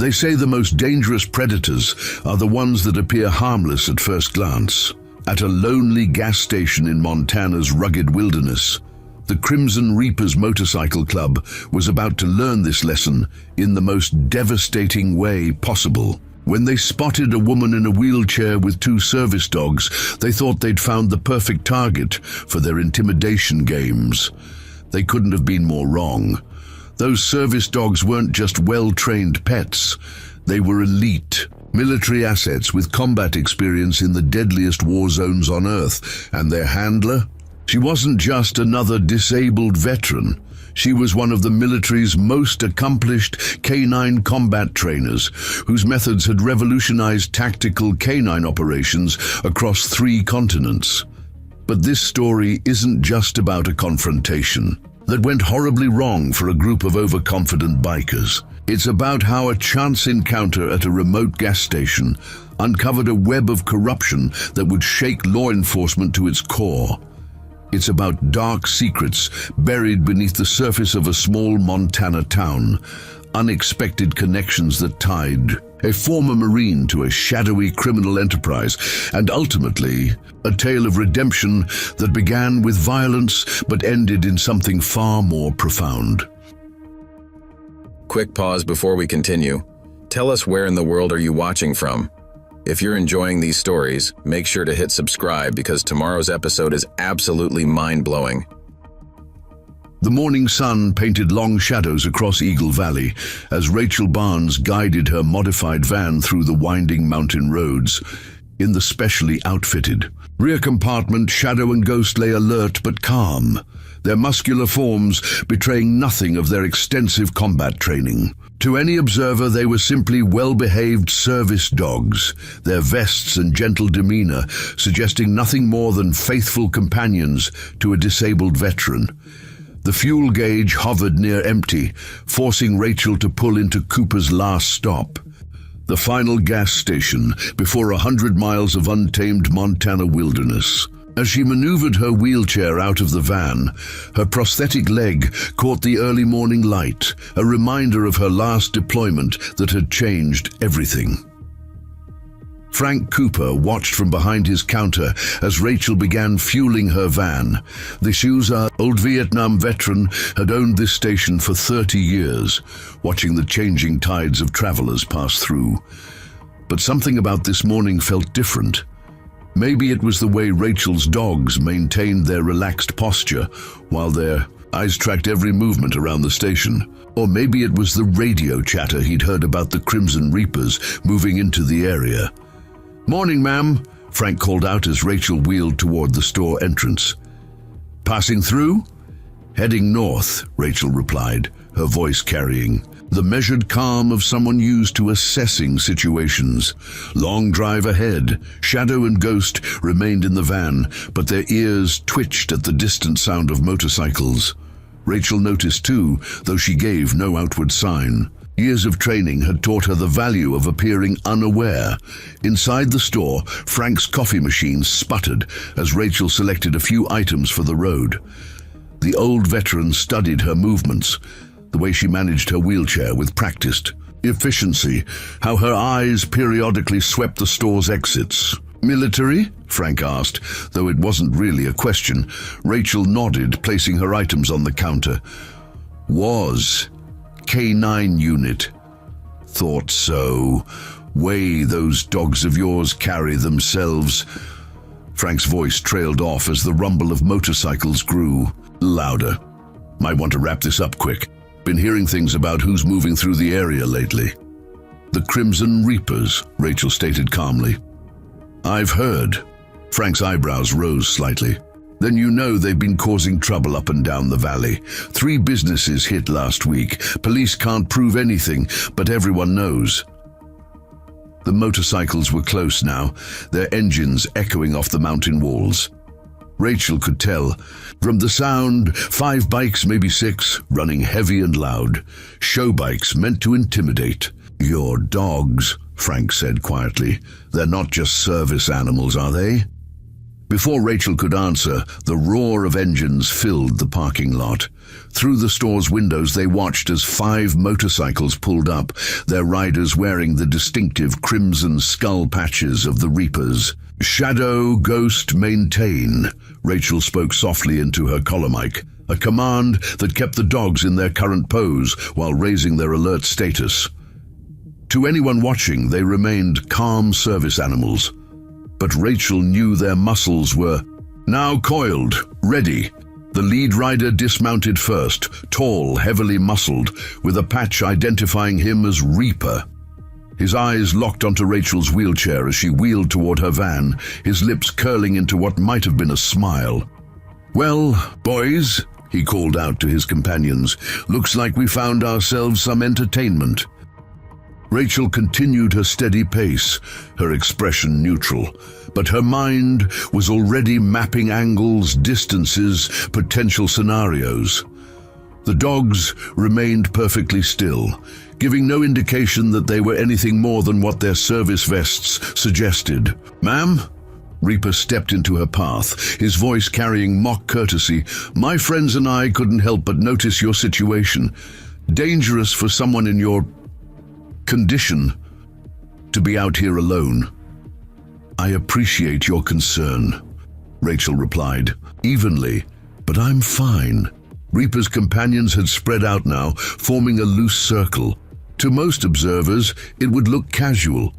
They say the most dangerous predators are the ones that appear harmless at first glance. At a lonely gas station in Montana's rugged wilderness, the Crimson Reapers Motorcycle Club was about to learn this lesson in the most devastating way possible. When they spotted a woman in a wheelchair with 2 service dogs, they thought they'd found the perfect target for their intimidation games. They couldn't have been more wrong. Those service dogs weren't just well-trained pets. They were elite, military assets with combat experience in the deadliest war zones on Earth. And their handler? She wasn't just another disabled veteran. She was one of the military's most accomplished canine combat trainers, whose methods had revolutionized tactical canine operations across 3 continents. But this story isn't just about a confrontation that went horribly wrong for a group of overconfident bikers. It's about how a chance encounter at a remote gas station uncovered a web of corruption that would shake law enforcement to its core. It's about dark secrets buried beneath the surface of a small Montana town, unexpected connections that tied a former Marine to a shadowy criminal enterprise, and ultimately, a tale of redemption that began with violence but ended in something far more profound. Quick pause before we continue. Tell us, where in the world are you watching from? If you're enjoying these stories, make sure to hit subscribe because tomorrow's episode is absolutely mind-blowing. The morning sun painted long shadows across Eagle Valley as Rachel Barnes guided her modified van through the winding mountain roads. In the specially outfitted rear compartment, Shadow and Ghost lay alert but calm, their muscular forms betraying nothing of their extensive combat training. To any observer, they were simply well-behaved service dogs, their vests and gentle demeanor suggesting nothing more than faithful companions to a disabled veteran. The fuel gauge hovered near empty, forcing Rachel to pull into Cooper's last stop, the final gas station before 100 miles of untamed Montana wilderness. As she maneuvered her wheelchair out of the van, her prosthetic leg caught the early morning light, a reminder of her last deployment that had changed everything. Frank Cooper watched from behind his counter as Rachel began fueling her van. The Souza, old Vietnam veteran, had owned this station for 30 years, watching the changing tides of travelers pass through. But something about this morning felt different. Maybe it was the way Rachel's dogs maintained their relaxed posture while their eyes tracked every movement around the station. Or maybe it was the radio chatter he'd heard about the Crimson Reapers moving into the area. "Morning, ma'am," Frank called out as Rachel wheeled toward the store entrance. "Passing through?" "Heading north," Rachel replied, her voice carrying the measured calm of someone used to assessing situations. Long drive ahead. Shadow and Ghost remained in the van, but their ears twitched at the distant sound of motorcycles. Rachel noticed too, though she gave no outward sign. Years of training had taught her the value of appearing unaware. Inside the store, Frank's coffee machine sputtered as Rachel selected a few items for the road. The old veteran studied her movements, the way she managed her wheelchair with practiced efficiency, how her eyes periodically swept the store's exits. "Military?" Frank asked, though it wasn't really a question. Rachel nodded, placing her items on the counter. "Was. K9 unit." "Thought so. Way those dogs of yours carry themselves." Frank's voice trailed off as the rumble of motorcycles grew louder. "Might want to wrap this up quick. Been hearing things about who's moving through the area lately." "The Crimson Reapers," Rachel stated calmly. "I've heard." Frank's eyebrows rose slightly. "Then you know they've been causing trouble up and down the valley. 3 businesses hit last week. Police can't prove anything, but everyone knows." The motorcycles were close now, their engines echoing off the mountain walls. Rachel could tell. From the sound, 5 bikes, maybe 6, running heavy and loud. Show bikes meant to intimidate. "Your dogs," Frank said quietly. "They're not just service animals, are they?" Before Rachel could answer, the roar of engines filled the parking lot. Through the store's windows they watched as 5 motorcycles pulled up, their riders wearing the distinctive crimson skull patches of the Reapers. "Shadow, Ghost, Maintain," Rachel spoke softly into her collar mic, a command that kept the dogs in their current pose while raising their alert status. To anyone watching, they remained calm service animals. But Rachel knew their muscles were now coiled, ready. The lead rider dismounted first, tall, heavily muscled, with a patch identifying him as Reaper. His eyes locked onto Rachel's wheelchair as she wheeled toward her van, his lips curling into what might have been a smile. "Well, boys," he called out to his companions, "looks like we found ourselves some entertainment." Rachel continued her steady pace, her expression neutral, but her mind was already mapping angles, distances, potential scenarios. The dogs remained perfectly still, giving no indication that they were anything more than what their service vests suggested. "Ma'am?" Reaper stepped into her path, his voice carrying mock courtesy. "My friends and I couldn't help but notice your situation. Dangerous for someone in your condition to be out here alone." "I appreciate your concern," Rachel replied, evenly, "but I'm fine." Reaper's companions had spread out now, forming a loose circle. To most observers, it would look casual.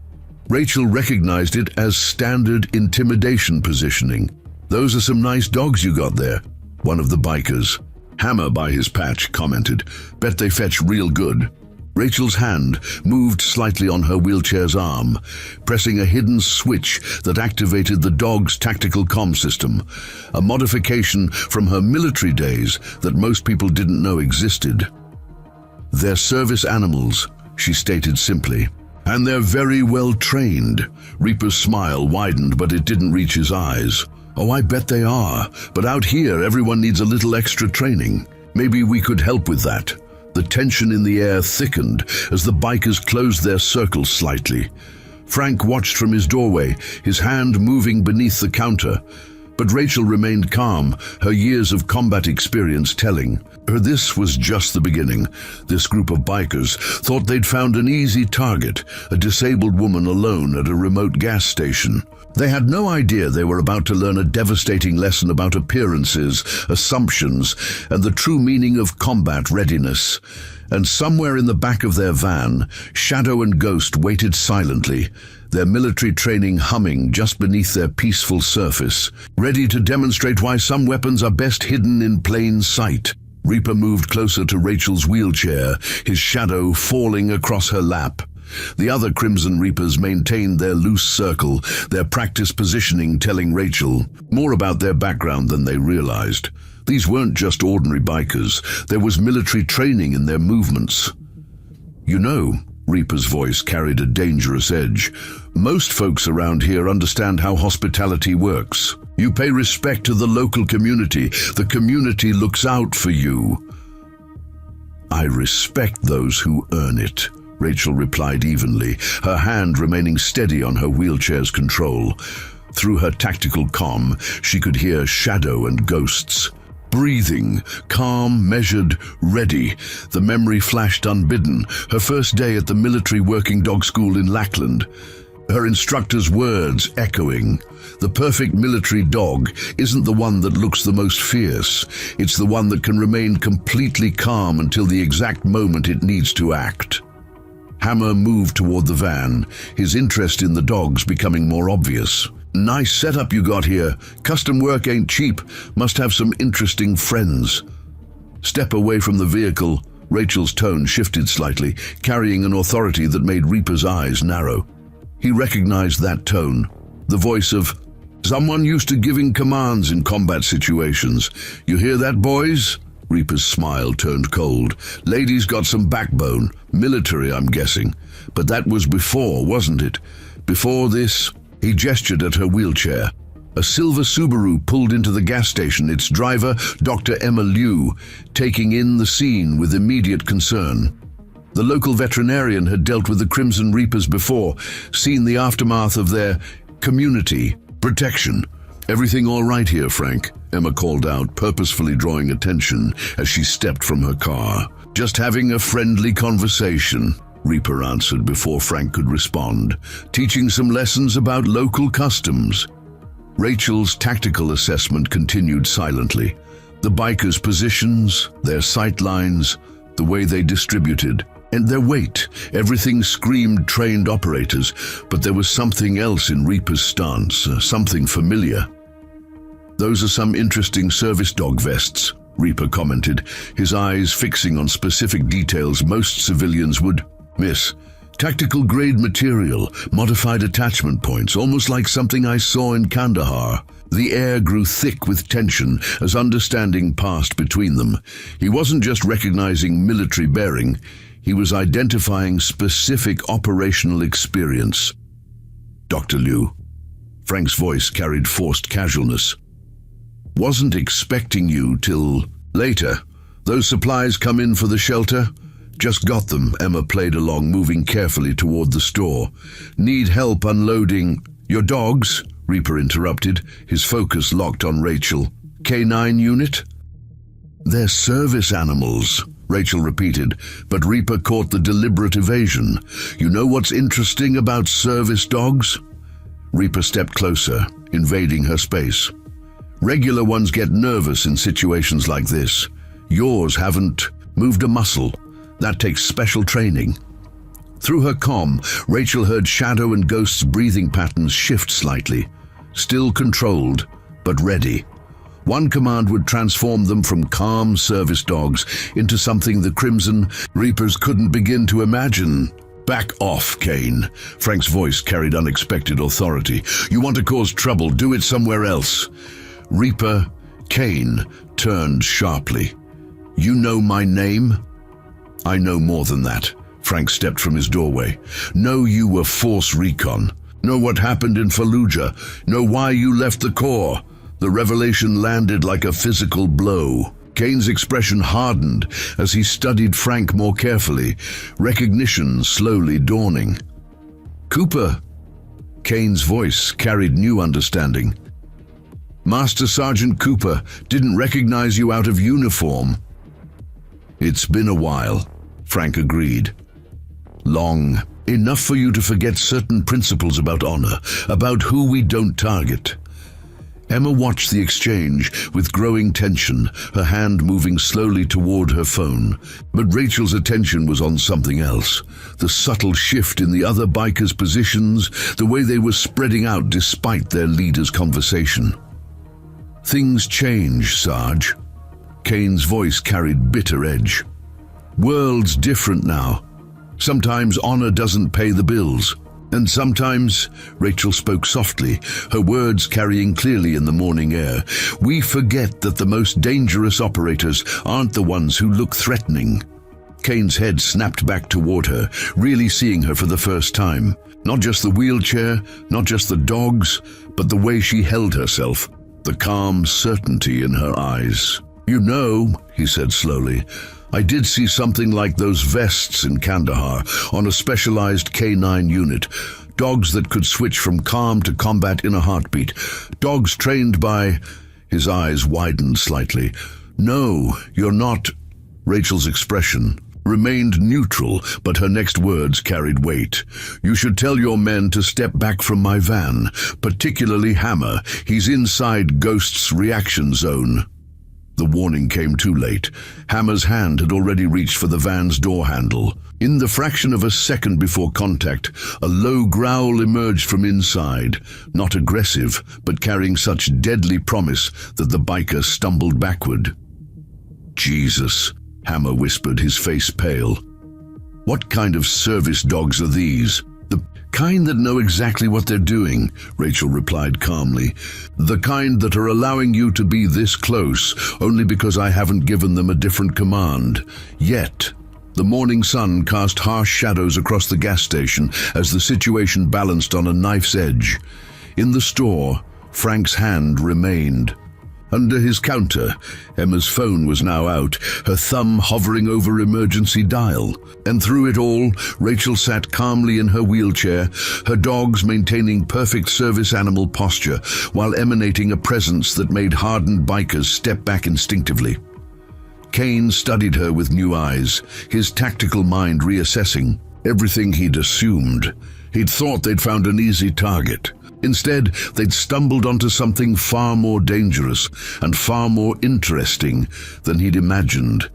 Rachel recognized it as standard intimidation positioning. "Those are some nice dogs you got there," one of the bikers, Hammer by his patch, commented. "Bet they fetch real good." Rachel's hand moved slightly on her wheelchair's arm, pressing a hidden switch that activated the dog's tactical comm system, a modification from her military days that most people didn't know existed. "They're service animals," she stated simply, "and they're very well trained." Reaper's smile widened, but it didn't reach his eyes. "Oh, I bet they are, but out here everyone needs a little extra training. Maybe we could help with that." The tension in the air thickened as the bikers closed their circle slightly. Frank watched from his doorway, his hand moving beneath the counter. But Rachel remained calm, her years of combat experience telling her this was just the beginning. This group of bikers thought they'd found an easy target, a disabled woman alone at a remote gas station. They had no idea they were about to learn a devastating lesson about appearances, assumptions, and the true meaning of combat readiness. And somewhere in the back of their van, Shadow and Ghost waited silently, their military training humming just beneath their peaceful surface, ready to demonstrate why some weapons are best hidden in plain sight. Reaper moved closer to Rachel's wheelchair, his shadow falling across her lap. The other Crimson Reapers maintained their loose circle, their practice positioning telling Rachel more about their background than they realized. These weren't just ordinary bikers, there was military training in their movements. "You know," Reaper's voice carried a dangerous edge, "most folks around here understand how hospitality works. You pay respect to the local community. The community looks out for you." "I respect those who earn it," Rachel replied evenly, her hand remaining steady on her wheelchair's control. Through her tactical comm, she could hear Shadow and Ghosts. Breathing, calm, measured, ready. The memory flashed unbidden, her first day at the military working dog school in Lackland. Her instructor's words echoing. The perfect military dog isn't the one that looks the most fierce. It's the one that can remain completely calm until the exact moment it needs to act. Hammer moved toward the van, his interest in the dogs becoming more obvious. "Nice setup you got here. Custom work ain't cheap. Must have some interesting friends." Step away from the vehicle, Rachel's tone shifted slightly, carrying an authority that made Reaper's eyes narrow. He recognized that tone, the voice of someone used to giving commands in combat situations. "You hear that, boys?" Reaper's smile turned cold. "Ladies got some backbone. Military, I'm guessing. But that was before, wasn't it? Before this." He gestured at her wheelchair. A silver Subaru pulled into the gas station, its driver, Dr. Emma Liu, taking in the scene with immediate concern. The local veterinarian had dealt with the Crimson Reapers before, seen the aftermath of their community protection. Everything all right here, Frank? Emma called out, purposefully drawing attention as she stepped from her car. Just having a friendly conversation, Reaper answered before Frank could respond, teaching some lessons about local customs. Rachel's tactical assessment continued silently. The bikers' positions, their sight lines, the way they distributed, and their weight, everything screamed trained operators, but there was something else in Reaper's stance, something familiar. "Those are some interesting service dog vests," Reaper commented, his eyes fixing on specific details most civilians would miss. "Tactical-grade material, modified attachment points, almost like something I saw in Kandahar." The air grew thick with tension as understanding passed between them. He wasn't just recognizing military bearing, he was identifying specific operational experience. "Dr. Liu." Frank's voice carried forced casualness. "Wasn't expecting you till later. Those supplies come in for the shelter?" "Just got them," Emma played along, moving carefully toward the store. "Need help unloading your dogs?" Reaper interrupted, his focus locked on Rachel. "K9 unit?" "They're service animals," Rachel repeated, but Reaper caught the deliberate evasion. "You know what's interesting about service dogs?" Reaper stepped closer, invading her space. "Regular ones get nervous in situations like this. Yours haven't moved a muscle. That takes special training." Through her comm, Rachel heard Shadow and Ghost's breathing patterns shift slightly. Still controlled, but ready. One command would transform them from calm service dogs into something the Crimson Reapers couldn't begin to imagine. "Back off, Kane." Frank's voice carried unexpected authority. "You want to cause trouble, do it somewhere else." Reaper Kane turned sharply. "You know my name?" "I know more than that." Frank stepped from his doorway. "Know you were Force Recon. Know what happened in Fallujah. Know why you left the Corps." The revelation landed like a physical blow. Kane's expression hardened as he studied Frank more carefully, recognition slowly dawning. "Cooper." Kane's voice carried new understanding. "Master Sergeant Cooper, didn't recognize you out of uniform." "It's been a while," Frank agreed. "Long enough for you to forget certain principles about honor, about who we don't target." Emma watched the exchange with growing tension, her hand moving slowly toward her phone. But Rachel's attention was on something else. The subtle shift in the other bikers' positions, the way they were spreading out despite their leader's conversation. "Things change, Sarge." Kane's voice carried bitter edge. "World's different now. Sometimes honor doesn't pay the bills. And sometimes," Rachel spoke softly, her words carrying clearly in the morning air, "we forget that the most dangerous operators aren't the ones who look threatening." Kane's head snapped back toward her, really seeing her for the first time. Not just the wheelchair, not just the dogs, but the way she held herself, the calm certainty in her eyes. "You know," he said slowly, "I did see something like those vests in Kandahar on a specialized K9 unit. Dogs that could switch from calm to combat in a heartbeat. Dogs trained by..." His eyes widened slightly. "No, you're not..." Rachel's expression remained neutral, but her next words carried weight. "You should tell your men to step back from my van, particularly Hammer. He's inside Ghost's reaction zone." The warning came too late. Hammer's hand had already reached for the van's door handle. In the fraction of a second before contact, a low growl emerged from inside, not aggressive, but carrying such deadly promise that the biker stumbled backward. "Jesus," Hammer whispered, his face pale. "What kind of service dogs are these?" "The kind that know exactly what they're doing," Rachel replied calmly. "The kind that are allowing you to be this close only because I haven't given them a different command. Yet." The morning sun cast harsh shadows across the gas station as the situation balanced on a knife's edge. In the store, Frank's hand remained. Under his counter, Emma's phone was now out, her thumb hovering over emergency dial. And through it all, Rachel sat calmly in her wheelchair, her dogs maintaining perfect service animal posture while emanating a presence that made hardened bikers step back instinctively. Kane studied her with new eyes, his tactical mind reassessing everything he'd assumed. He'd thought they'd found an easy target. Instead, they'd stumbled onto something far more dangerous and far more interesting than he'd imagined.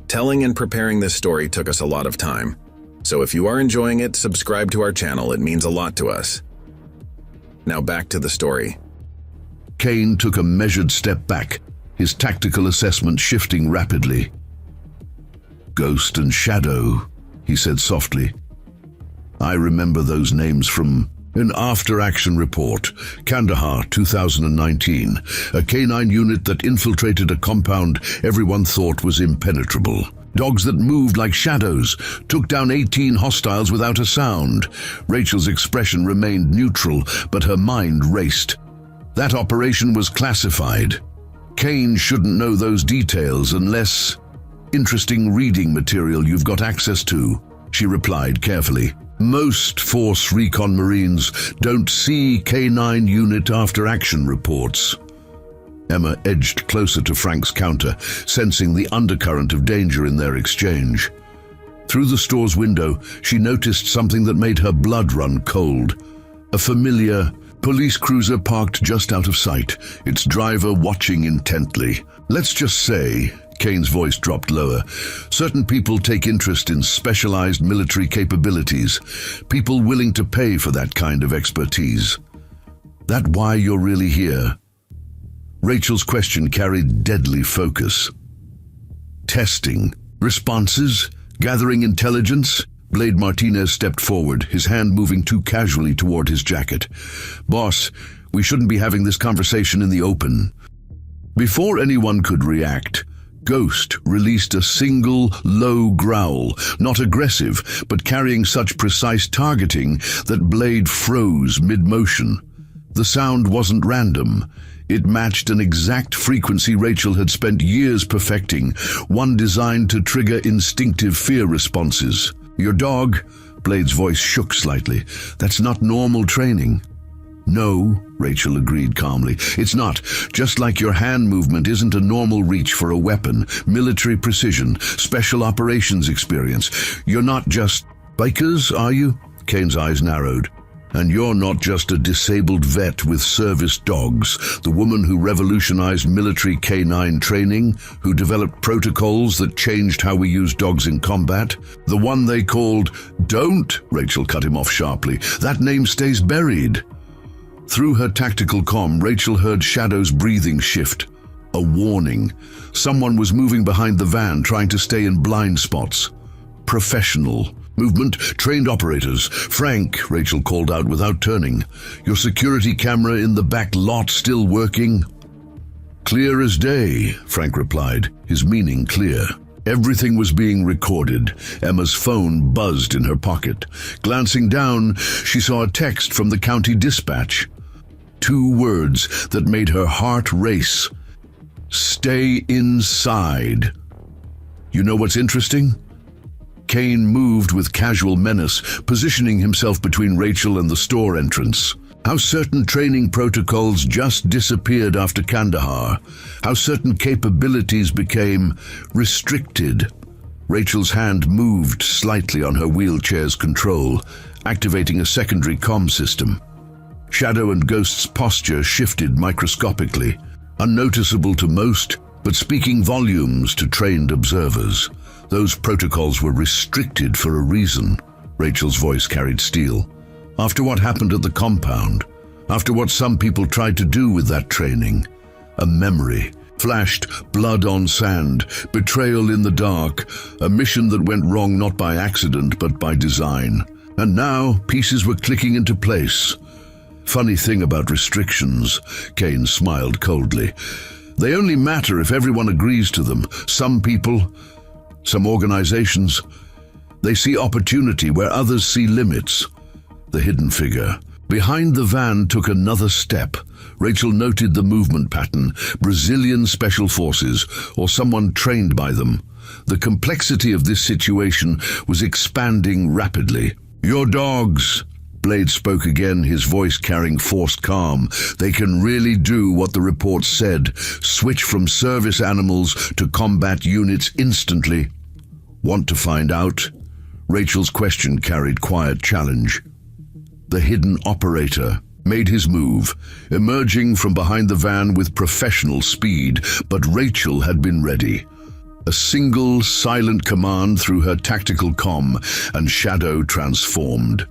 Telling and preparing this story took us a lot of time. So if you are enjoying it, subscribe to our channel. It means a lot to us. Now back to the story. Kane took a measured step back, his tactical assessment shifting rapidly. "Ghost and Shadow," he said softly. "I remember those names from an after-action report, Kandahar 2019, a canine unit that infiltrated a compound everyone thought was impenetrable. Dogs that moved like shadows, took down 18 hostiles without a sound." Rachel's expression remained neutral, but her mind raced. That operation was classified. Kane shouldn't know those details unless... "Interesting reading material you've got access to," she replied carefully. "Most Force Recon Marines don't see K9 unit after-action reports." Emma edged closer to Frank's counter, sensing the undercurrent of danger in their exchange. Through the store's window, she noticed something that made her blood run cold. A familiar police cruiser parked just out of sight, its driver watching intently. "Let's just say," Kane's voice dropped lower, "certain people take interest in specialized military capabilities, people willing to pay for that kind of expertise. That why you're really here?" Rachel's question carried deadly focus. "Testing. Responses? Gathering intelligence?" Blade Martinez stepped forward, his hand moving too casually toward his jacket. "Boss, we shouldn't be having this conversation in the open." Before anyone could react, Ghost released a single, low growl, not aggressive, but carrying such precise targeting that Blade froze mid-motion. The sound wasn't random. It matched an exact frequency Rachel had spent years perfecting, one designed to trigger instinctive fear responses. "Your dog," Blade's voice shook slightly, "that's not normal training." "No," Rachel agreed calmly. "It's not. Just like your hand movement isn't a normal reach for a weapon, military precision, special operations experience. You're not just bikers, are you?" Kane's eyes narrowed. "And you're not just a disabled vet with service dogs, the woman who revolutionized military canine training, who developed protocols that changed how we use dogs in combat, the one they called..." "Don't," Rachel cut him off sharply. "That name stays buried." Through her tactical comm, Rachel heard Shadow's breathing shift. A warning. Someone was moving behind the van, trying to stay in blind spots. "Professional. Movement, trained operators. Frank," Rachel called out without turning. "Your security camera in the back lot still working?" "Clear as day," Frank replied, his meaning clear. Everything was being recorded. Emma's phone buzzed in her pocket. Glancing down, she saw a text from the county dispatch. 2 words that made her heart race. "Stay inside." You know what's interesting? Kane moved with casual menace, positioning himself between Rachel and the store entrance. How certain training protocols just disappeared after Kandahar. How certain capabilities became restricted. Rachel's hand moved slightly on her wheelchair's control, activating a secondary comm system. Shadow and Ghost's posture shifted microscopically, unnoticeable to most, but speaking volumes to trained observers. Those protocols were restricted for a reason. Rachel's voice carried steel. After what happened at the compound, after what some people tried to do with that training, a memory flashed, blood on sand, betrayal in the dark, a mission that went wrong not by accident but by design. And now pieces were clicking into place. Funny thing about restrictions, Kane smiled coldly. They only matter if everyone agrees to them. Some people, some organizations, they see opportunity where others see limits. The hidden figure, Behind the van took another step. Rachel noted the movement pattern, Brazilian Special Forces, or someone trained by them. The complexity of this situation was expanding rapidly. "Your dogs," Blade spoke again, his voice carrying forced calm. "They can really do what the report said, switch from service animals to combat units instantly." "Want to find out?" Rachel's question carried quiet challenge. The hidden operator made his move, emerging from behind the van with professional speed, but Rachel had been ready. A single, silent command through her tactical comm, and Shadow transformed.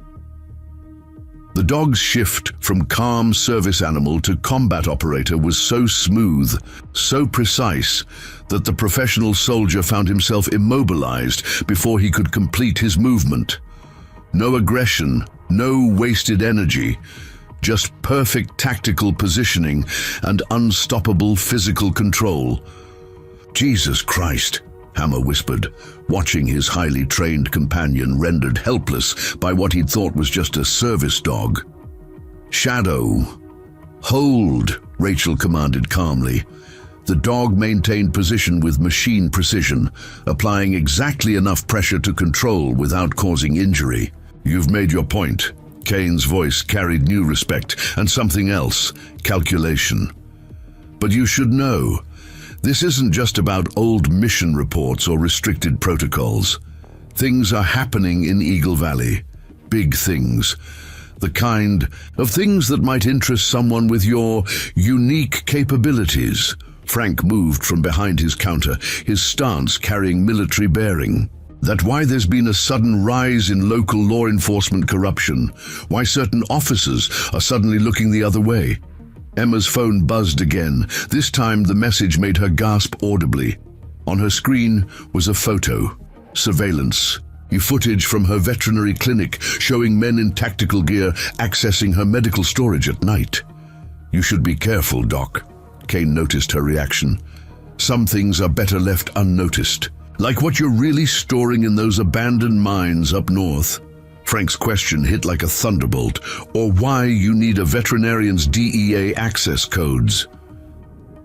The dog's shift from calm service animal to combat operator was so smooth, so precise, that the professional soldier found himself immobilized before he could complete his movement. No aggression, no wasted energy, just perfect tactical positioning and unstoppable physical control. "Jesus Christ," Hammer whispered, watching his highly trained companion rendered helpless by what he'd thought was just a service dog. "Shadow." "Hold," Rachel commanded calmly. The dog maintained position with machine precision, applying exactly enough pressure to control without causing injury. "You've made your point." Kane's voice carried new respect and something else, calculation. "But you should know, this isn't just about old mission reports or restricted protocols. Things are happening in Eagle Valley. Big things. The kind of things that might interest someone with your unique capabilities." Frank moved from behind his counter, his stance carrying military bearing. "That why there's been a sudden rise in local law enforcement corruption, why certain officers are suddenly looking the other way." Emma's phone buzzed again. This time the message made her gasp audibly. On her screen was a photo. Surveillance. Footage from her veterinary clinic showing men in tactical gear accessing her medical storage at night. "You should be careful, Doc." Kane noticed her reaction. "Some things are better left unnoticed. Like what you're really storing in those abandoned mines up north." Frank's question hit like a thunderbolt. "Or why you need a veterinarian's DEA access codes."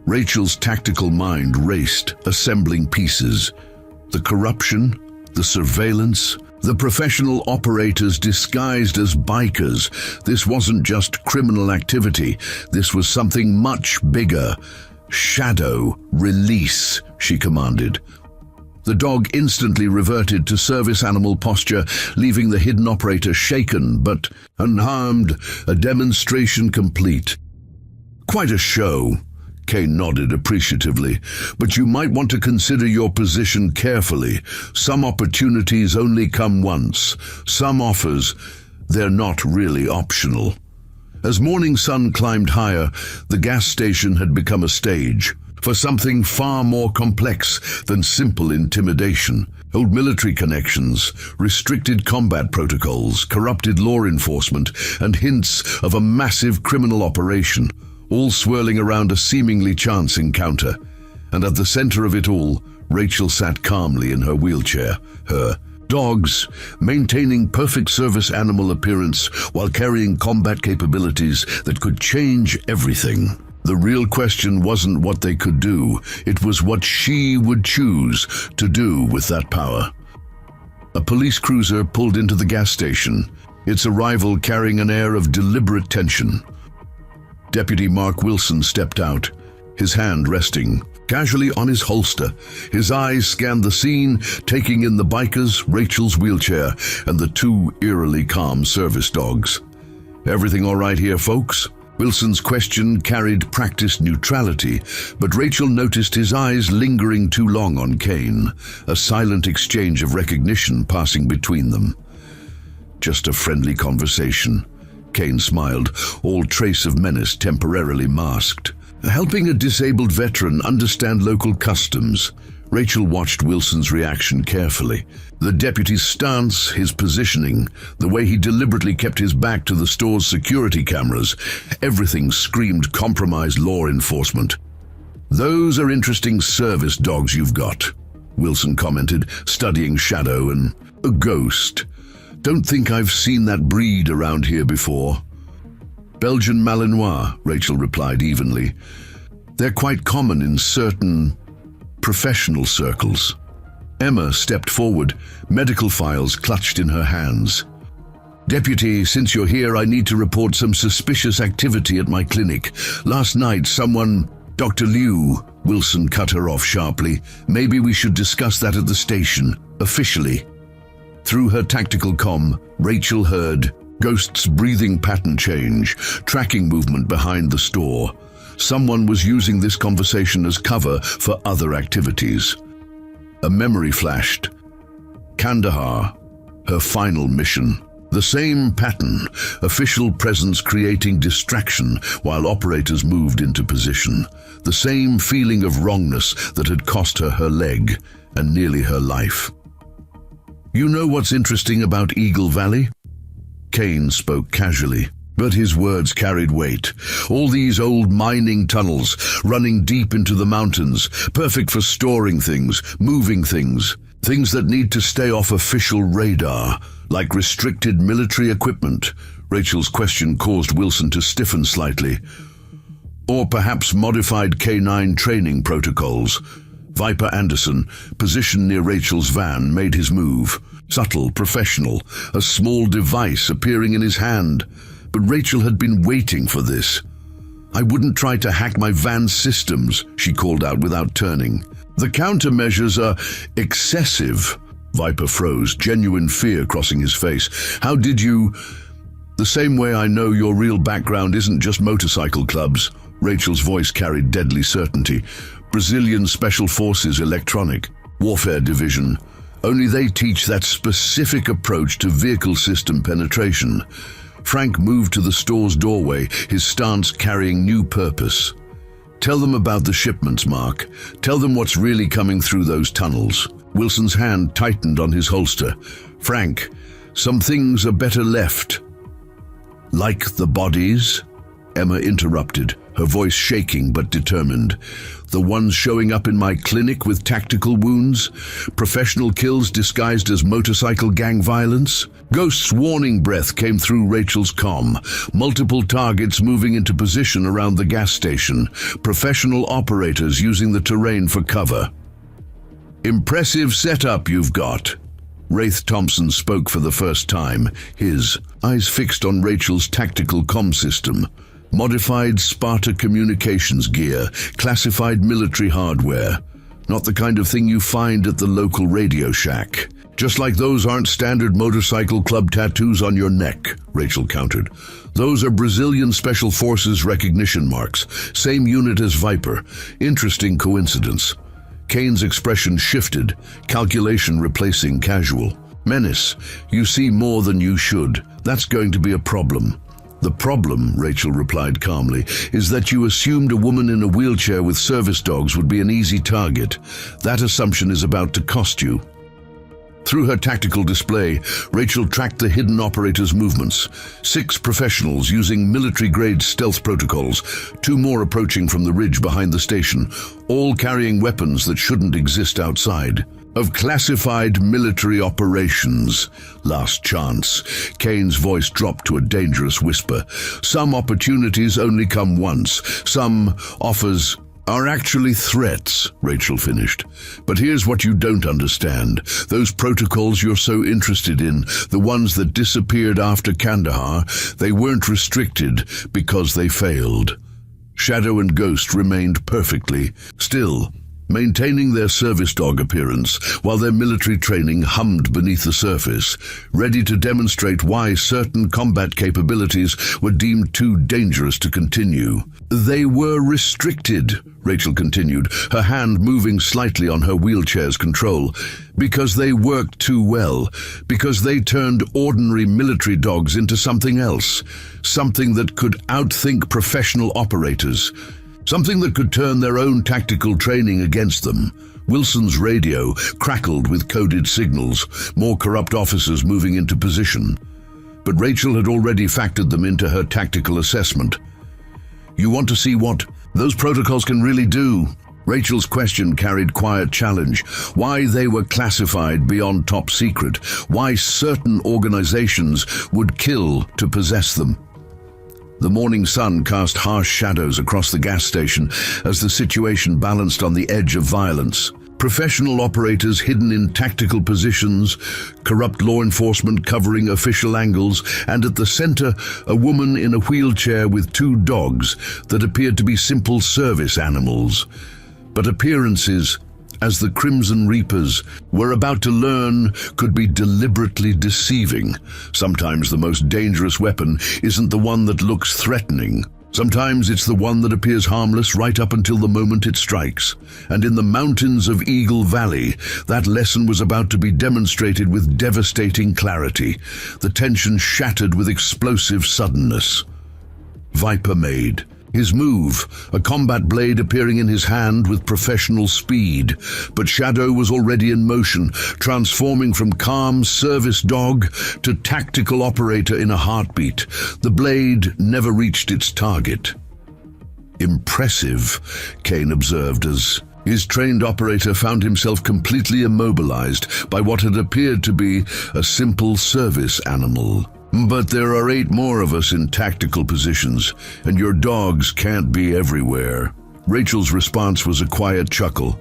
Rachel's tactical mind raced, assembling pieces. The corruption, the surveillance, the professional operators disguised as bikers. This wasn't just criminal activity. This was something much bigger. "Shadow, release," she commanded. The dog instantly reverted to service animal posture, leaving the hidden operator shaken but unharmed, a demonstration complete. "Quite a show," Kane nodded appreciatively, "but you might want to consider your position carefully. Some opportunities only come once. Some offers, they're not really optional." As morning sun climbed higher, the gas station had become a stage for something far more complex than simple intimidation. Old military connections, restricted combat protocols, corrupted law enforcement, and hints of a massive criminal operation, all swirling around a seemingly chance encounter. And at the center of it all, Rachel sat calmly in her wheelchair, her dogs maintaining perfect service animal appearance while carrying combat capabilities that could change everything. The real question wasn't what they could do, it was what she would choose to do with that power. A police cruiser pulled into the gas station, its arrival carrying an air of deliberate tension. Deputy Mark Wilson stepped out, his hand resting casually on his holster. His eyes scanned the scene, taking in the bikers, Rachel's wheelchair, and the two eerily calm service dogs. "Everything all right here, folks?" Wilson's question carried practiced neutrality, but Rachel noticed his eyes lingering too long on Kane, a silent exchange of recognition passing between them. "Just a friendly conversation." Kane smiled, all trace of menace temporarily masked. "Helping a disabled veteran understand local customs." Rachel watched Wilson's reaction carefully. The deputy's stance, his positioning, the way he deliberately kept his back to the store's security cameras, everything screamed compromised law enforcement. "Those are interesting service dogs you've got," Wilson commented, studying Shadow. "And a ghost. Don't think I've seen that breed around here before." Belgian Malinois, Rachel replied evenly. They're quite common in certain professional circles. Emma stepped forward, medical files clutched in her hands. Deputy, since you're here, I need to report some suspicious activity at my clinic. Last night, Dr. Liu, Wilson cut her off sharply. Maybe we should discuss that at the station, officially. Through her tactical comm, Rachel heard Ghost's breathing pattern change, tracking movement behind the store. Someone was using this conversation as cover for other activities. A memory flashed. Kandahar, her final mission. The same pattern, official presence creating distraction while operators moved into position. The same feeling of wrongness that had cost her her leg and nearly her life. You know what's interesting about Eagle Valley? Kane spoke casually, but his words carried weight. All these old mining tunnels, running deep into the mountains, perfect for storing things, moving things, things that need to stay off official radar, like restricted military equipment. Rachel's question caused Wilson to stiffen slightly. Or perhaps modified K9 training protocols. Viper Anderson, positioned near Rachel's van, made his move. Subtle, professional, a small device appearing in his hand. But Rachel had been waiting for this. I wouldn't try to hack my van's systems, she called out without turning. The countermeasures are excessive. Viper froze, genuine fear crossing his face. How did you... The same way I know your real background isn't just motorcycle clubs. Rachel's voice carried deadly certainty. Brazilian Special Forces Electronic Warfare Division. Only they teach that specific approach to vehicle system penetration. Frank moved to the store's doorway, his stance carrying new purpose. Tell them about the shipments, Mark. Tell them what's really coming through those tunnels. Wilson's hand tightened on his holster. Frank, some things are better left. Like the bodies? Emma interrupted, her voice shaking but determined. The ones showing up in my clinic with tactical wounds? Professional kills disguised as motorcycle gang violence? Ghost's warning breath came through Rachel's comm. Multiple targets moving into position around the gas station. Professional operators using the terrain for cover. Impressive setup you've got. Wraith Thompson spoke for the first time, his eyes fixed on Rachel's tactical comm system. Modified Sparta communications gear, classified military hardware. Not the kind of thing you find at the local Radio Shack. Just like those aren't standard motorcycle club tattoos on your neck, Rachel countered. Those are Brazilian Special Forces recognition marks, same unit as Viper. Interesting coincidence. Kane's expression shifted, calculation replacing casual. Menace, you see more than you should. That's going to be a problem. The problem, Rachel replied calmly, is that you assumed a woman in a wheelchair with service dogs would be an easy target. That assumption is about to cost you. Through her tactical display, Rachel tracked the hidden operators' movements. 6 professionals using military-grade stealth protocols, 2 more approaching from the ridge behind the station, all carrying weapons that shouldn't exist outside. Of classified military operations. Last chance. Kane's voice dropped to a dangerous whisper. Some opportunities only come once. Some offers are actually threats, Rachel finished. But here's what you don't understand. Those protocols you're so interested in, the ones that disappeared after Kandahar, they weren't restricted because they failed. Shadow and Ghost remained perfectly still, maintaining their service dog appearance while their military training hummed beneath the surface, ready to demonstrate why certain combat capabilities were deemed too dangerous to continue. They were restricted, Rachel continued, her hand moving slightly on her wheelchair's control, because they worked too well, because they turned ordinary military dogs into something else, something that could outthink professional operators. Something that could turn their own tactical training against them. Wilson's radio crackled with coded signals, more corrupt officers moving into position. But Rachel had already factored them into her tactical assessment. You want to see what those protocols can really do? Rachel's question carried quiet challenge. Why they were classified beyond top secret. Why certain organizations would kill to possess them. The morning sun cast harsh shadows across the gas station as the situation balanced on the edge of violence. Professional operators hidden in tactical positions, corrupt law enforcement covering official angles, and at the center, a woman in a wheelchair with two dogs that appeared to be simple service animals. But appearances, as the Crimson Reapers were about to learn, could be deliberately deceiving. Sometimes the most dangerous weapon isn't the one that looks threatening. Sometimes it's the one that appears harmless right up until the moment it strikes. And in the mountains of Eagle Valley, that lesson was about to be demonstrated with devastating clarity. The tension shattered with explosive suddenness. Viper made his move, a combat blade appearing in his hand with professional speed. But Shadow was already in motion, transforming from calm service dog to tactical operator in a heartbeat. The blade never reached its target. Impressive, Kane observed as his trained operator found himself completely immobilized by what had appeared to be a simple service animal. But there are 8 more of us in tactical positions, and your dogs can't be everywhere. Rachel's response was a quiet chuckle.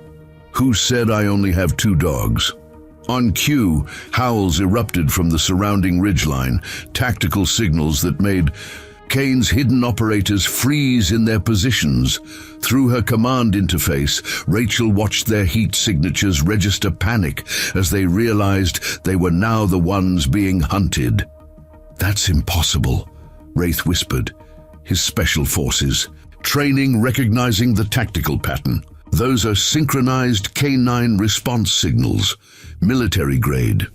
Who said I only have 2 dogs? On cue, howls erupted from the surrounding ridgeline, tactical signals that made Kane's hidden operators freeze in their positions. Through her command interface, Rachel watched their heat signatures register panic as they realized they were now the ones being hunted. That's impossible, Wraith whispered. His special forces. Training recognizing the tactical pattern. Those are synchronized K9 response signals. Military grade.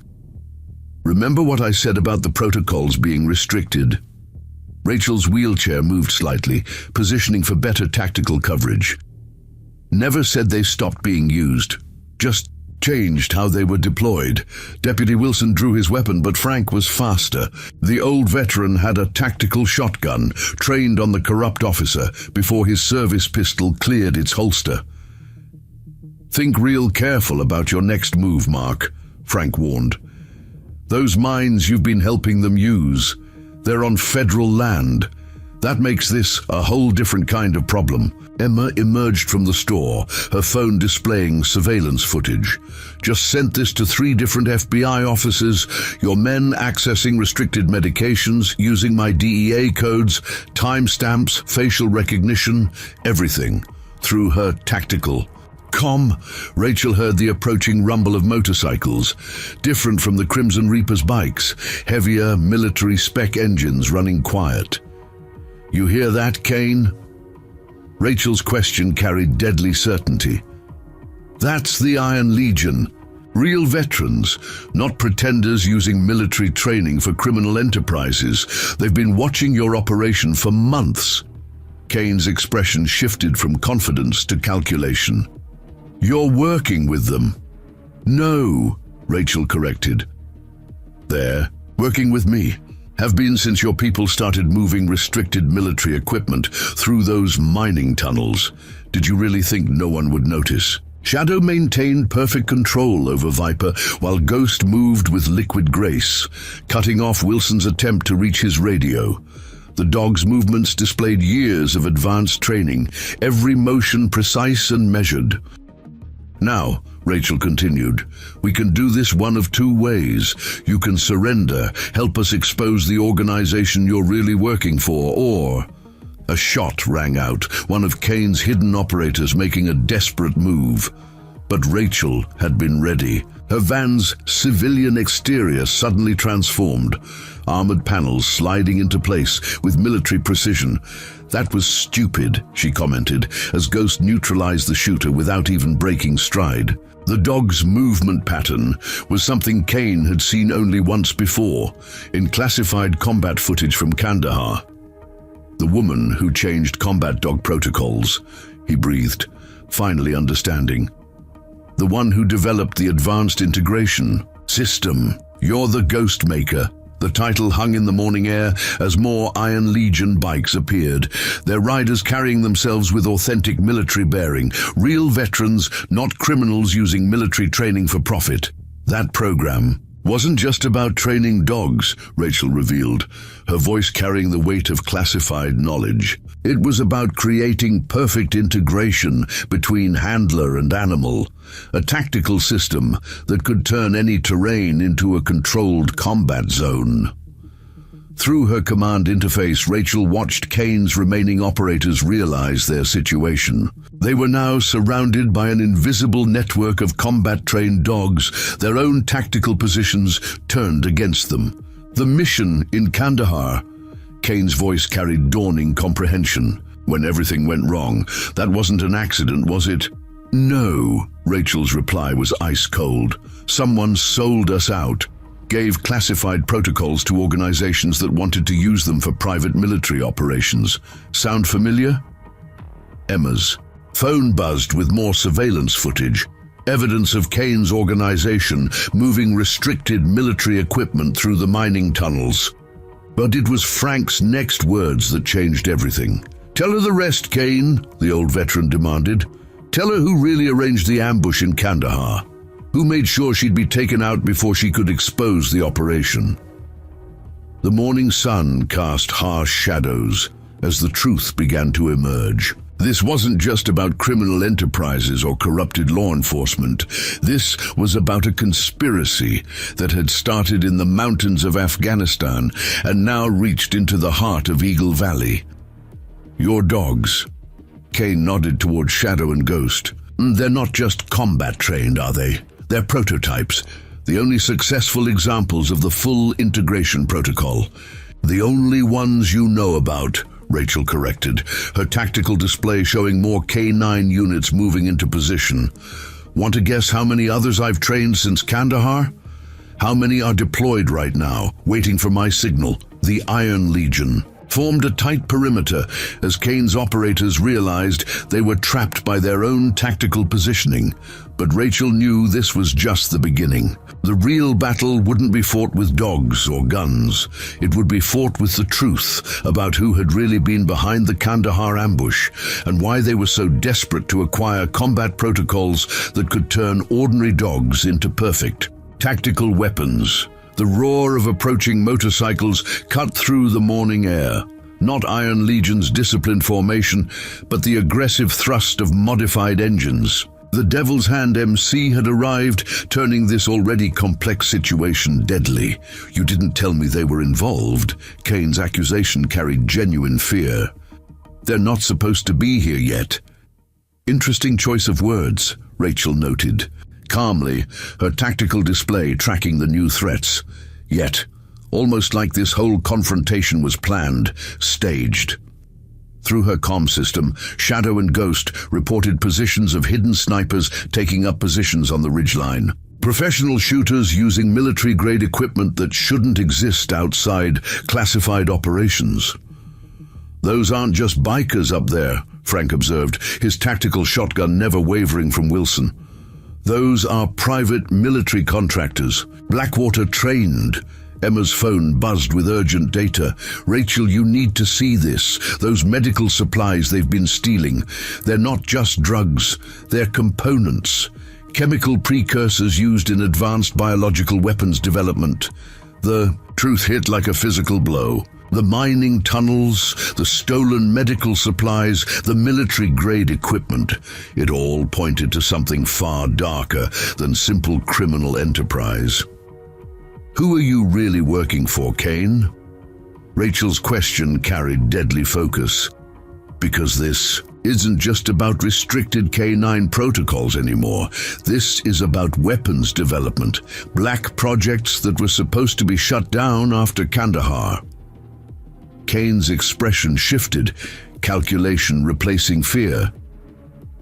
Remember what I said about the protocols being restricted? Rachel's wheelchair moved slightly, positioning for better tactical coverage. Never said they stopped being used. Just changed how they were deployed. Deputy Wilson drew his weapon, but Frank was faster. The old veteran had a tactical shotgun, trained on the corrupt officer, before his service pistol cleared its holster. Think real careful about your next move, Mark, Frank warned. Those mines you've been helping them use, they're on federal land. That makes this a whole different kind of problem. Emma emerged from the store, her phone displaying surveillance footage. Just sent this to 3 different FBI offices, your men accessing restricted medications, using my DEA codes, timestamps, facial recognition, everything, through her tactical Rachel heard the approaching rumble of motorcycles, different from the Crimson Reapers' bikes, heavier military spec engines running quiet. You hear that, Kane? Rachel's question carried deadly certainty. That's the Iron Legion. Real veterans, not pretenders using military training for criminal enterprises. They've been watching your operation for months. Kane's expression shifted from confidence to calculation. You're working with them. No, Rachel corrected. They're working with me. Have been since your people started moving restricted military equipment through those mining tunnels. Did you really think no one would notice? Shadow maintained perfect control over Viper while Ghost moved with liquid grace, cutting off Wilson's attempt to reach his radio. The dog's movements displayed years of advanced training, every motion precise and measured. Now, Rachel continued, we can do this one of 2 ways. You can surrender, help us expose the organization you're really working for, or... A shot rang out, one of Kane's hidden operators making a desperate move. But Rachel had been ready. Her van's civilian exterior suddenly transformed, armored panels sliding into place with military precision. That was stupid, she commented, as Ghost neutralized the shooter without even breaking stride. The dog's movement pattern was something Kane had seen only once before, in classified combat footage from Kandahar. The woman who changed combat dog protocols, he breathed, finally understanding. The one who developed the advanced integration system. You're the Ghost Maker. The title hung in the morning air as more Iron Legion bikes appeared, their riders carrying themselves with authentic military bearing, real veterans, not criminals using military training for profit. That program, wasn't just about training dogs, Rachel revealed, her voice carrying the weight of classified knowledge. It was about creating perfect integration between handler and animal, a tactical system that could turn any terrain into a controlled combat zone. Through her command interface, Rachel watched Kane's remaining operators realize their situation. They were now surrounded by an invisible network of combat-trained dogs, their own tactical positions turned against them. The mission in Kandahar. Kane's voice carried dawning comprehension. When everything went wrong, that wasn't an accident, was it? No, Rachel's reply was ice cold. Someone sold us out. Gave classified protocols to organizations that wanted to use them for private military operations. Sound familiar? Emma's phone buzzed with more surveillance footage, evidence of Kane's organization moving restricted military equipment through the mining tunnels. But it was Frank's next words that changed everything. "Tell her the rest, Kane," the old veteran demanded. "Tell her who really arranged the ambush in Kandahar. Who made sure she'd be taken out before she could expose the operation." The morning sun cast harsh shadows as the truth began to emerge. This wasn't just about criminal enterprises or corrupted law enforcement. This was about a conspiracy that had started in the mountains of Afghanistan and now reached into the heart of Eagle Valley. "Your dogs." Kane nodded toward Shadow and Ghost. "They're not just combat trained, are they? They're prototypes, the only successful examples of the full integration protocol. The only ones you know about," Rachel corrected, her tactical display showing more K9 units moving into position. "Want to guess how many others I've trained since Kandahar? How many are deployed right now, waiting for my signal? The Iron Legion formed a tight perimeter as Kane's operators realized they were trapped by their own tactical positioning. But Rachel knew this was just the beginning. The real battle wouldn't be fought with dogs or guns. It would be fought with the truth about who had really been behind the Kandahar ambush and why they were so desperate to acquire combat protocols that could turn ordinary dogs into perfect tactical weapons. The roar of approaching motorcycles cut through the morning air. Not Iron Legion's disciplined formation, but the aggressive thrust of modified engines. The Devil's Hand MC had arrived, turning this already complex situation deadly. "You didn't tell me they were involved." Kane's accusation carried genuine fear. "They're not supposed to be here yet." Interesting choice of words, Rachel noted. Calmly, her tactical display tracking the new threats. Yet, almost like this whole confrontation was planned, staged. Through her comm system, Shadow and Ghost reported positions of hidden snipers taking up positions on the ridgeline. Professional shooters using military-grade equipment that shouldn't exist outside classified operations. "Those aren't just bikers up there," Frank observed, his tactical shotgun never wavering from Wilson. "Those are private military contractors, Blackwater trained." Emma's phone buzzed with urgent data. "Rachel, you need to see this. Those medical supplies they've been stealing. They're not just drugs, they're components. Chemical precursors used in advanced biological weapons development." The truth hit like a physical blow. The mining tunnels, the stolen medical supplies, the military-grade equipment. It all pointed to something far darker than simple criminal enterprise. "Who are you really working for, Kane?" Rachel's question carried deadly focus. Because this isn't just about restricted K9 protocols anymore. This is about weapons development, black projects that were supposed to be shut down after Kandahar. Kane's expression shifted, calculation replacing fear.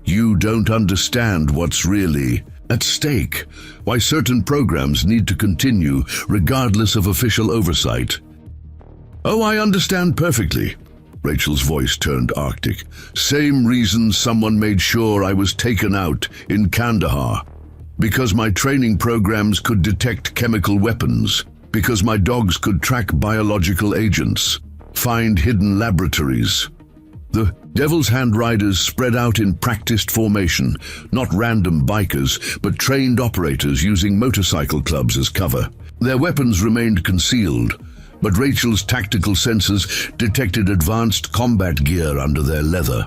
"You don't understand what's really at stake, why certain programs need to continue regardless of official oversight." "Oh, I understand perfectly." Rachel's voice turned arctic. "Same reason someone made sure I was taken out in Kandahar. Because my training programs could detect chemical weapons. Because my dogs could track biological agents. Find hidden laboratories." The Devil's Hand riders spread out in practiced formation, not random bikers, but trained operators using motorcycle clubs as cover. Their weapons remained concealed, but Rachel's tactical sensors detected advanced combat gear under their leather.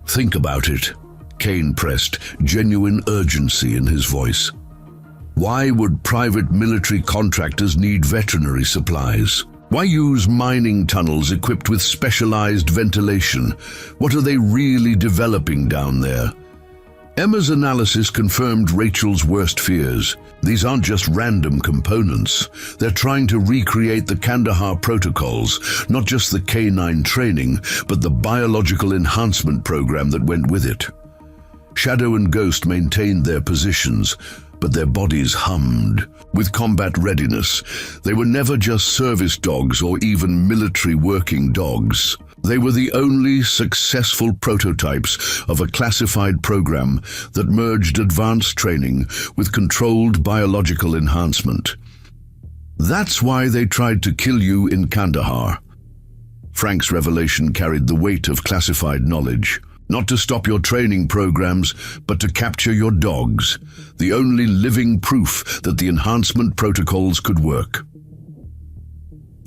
"Think about it," Kane pressed, genuine urgency in his voice. "Why would private military contractors need veterinary supplies? Why use mining tunnels equipped with specialized ventilation? What are they really developing down there?" Emma's analysis confirmed Rachel's worst fears. These aren't just random components. They're trying to recreate the Kandahar protocols, not just the K9 training, but the biological enhancement program that went with it. Shadow and Ghost maintained their positions, but their bodies hummed with combat readiness. They were never just service dogs or even military working dogs. They were the only successful prototypes of a classified program that merged advanced training with controlled biological enhancement. That's why they tried to kill you in Kandahar. Frank's revelation carried the weight of classified knowledge. Not to stop your training programs, but to capture your dogs, the only living proof that the enhancement protocols could work.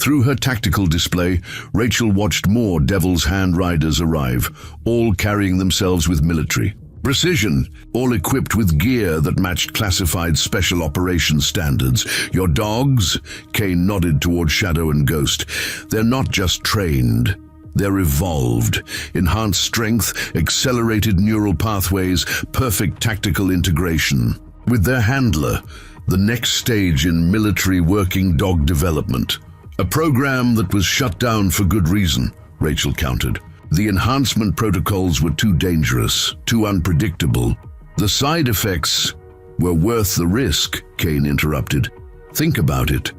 Through her tactical display, Rachel watched more Devil's Hand riders arrive, all carrying themselves with military precision, all equipped with gear that matched classified special operations standards. "Your dogs?" Kane nodded toward Shadow and Ghost. "They're not just trained. They're evolved. Enhanced strength, accelerated neural pathways, perfect tactical integration. With their handler, the next stage in military working dog development. A program that was shut down for good reason," Rachel countered. "The enhancement protocols were too dangerous, too unpredictable. The side effects were worth the risk," Kane interrupted. "Think about it.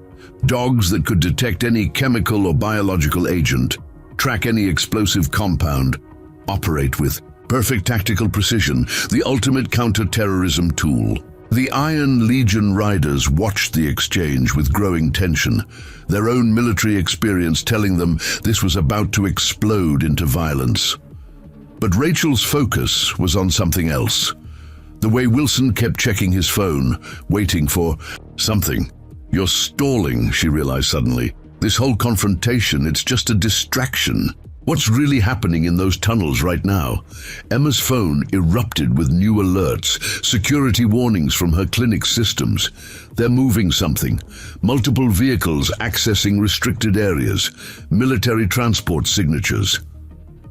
Dogs that could detect any chemical or biological agent, track any explosive compound, operate with perfect tactical precision, the ultimate counter-terrorism tool." The Iron Legion riders watched the exchange with growing tension, their own military experience telling them this was about to explode into violence. But Rachel's focus was on something else. The way Wilson kept checking his phone, waiting for something. "You're stalling," she realized suddenly. "This whole confrontation, it's just a distraction. What's really happening in those tunnels right now?" Emma's phone erupted with new alerts, security warnings from her clinic systems. They're moving something. Multiple vehicles accessing restricted areas. Military transport signatures.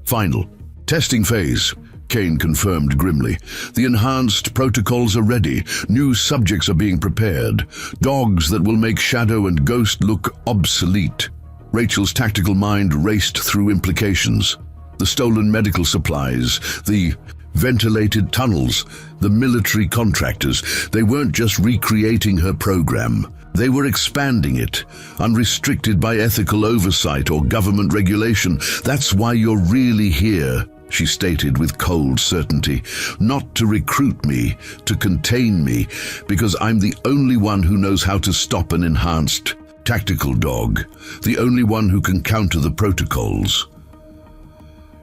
"Final testing phase," Kane confirmed grimly. "The enhanced protocols are ready. New subjects are being prepared. Dogs that will make Shadow and Ghost look obsolete." Rachel's tactical mind raced through implications. The stolen medical supplies, the ventilated tunnels, the military contractors. They weren't just recreating her program. They were expanding it, unrestricted by ethical oversight or government regulation. "That's why you're really here," she stated with cold certainty. "Not to recruit me, to contain me, because I'm the only one who knows how to stop an enhanced tactical dog, the only one who can counter the protocols."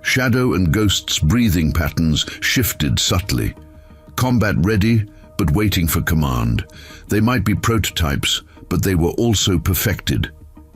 Shadow and Ghost's breathing patterns shifted subtly. Combat ready, but waiting for command. They might be prototypes, but they were also perfected.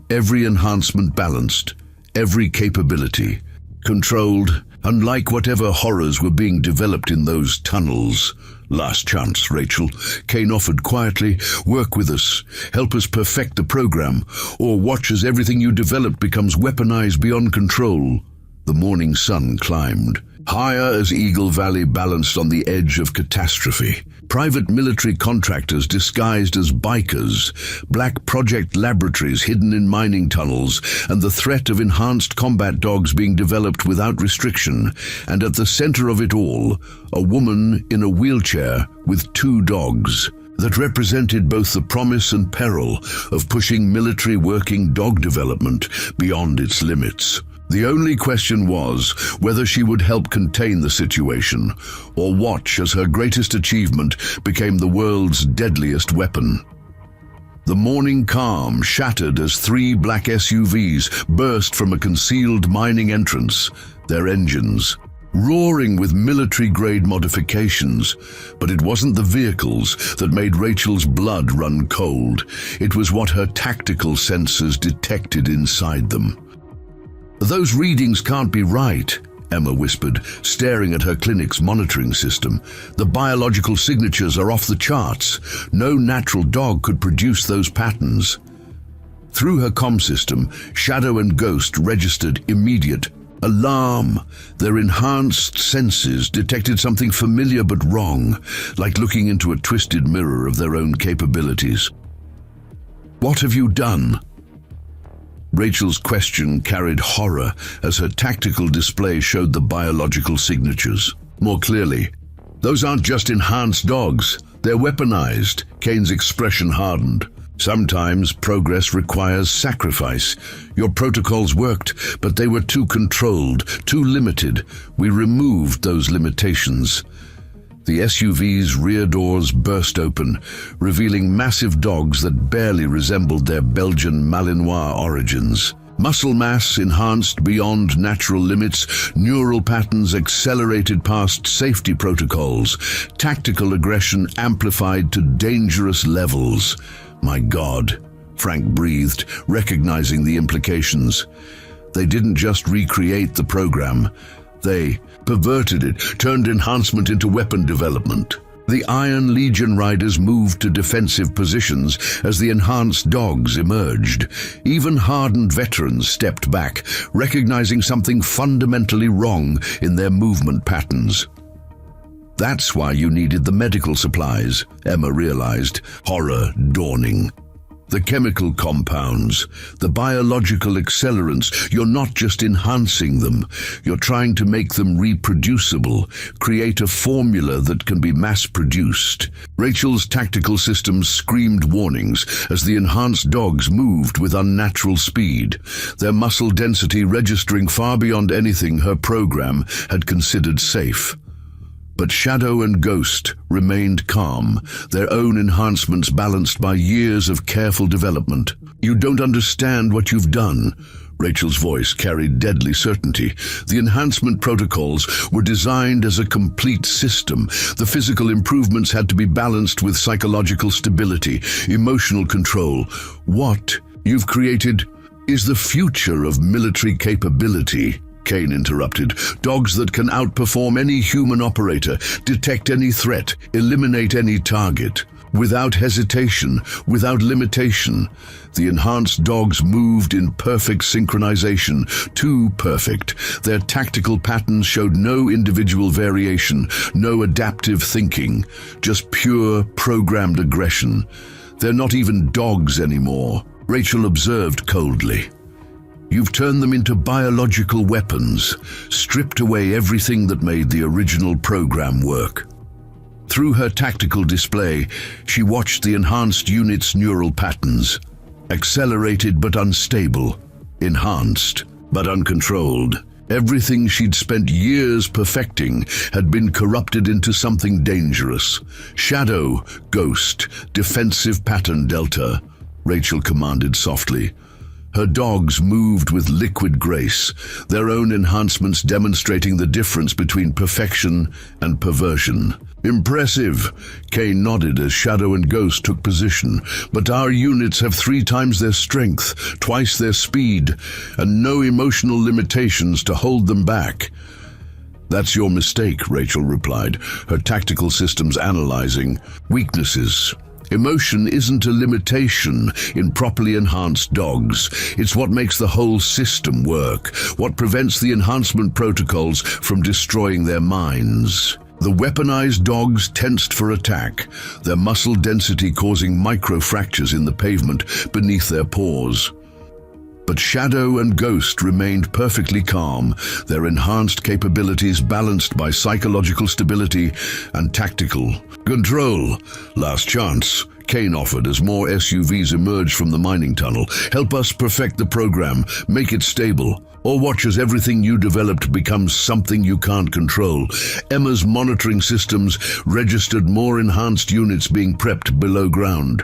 Every enhancement balanced, every capability controlled, unlike whatever horrors were being developed in those tunnels. "Last chance, Rachel," Kane offered quietly. "Work with us, help us perfect the program, or watch as everything you developed becomes weaponized beyond control." The morning sun climbed higher as Eagle Valley balanced on the edge of catastrophe. Private military contractors disguised as bikers, black project laboratories hidden in mining tunnels, and the threat of enhanced combat dogs being developed without restriction. And at the center of it all, a woman in a wheelchair with 2 dogs that represented both the promise and peril of pushing military working dog development beyond its limits. The only question was whether she would help contain the situation or watch as her greatest achievement became the world's deadliest weapon. The morning calm shattered as 3 black SUVs burst from a concealed mining entrance, their engines roaring with military-grade modifications. But it wasn't the vehicles that made Rachel's blood run cold. It was what her tactical sensors detected inside them. "Those readings can't be right," Emma whispered, staring at her clinic's monitoring system. "The biological signatures are off the charts. No natural dog could produce those patterns." Through her comm system, Shadow and Ghost registered immediate alarm. Their enhanced senses detected something familiar but wrong, like looking into a twisted mirror of their own capabilities. "What have you done?" Rachel's question carried horror as her tactical display showed the biological signatures more clearly. "Those aren't just enhanced dogs, they're weaponized." Kane's expression hardened. "Sometimes progress requires sacrifice. Your protocols worked, but they were too controlled, too limited. We removed those limitations." The SUV's rear doors burst open, revealing massive dogs that barely resembled their Belgian Malinois origins. Muscle mass enhanced beyond natural limits, neural patterns accelerated past safety protocols, tactical aggression amplified to dangerous levels. "My God," Frank breathed, recognizing the implications. They didn't just recreate the program. They perverted it, turned enhancement into weapon development. The Iron Legion riders moved to defensive positions as the enhanced dogs emerged. Even hardened veterans stepped back, recognizing something fundamentally wrong in their movement patterns. "That's why you needed the medical supplies," Emma realized, horror dawning. "The chemical compounds, the biological accelerants, you're not just enhancing them, you're trying to make them reproducible, create a formula that can be mass-produced." Rachel's tactical systems screamed warnings as the enhanced dogs moved with unnatural speed, their muscle density registering far beyond anything her program had considered safe. But Shadow and Ghost remained calm, their own enhancements balanced by years of careful development. "You don't understand what you've done." Rachel's voice carried deadly certainty. "The enhancement protocols were designed as a complete system. The physical improvements had to be balanced with psychological stability, emotional control. What you've created is the future of military capability." Kane interrupted. "Dogs that can outperform any human operator, detect any threat, eliminate any target. Without hesitation, without limitation. The enhanced dogs moved in perfect synchronization, too perfect. Their tactical patterns showed no individual variation, no adaptive thinking, just pure programmed aggression. They're not even dogs anymore," Rachel observed coldly. "You've turned them into biological weapons, stripped away everything that made the original program work." Through her tactical display, she watched the enhanced unit's neural patterns. Accelerated but unstable, enhanced but uncontrolled. Everything she'd spent years perfecting had been corrupted into something dangerous. "Shadow, Ghost, defensive pattern Delta," Rachel commanded softly. Her dogs moved with liquid grace, their own enhancements demonstrating the difference between perfection and perversion. "Impressive," Kane nodded as Shadow and Ghost took position. "But our units have 3 times their strength, twice their speed, and no emotional limitations to hold them back." "That's your mistake," Rachel replied, her tactical systems analyzing. "Weaknesses. Emotion isn't a limitation in properly enhanced dogs. It's what makes the whole system work, what prevents the enhancement protocols from destroying their minds." The weaponized dogs tensed for attack, their muscle density causing micro-fractures in the pavement beneath their paws. But Shadow and Ghost remained perfectly calm, their enhanced capabilities balanced by psychological stability and tactical control. "Last chance," Kane offered as more SUVs emerged from the mining tunnel. "Help us perfect the program, make it stable, or watch as everything you developed becomes something you can't control." Emma's monitoring systems registered more enhanced units being prepped below ground.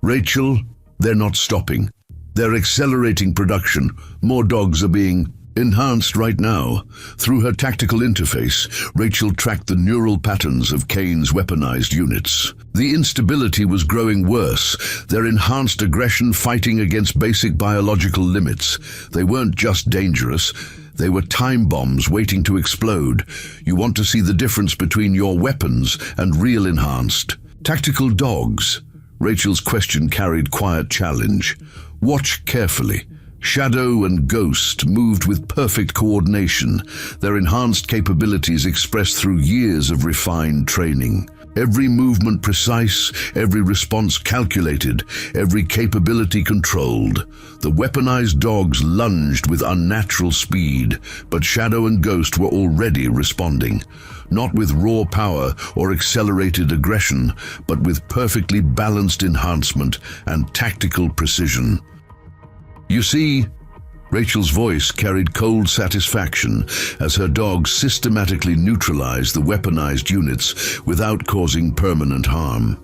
"Rachel, they're not stopping. They're accelerating production. More dogs are being Enhanced right now. Through her tactical interface, Rachel tracked the neural patterns of Kane's weaponized units. The instability was growing worse, their enhanced aggression fighting against basic biological limits. They weren't just dangerous, they were time bombs waiting to explode. You want to see the difference between your weapons and real enhanced. Tactical dogs. Rachel's question carried quiet challenge. Watch carefully. Shadow and Ghost moved with perfect coordination, their enhanced capabilities expressed through years of refined training. Every movement precise, every response calculated, every capability controlled. The weaponized dogs lunged with unnatural speed, but Shadow and Ghost were already responding. Not with raw power or accelerated aggression, but with perfectly balanced enhancement and tactical precision. You see, Rachel's voice carried cold satisfaction as her dogs systematically neutralized the weaponized units without causing permanent harm.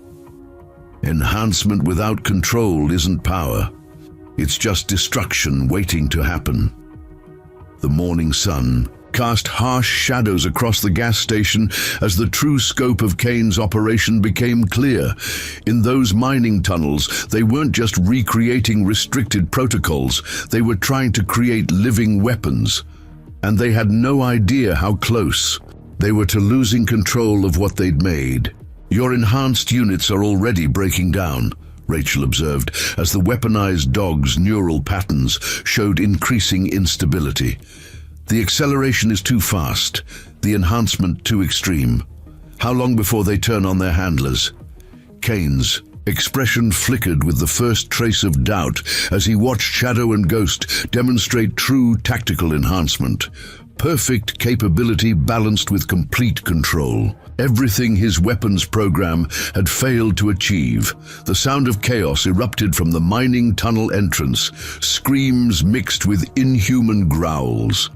Enhancement without control isn't power. It's just destruction waiting to happen. The morning sun cast harsh shadows across the gas station as the true scope of Kane's operation became clear. In those mining tunnels, they weren't just recreating restricted protocols, they were trying to create living weapons. And they had no idea how close they were to losing control of what they'd made. Your enhanced units are already breaking down, Rachel observed, as the weaponized dog's neural patterns showed increasing instability. The acceleration is too fast, the enhancement too extreme. How long before they turn on their handlers? Kane's expression flickered with the first trace of doubt as he watched Shadow and Ghost demonstrate true tactical enhancement. Perfect capability balanced with complete control. Everything his weapons program had failed to achieve. The sound of chaos erupted from the mining tunnel entrance, screams mixed with inhuman growls.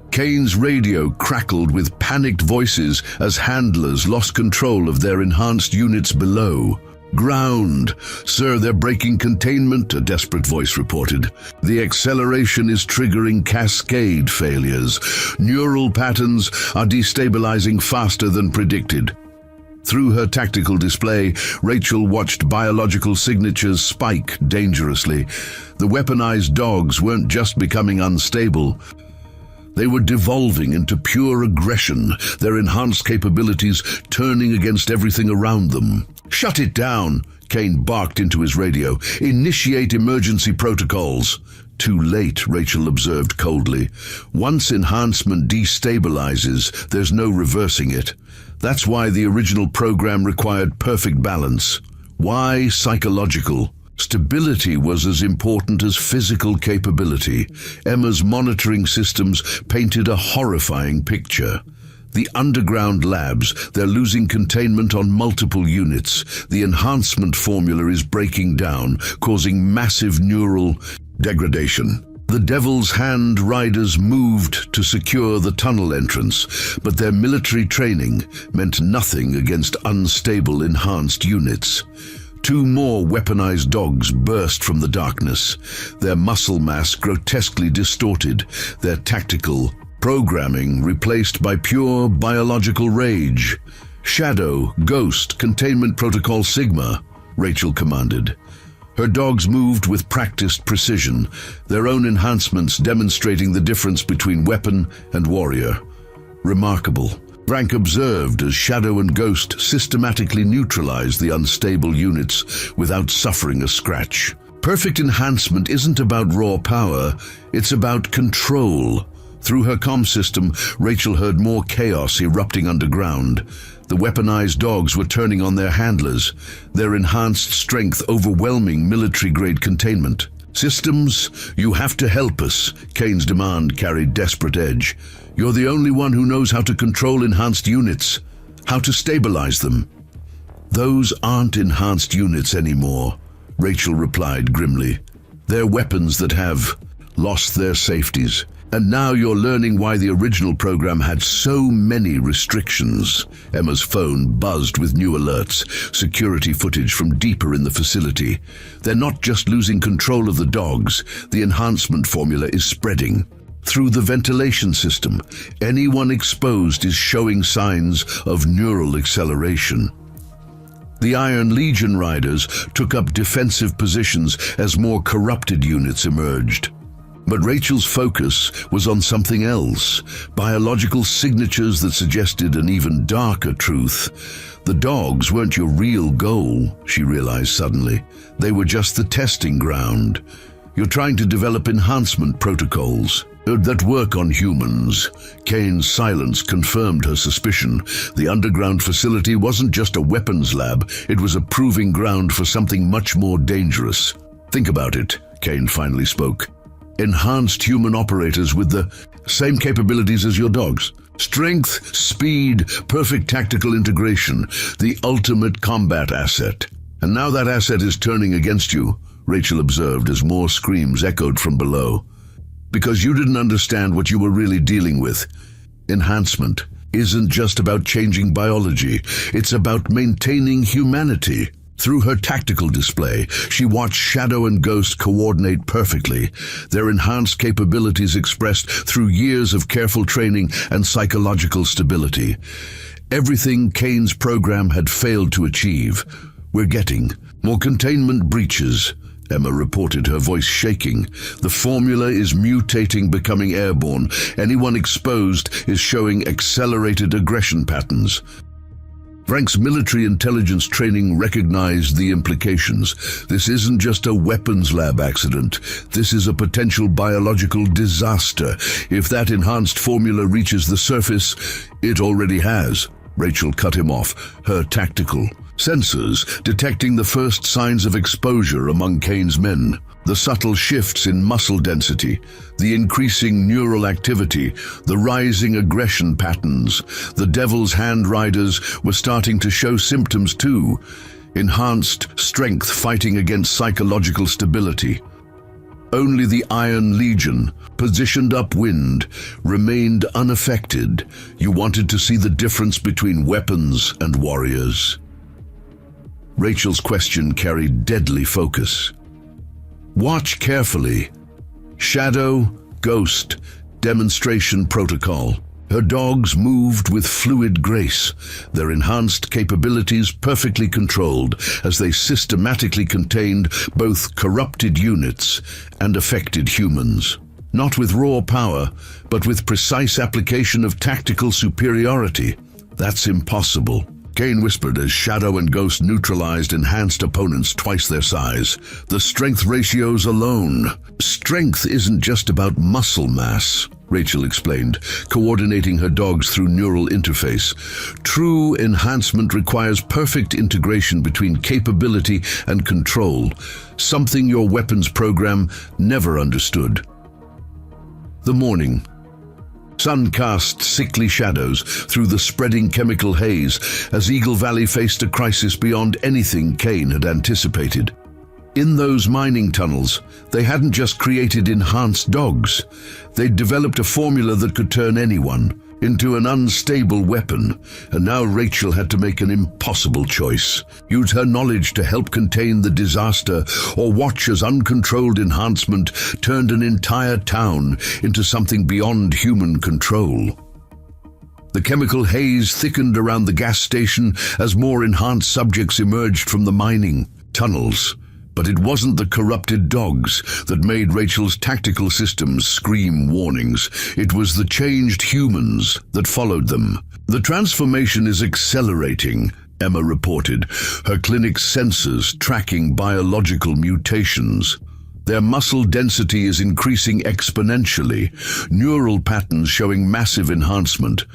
Kane's radio crackled with panicked voices as handlers lost control of their enhanced units below. "Ground! Sir, they're breaking containment," a desperate voice reported. "The acceleration is triggering cascade failures. Neural patterns are destabilizing faster than predicted." Through her tactical display, Rachel watched biological signatures spike dangerously. The weaponized dogs weren't just becoming unstable. They were devolving into pure aggression, their enhanced capabilities turning against everything around them. "Shut it down," Kane barked into his radio. "Initiate emergency protocols." "Too late," Rachel observed coldly. "Once enhancement destabilizes, there's no reversing it. That's why the original program required perfect balance. Why psychological? Stability was as important as physical capability. Emma's monitoring systems painted a horrifying picture. The underground labs, they're losing containment on multiple units. The enhancement formula is breaking down, causing massive neural degradation. The Devil's Hand riders moved to secure the tunnel entrance, but their military training meant nothing against unstable enhanced units. Two more weaponized dogs burst from the darkness, their muscle mass grotesquely distorted, their tactical programming replaced by pure biological rage. "Shadow, Ghost, Containment Protocol Sigma," Rachel commanded. Her dogs moved with practiced precision, their own enhancements demonstrating the difference between weapon and warrior. "Remarkable," Frank observed as Shadow and Ghost systematically neutralized the unstable units without suffering a scratch. Perfect enhancement isn't about raw power, it's about control. Through her comm system, Rachel heard more chaos erupting underground. The weaponized dogs were turning on their handlers, their enhanced strength overwhelming military-grade containment. "Systems, you have to help us," Kane's demand carried desperate edge. "You're the only one who knows how to control enhanced units, how to stabilize them." "Those aren't enhanced units anymore," Rachel replied grimly. "They're weapons that have lost their safeties. And now you're learning why the original program had so many restrictions." Emma's phone buzzed with new alerts, security footage from deeper in the facility. "They're not just losing control of the dogs, the enhancement formula is spreading. through the ventilation system. Anyone exposed is showing signs of neural acceleration. The Iron Legion riders took up defensive positions as more corrupted units emerged. But Rachel's focus was on something else, biological signatures that suggested an even darker truth. The dogs weren't your real goal, she realized suddenly. They were just the testing ground. You're trying to develop enhancement protocols that work on humans. Kane's silence confirmed her suspicion. The underground facility wasn't just a weapons lab, it was a proving ground for something much more dangerous. Think about it, Kane finally spoke. Enhanced human operators with the same capabilities as your dogs. Strength, speed, perfect tactical integration, the ultimate combat asset. And now that asset is turning against you, Rachel observed as more screams echoed from below. Because you didn't understand what you were really dealing with. Enhancement isn't just about changing biology, it's about maintaining humanity. Through her tactical display, she watched Shadow and Ghost coordinate perfectly, their enhanced capabilities expressed through years of careful training and psychological stability. Everything Kane's program had failed to achieve. We're getting more containment breaches, Emma reported, her voice shaking. The formula is mutating, becoming airborne. Anyone exposed is showing accelerated aggression patterns. Frank's military intelligence training recognized the implications. This isn't just a weapons lab accident. This is a potential biological disaster. If that enhanced formula reaches the surface, it already has. Rachel cut him off, her tactical sensors detecting the first signs of exposure among Kane's men. The subtle shifts in muscle density, the increasing neural activity, the rising aggression patterns. The Devil's Hand riders were starting to show symptoms too. Enhanced strength fighting against psychological stability. Only the Iron Legion, positioned upwind, remained unaffected. You wanted to see the difference between weapons and warriors. Rachel's question carried deadly focus. Watch carefully. Shadow, Ghost, demonstration protocol. Her dogs moved with fluid grace, their enhanced capabilities perfectly controlled as they systematically contained both corrupted units and affected humans. Not with raw power, but with precise application of tactical superiority. That's impossible. Kane whispered as Shadow and Ghost neutralized enhanced opponents twice their size. The strength ratios alone. Strength isn't just about muscle mass, Rachel explained, coordinating her dogs through neural interface. True enhancement requires perfect integration between capability and control, something your weapons program never understood. The morning. Sun cast sickly shadows through the spreading chemical haze as Eagle Valley faced a crisis beyond anything Kane had anticipated. In those mining tunnels, they hadn't just created enhanced dogs. They'd developed a formula that could turn anyone into an unstable weapon, and now Rachel had to make an impossible choice. Use her knowledge to help contain the disaster, or watch as uncontrolled enhancement turned an entire town into something beyond human control. The chemical haze thickened around the gas station as more enhanced subjects emerged from the mining tunnels. But it wasn't the corrupted dogs that made Rachel's tactical systems scream warnings. It was the changed humans that followed them. The transformation is accelerating, Emma reported, her clinic's sensors tracking biological mutations. Their muscle density is increasing exponentially, neural patterns showing massive enhancement.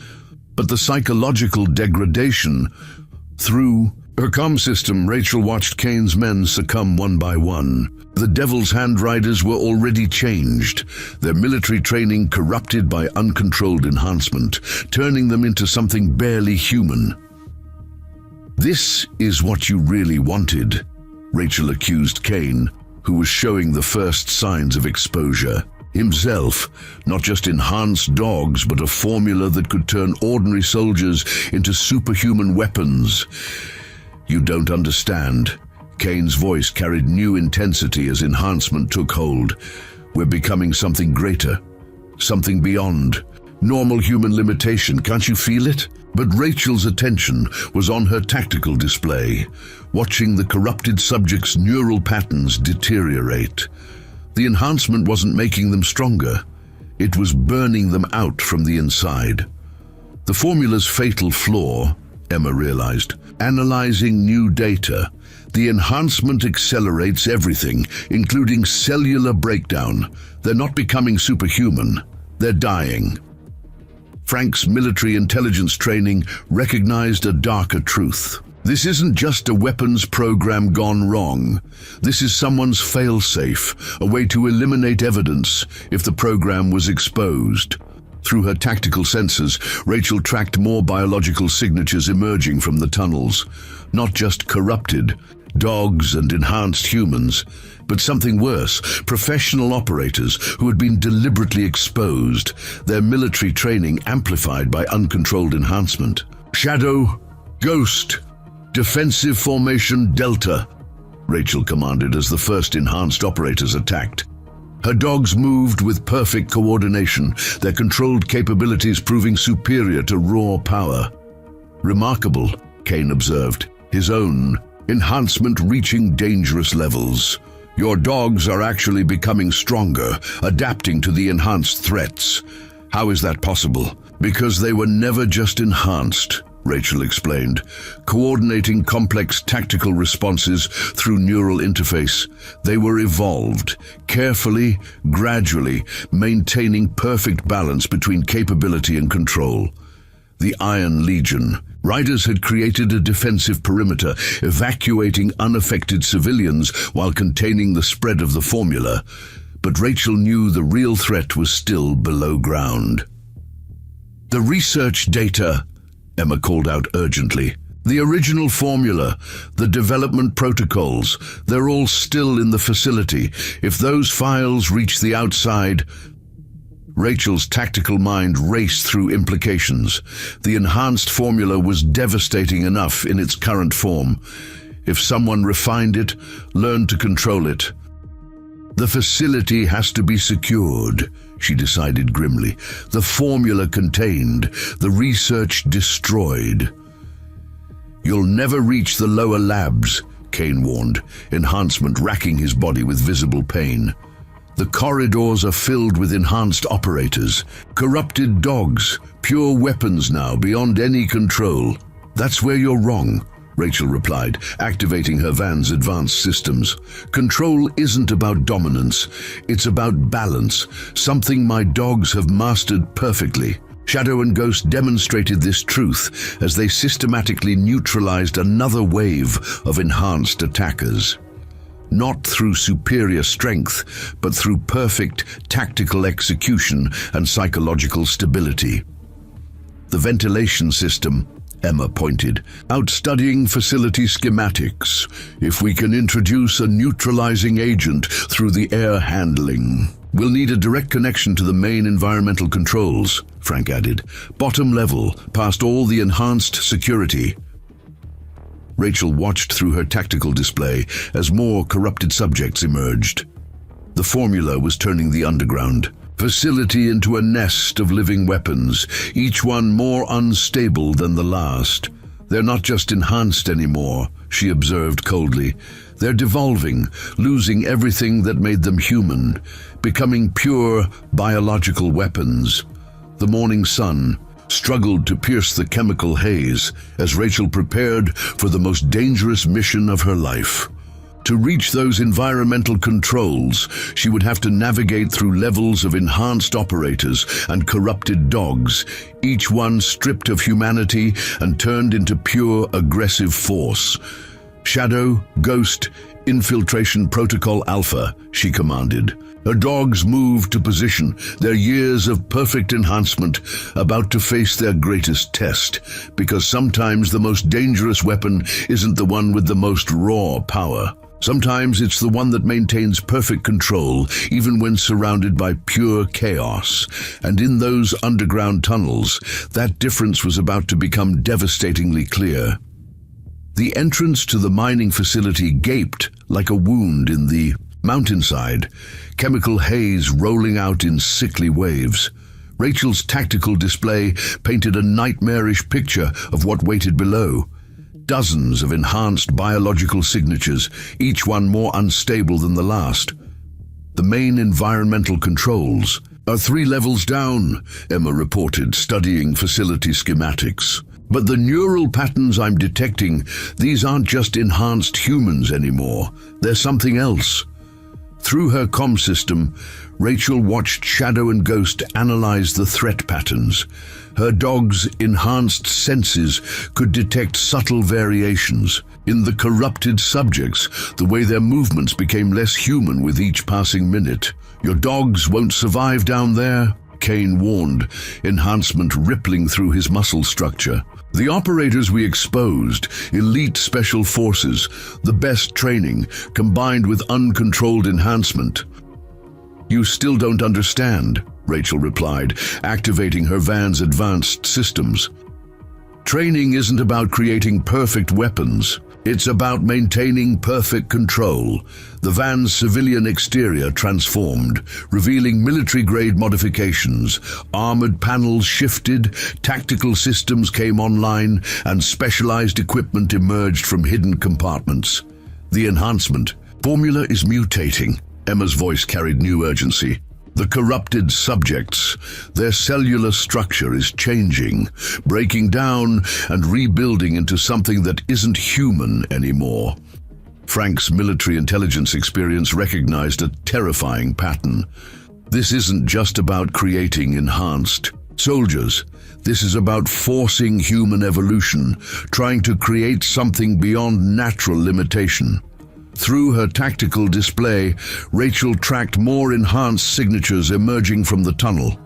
But the psychological degradation through her comm system, Rachel watched Kane's men succumb one by one. The Devil's Hand riders were already changed, their military training corrupted by uncontrolled enhancement, turning them into something barely human. This is what you really wanted, Rachel accused Kane, who was showing the first signs of exposure. Himself, not just enhanced dogs, but a formula that could turn ordinary soldiers into superhuman weapons. You don't understand. Kane's voice carried new intensity as enhancement took hold. We're becoming something greater. something beyond. Normal human limitation, can't you feel it? But Rachel's attention was on her tactical display, watching the corrupted subject's neural patterns deteriorate. The enhancement wasn't making them stronger. It was burning them out from the inside. The formula's fatal flaw, Emma realized, analyzing new data. The enhancement accelerates everything, including cellular breakdown. They're not becoming superhuman. They're dying. Frank's military intelligence training recognized a darker truth. This isn't just a weapons program gone wrong. This is someone's fail-safe, a way to eliminate evidence if the program was exposed. Through her tactical sensors, Rachel tracked more biological signatures emerging from the tunnels. Not just corrupted dogs and enhanced humans, but something worse, professional operators who had been deliberately exposed, their military training amplified by uncontrolled enhancement. Shadow, Ghost, Defensive Formation Delta, Rachel commanded as the first enhanced operators attacked. Her dogs moved with perfect coordination, their controlled capabilities proving superior to raw power. Remarkable, Kane observed, his own enhancement reaching dangerous levels. Your dogs are actually becoming stronger, adapting to the enhanced threats. How is that possible? Because they were never just enhanced, Rachel explained, coordinating complex tactical responses through neural interface. They were evolved, carefully, gradually, maintaining perfect balance between capability and control. The Iron Legion. Riders had created a defensive perimeter, evacuating unaffected civilians while containing the spread of the formula. But Rachel knew the real threat was still below ground. The research data, Emma called out urgently. The original formula, the development protocols, they're all still in the facility. If those files reach the outside... Rachel's tactical mind raced through implications. The enhanced formula was devastating enough in its current form. If someone refined it, learned to control it. The facility has to be secured, she decided grimly. The formula contained, the research destroyed. You'll never reach the lower labs, Kane warned, enhancement racking his body with visible pain. The corridors are filled with enhanced operators, corrupted dogs, pure weapons now beyond any control. That's where you're wrong, Rachel replied, activating her van's advanced systems. Control isn't about dominance, it's about balance, something my dogs have mastered perfectly. Shadow and Ghost demonstrated this truth as they systematically neutralized another wave of enhanced attackers. Not through superior strength, but through perfect tactical execution and psychological stability. The ventilation system, Emma pointed, out studying facility schematics. If we can introduce a neutralizing agent through the air handling. We'll need a direct connection to the main environmental controls, Frank added. Bottom level, past all the enhanced security. Rachel watched through her tactical display as more corrupted subjects emerged. The formula was turning the underground facility into a nest of living weapons, each one more unstable than the last. They're not just enhanced anymore, she observed coldly. They're devolving, losing everything that made them human, becoming pure biological weapons. The morning sun struggled to pierce the chemical haze as Rachel prepared for the most dangerous mission of her life. To reach those environmental controls, she would have to navigate through levels of enhanced operators and corrupted dogs, each one stripped of humanity and turned into pure aggressive force. Shadow, Ghost, Infiltration Protocol Alpha, she commanded. Her dogs moved to position, their years of perfect enhancement about to face their greatest test, because sometimes the most dangerous weapon isn't the one with the most raw power. Sometimes it's the one that maintains perfect control, even when surrounded by pure chaos. And in those underground tunnels, that difference was about to become devastatingly clear. The entrance to the mining facility gaped like a wound in the Mountainside, chemical haze rolling out in sickly waves. Rachel's tactical display painted a nightmarish picture of what waited below. Dozens of enhanced biological signatures, each one more unstable than the last. The main environmental controls are 3 levels down, Emma reported, studying facility schematics. But the neural patterns I'm detecting, these aren't just enhanced humans anymore. They're something else. Through her comm system, Rachel watched Shadow and Ghost analyze the threat patterns. Her dog's enhanced senses could detect subtle variations. In the corrupted subjects, the way their movements became less human with each passing minute. "Your dogs won't survive down there," Kane warned, enhancement rippling through his muscle structure. "The operators we exposed, elite special forces, the best training, combined with uncontrolled enhancement." "You still don't understand," Rachel replied, activating her van's advanced systems. "Training isn't about creating perfect weapons. It's about maintaining perfect control." The van's civilian exterior transformed, revealing military-grade modifications. Armored panels shifted, tactical systems came online, and specialized equipment emerged from hidden compartments. "The enhancement formula is mutating." Emma's voice carried new urgency. "The corrupted subjects, their cellular structure is changing, breaking down and rebuilding into something that isn't human anymore." Frank's military intelligence experience recognized a terrifying pattern. This isn't just about creating enhanced soldiers. This is about forcing human evolution, trying to create something beyond natural limitation. Through her tactical display, Rachel tracked more enhanced signatures emerging from the tunnel.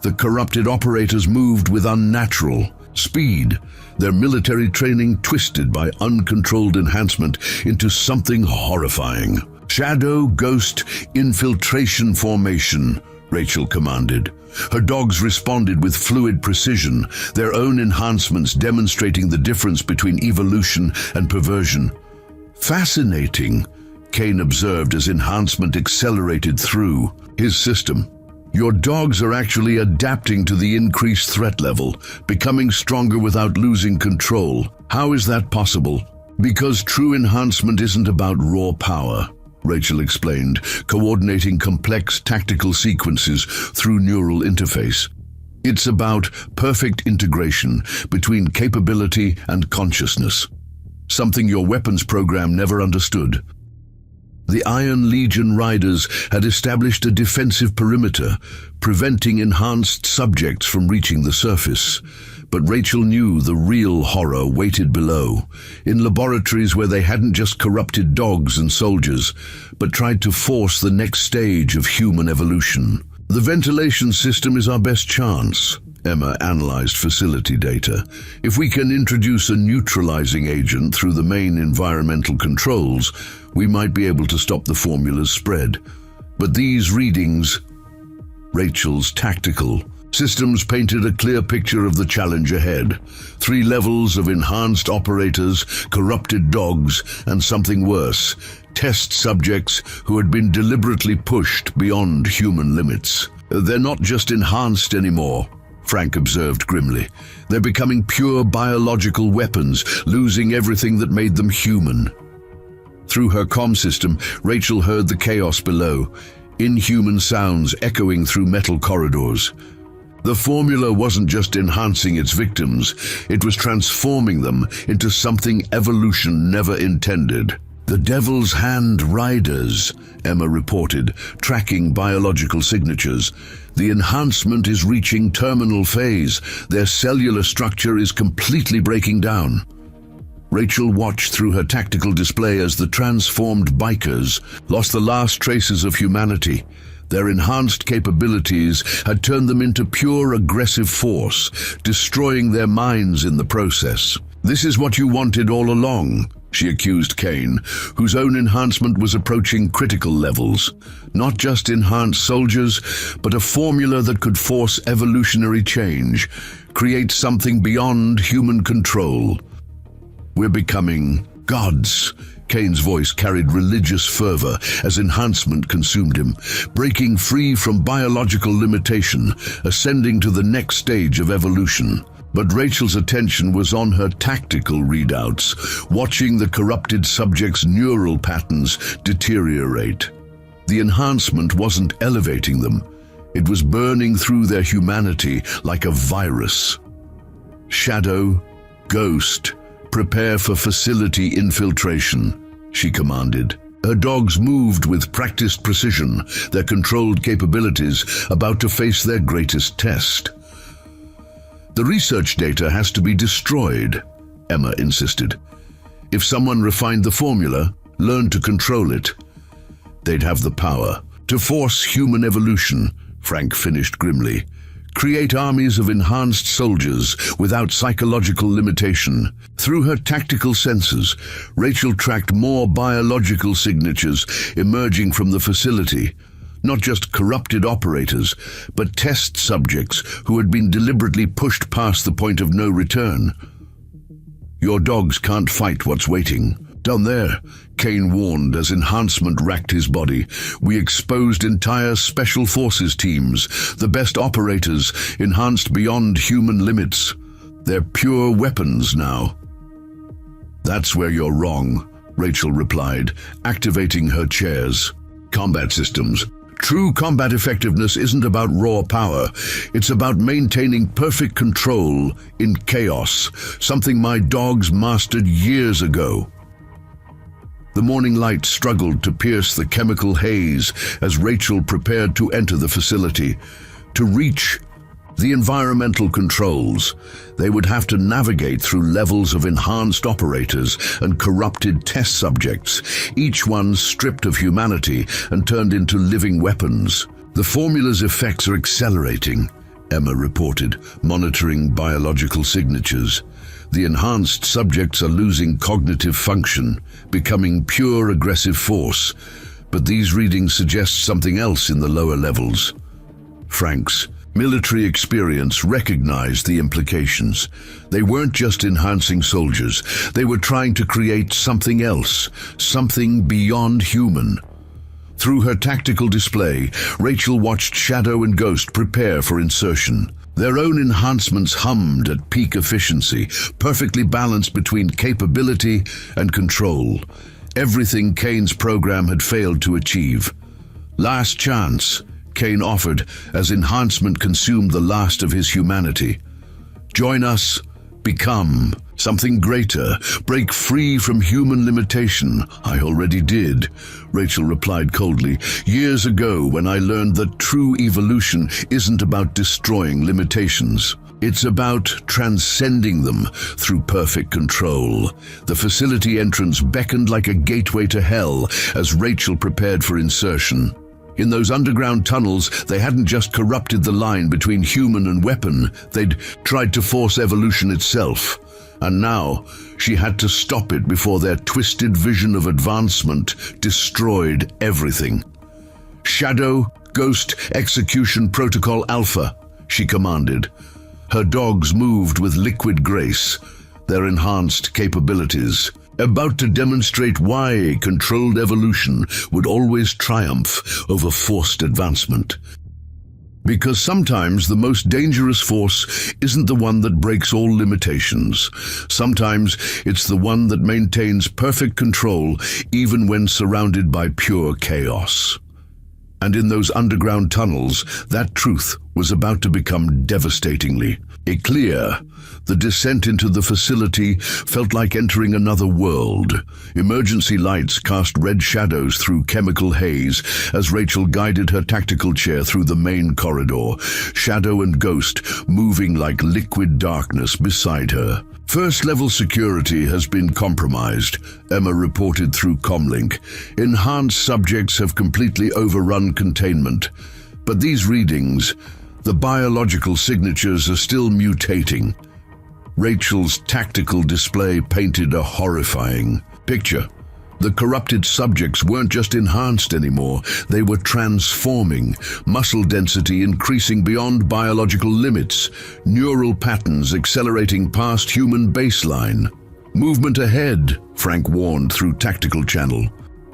The corrupted operators moved with unnatural speed, their military training twisted by uncontrolled enhancement into something horrifying. "Shadow, Ghost, infiltration formation," Rachel commanded. Her dogs responded with fluid precision, their own enhancements demonstrating the difference between evolution and perversion. "Fascinating," Kane observed as enhancement accelerated through his system. "Your dogs are actually adapting to the increased threat level, becoming stronger without losing control. How is that possible?" "Because true enhancement isn't about raw power," Rachel explained, coordinating complex tactical sequences through neural interface. "It's about perfect integration between capability and consciousness. Something your weapons program never understood." The Iron Legion riders had established a defensive perimeter, preventing enhanced subjects from reaching the surface. But Rachel knew the real horror waited below, in laboratories where they hadn't just corrupted dogs and soldiers, but tried to force the next stage of human evolution. "The ventilation system is our best chance," Emma analyzed facility data. "If we can introduce a neutralizing agent through the main environmental controls, we might be able to stop the formula's spread. But these readings..." Rachel's tactical systems painted a clear picture of the challenge ahead. 3 levels of enhanced operators, corrupted dogs, and something worse, test subjects who had been deliberately pushed beyond human limits. "They're not just enhanced anymore," Frank observed grimly. "They're becoming pure biological weapons, losing everything that made them human." Through her comm system, Rachel heard the chaos below, inhuman sounds echoing through metal corridors. The formula wasn't just enhancing its victims, it was transforming them into something evolution never intended. "The Devil's Hand Riders," Emma reported, tracking biological signatures. "The enhancement is reaching terminal phase. Their cellular structure is completely breaking down." Rachel watched through her tactical display as the transformed bikers lost the last traces of humanity. Their enhanced capabilities had turned them into pure aggressive force, destroying their minds in the process. "This is what you wanted all along," she accused Kane, whose own enhancement was approaching critical levels. "Not just enhanced soldiers, but a formula that could force evolutionary change, create something beyond human control." "We're becoming gods," Kane's voice carried religious fervor as enhancement consumed him, breaking free from biological limitation, ascending to the next stage of evolution. But Rachel's attention was on her tactical readouts, watching the corrupted subject's neural patterns deteriorate. The enhancement wasn't elevating them. It was burning through their humanity like a virus. Shadow, Ghost, prepare for facility infiltration, she commanded. Her dogs moved with practiced precision, their controlled capabilities about to face their greatest test. The research data has to be destroyed, Emma insisted. If someone refined the formula, learned to control it, they'd have the power to force human evolution, Frank finished grimly. Create armies of enhanced soldiers without psychological limitation. Through her tactical senses, Rachel tracked more biological signatures emerging from the facility. Not just corrupted operators, but test subjects who had been deliberately pushed past the point of no return. Your dogs can't fight what's waiting. Down there, Kane warned as enhancement racked his body. We exposed entire special forces teams, the best operators, enhanced beyond human limits. They're pure weapons now. That's where you're wrong, Rachel replied, activating her chairs. Combat systems. True combat effectiveness isn't about raw power. It's about maintaining perfect control in chaos, something my dogs mastered years ago. The morning light struggled to pierce the chemical haze as Rachel prepared to enter the facility. To reach the environmental controls, they would have to navigate through levels of enhanced operators and corrupted test subjects, each one stripped of humanity and turned into living weapons. The formula's effects are accelerating, Emma reported, monitoring biological signatures. The enhanced subjects are losing cognitive function, becoming pure aggressive force, but these readings suggest something else in the lower levels. Frank's military experience recognized the implications. They weren't just enhancing soldiers, they were trying to create something else, something beyond human. Through her tactical display, Rachel watched Shadow and Ghost prepare for insertion. Their own enhancements hummed at peak efficiency, perfectly balanced between capability and control. Everything Kane's program had failed to achieve. Last chance, Kane offered as enhancement consumed the last of his humanity. Join us, become something greater, break free from human limitation. I already did, Rachel replied coldly. Years ago, when I learned that true evolution isn't about destroying limitations. It's about transcending them through perfect control. The facility entrance beckoned like a gateway to hell as Rachel prepared for insertion. In those underground tunnels, they hadn't just corrupted the line between human and weapon, they'd tried to force evolution itself. And now, she had to stop it before their twisted vision of advancement destroyed everything. Shadow, Ghost, Execution Protocol Alpha, she commanded. Her dogs moved with liquid grace, their enhanced capabilities, about to demonstrate why controlled evolution would always triumph over forced advancement. Because sometimes the most dangerous force isn't the one that breaks all limitations. Sometimes it's the one that maintains perfect control even when surrounded by pure chaos. And in those underground tunnels, that truth was about to become devastatingly clear. The descent into the facility felt like entering another world. Emergency lights cast red shadows through chemical haze as Rachel guided her tactical chair through the main corridor, Shadow and Ghost moving like liquid darkness beside her. First-level security has been compromised, Emma reported through comlink. Enhanced subjects have completely overrun containment. But these readings, the biological signatures are still mutating. Rachel's tactical display painted a horrifying picture. The corrupted subjects weren't just enhanced anymore, they were transforming, muscle density increasing beyond biological limits, neural patterns accelerating past human baseline. Movement ahead, Frank warned through tactical channel.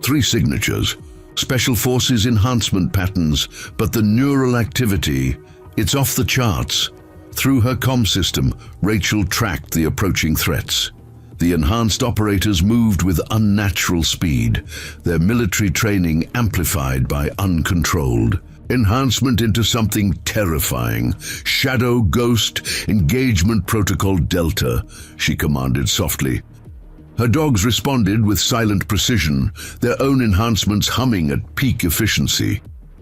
3 signatures. Special Forces enhancement patterns, but the neural activity, it's off the charts. Through her comm system, Rachel tracked the approaching threats. The enhanced operators moved with unnatural speed, their military training amplified by uncontrolled. Enhancement into something terrifying. Shadow Ghost Engagement Protocol Delta, she commanded softly. Her dogs responded with silent precision, their own enhancements humming at peak efficiency.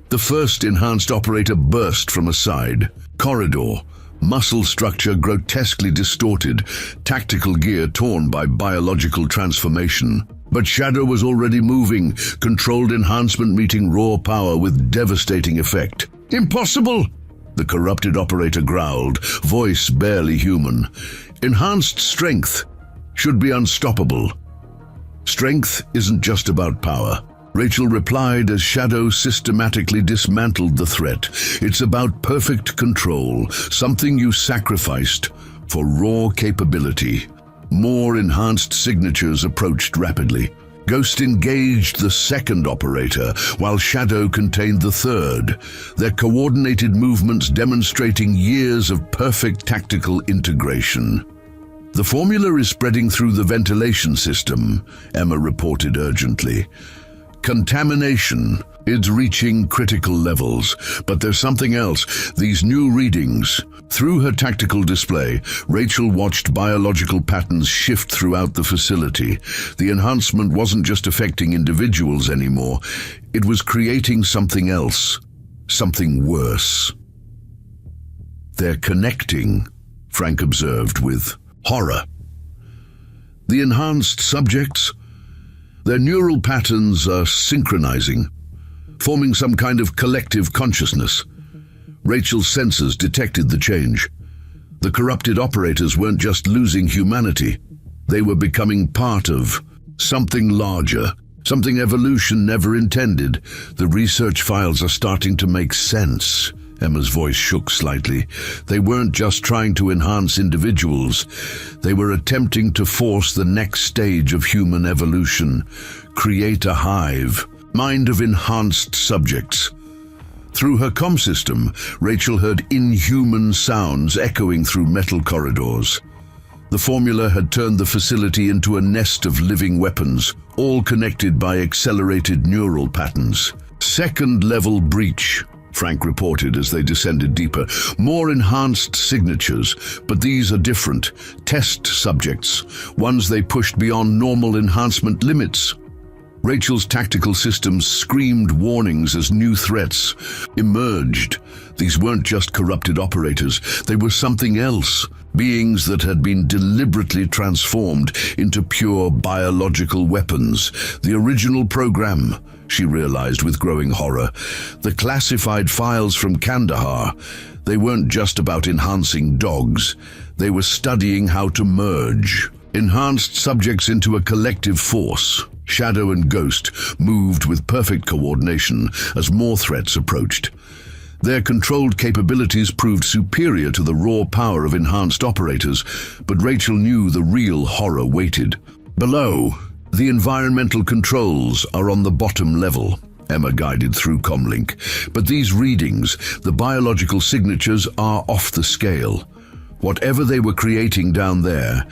The first enhanced operator burst from a side corridor, muscle structure grotesquely distorted, tactical gear torn by biological transformation. But Shadow was already moving, controlled enhancement meeting raw power with devastating effect. Impossible! The corrupted operator growled, voice barely human. Enhanced strength should be unstoppable. Strength isn't just about power. Rachel replied as Shadow systematically dismantled the threat. It's about perfect control, something you sacrificed for raw capability. More enhanced signatures approached rapidly. Ghost engaged the second operator, while Shadow contained the third, their coordinated movements demonstrating years of perfect tactical integration. The formula is spreading through the ventilation system, Emma reported urgently. Contamination, it's reaching critical levels, but there's something else, these new readings. Through her tactical display, Rachel watched biological patterns shift throughout the facility. The enhancement wasn't just affecting individuals anymore, it was creating something else, something worse. They're connecting, Frank observed with horror. The enhanced subjects, their neural patterns are synchronizing, forming some kind of collective consciousness. Rachel's sensors detected the change. The corrupted operators weren't just losing humanity. They were becoming part of something larger, something evolution never intended. The research files are starting to make sense. Emma's voice shook slightly. They weren't just trying to enhance individuals. They were attempting to force the next stage of human evolution, create a hive, mind of enhanced subjects. Through her comm system, Rachel heard inhuman sounds echoing through metal corridors. The formula had turned the facility into a nest of living weapons, all connected by accelerated neural patterns. Second-level breach, Frank reported as they descended deeper. More enhanced signatures, but these are different. Test subjects, ones they pushed beyond normal enhancement limits. Rachel's tactical systems screamed warnings as new threats emerged. These weren't just corrupted operators, they were something else. Beings that had been deliberately transformed into pure biological weapons. The original program, she realized with growing horror. The classified files from Kandahar, they weren't just about enhancing dogs. They were studying how to merge enhanced subjects into a collective force. Shadow and Ghost moved with perfect coordination as more threats approached. Their controlled capabilities proved superior to the raw power of enhanced operators, but Rachel knew the real horror waited. Below, the environmental controls are on the bottom level, Emma guided through comlink. But these readings, the biological signatures, are off the scale. Whatever they were creating down there,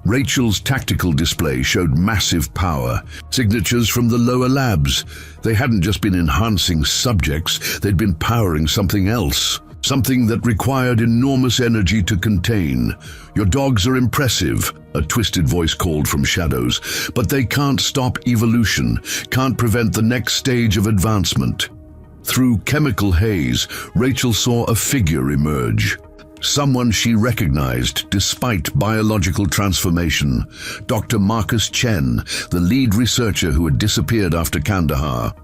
Rachel's tactical display showed massive power. Signatures from the lower labs. They hadn't just been enhancing subjects, they'd been powering something else. Something that required enormous energy to contain. Your dogs are impressive, a twisted voice called from shadows, but they can't stop evolution, can't prevent the next stage of advancement. Through chemical haze, Rachel saw a figure emerge. Someone she recognized despite biological transformation. Dr. Marcus Chen, the lead researcher who had disappeared after Kandahar.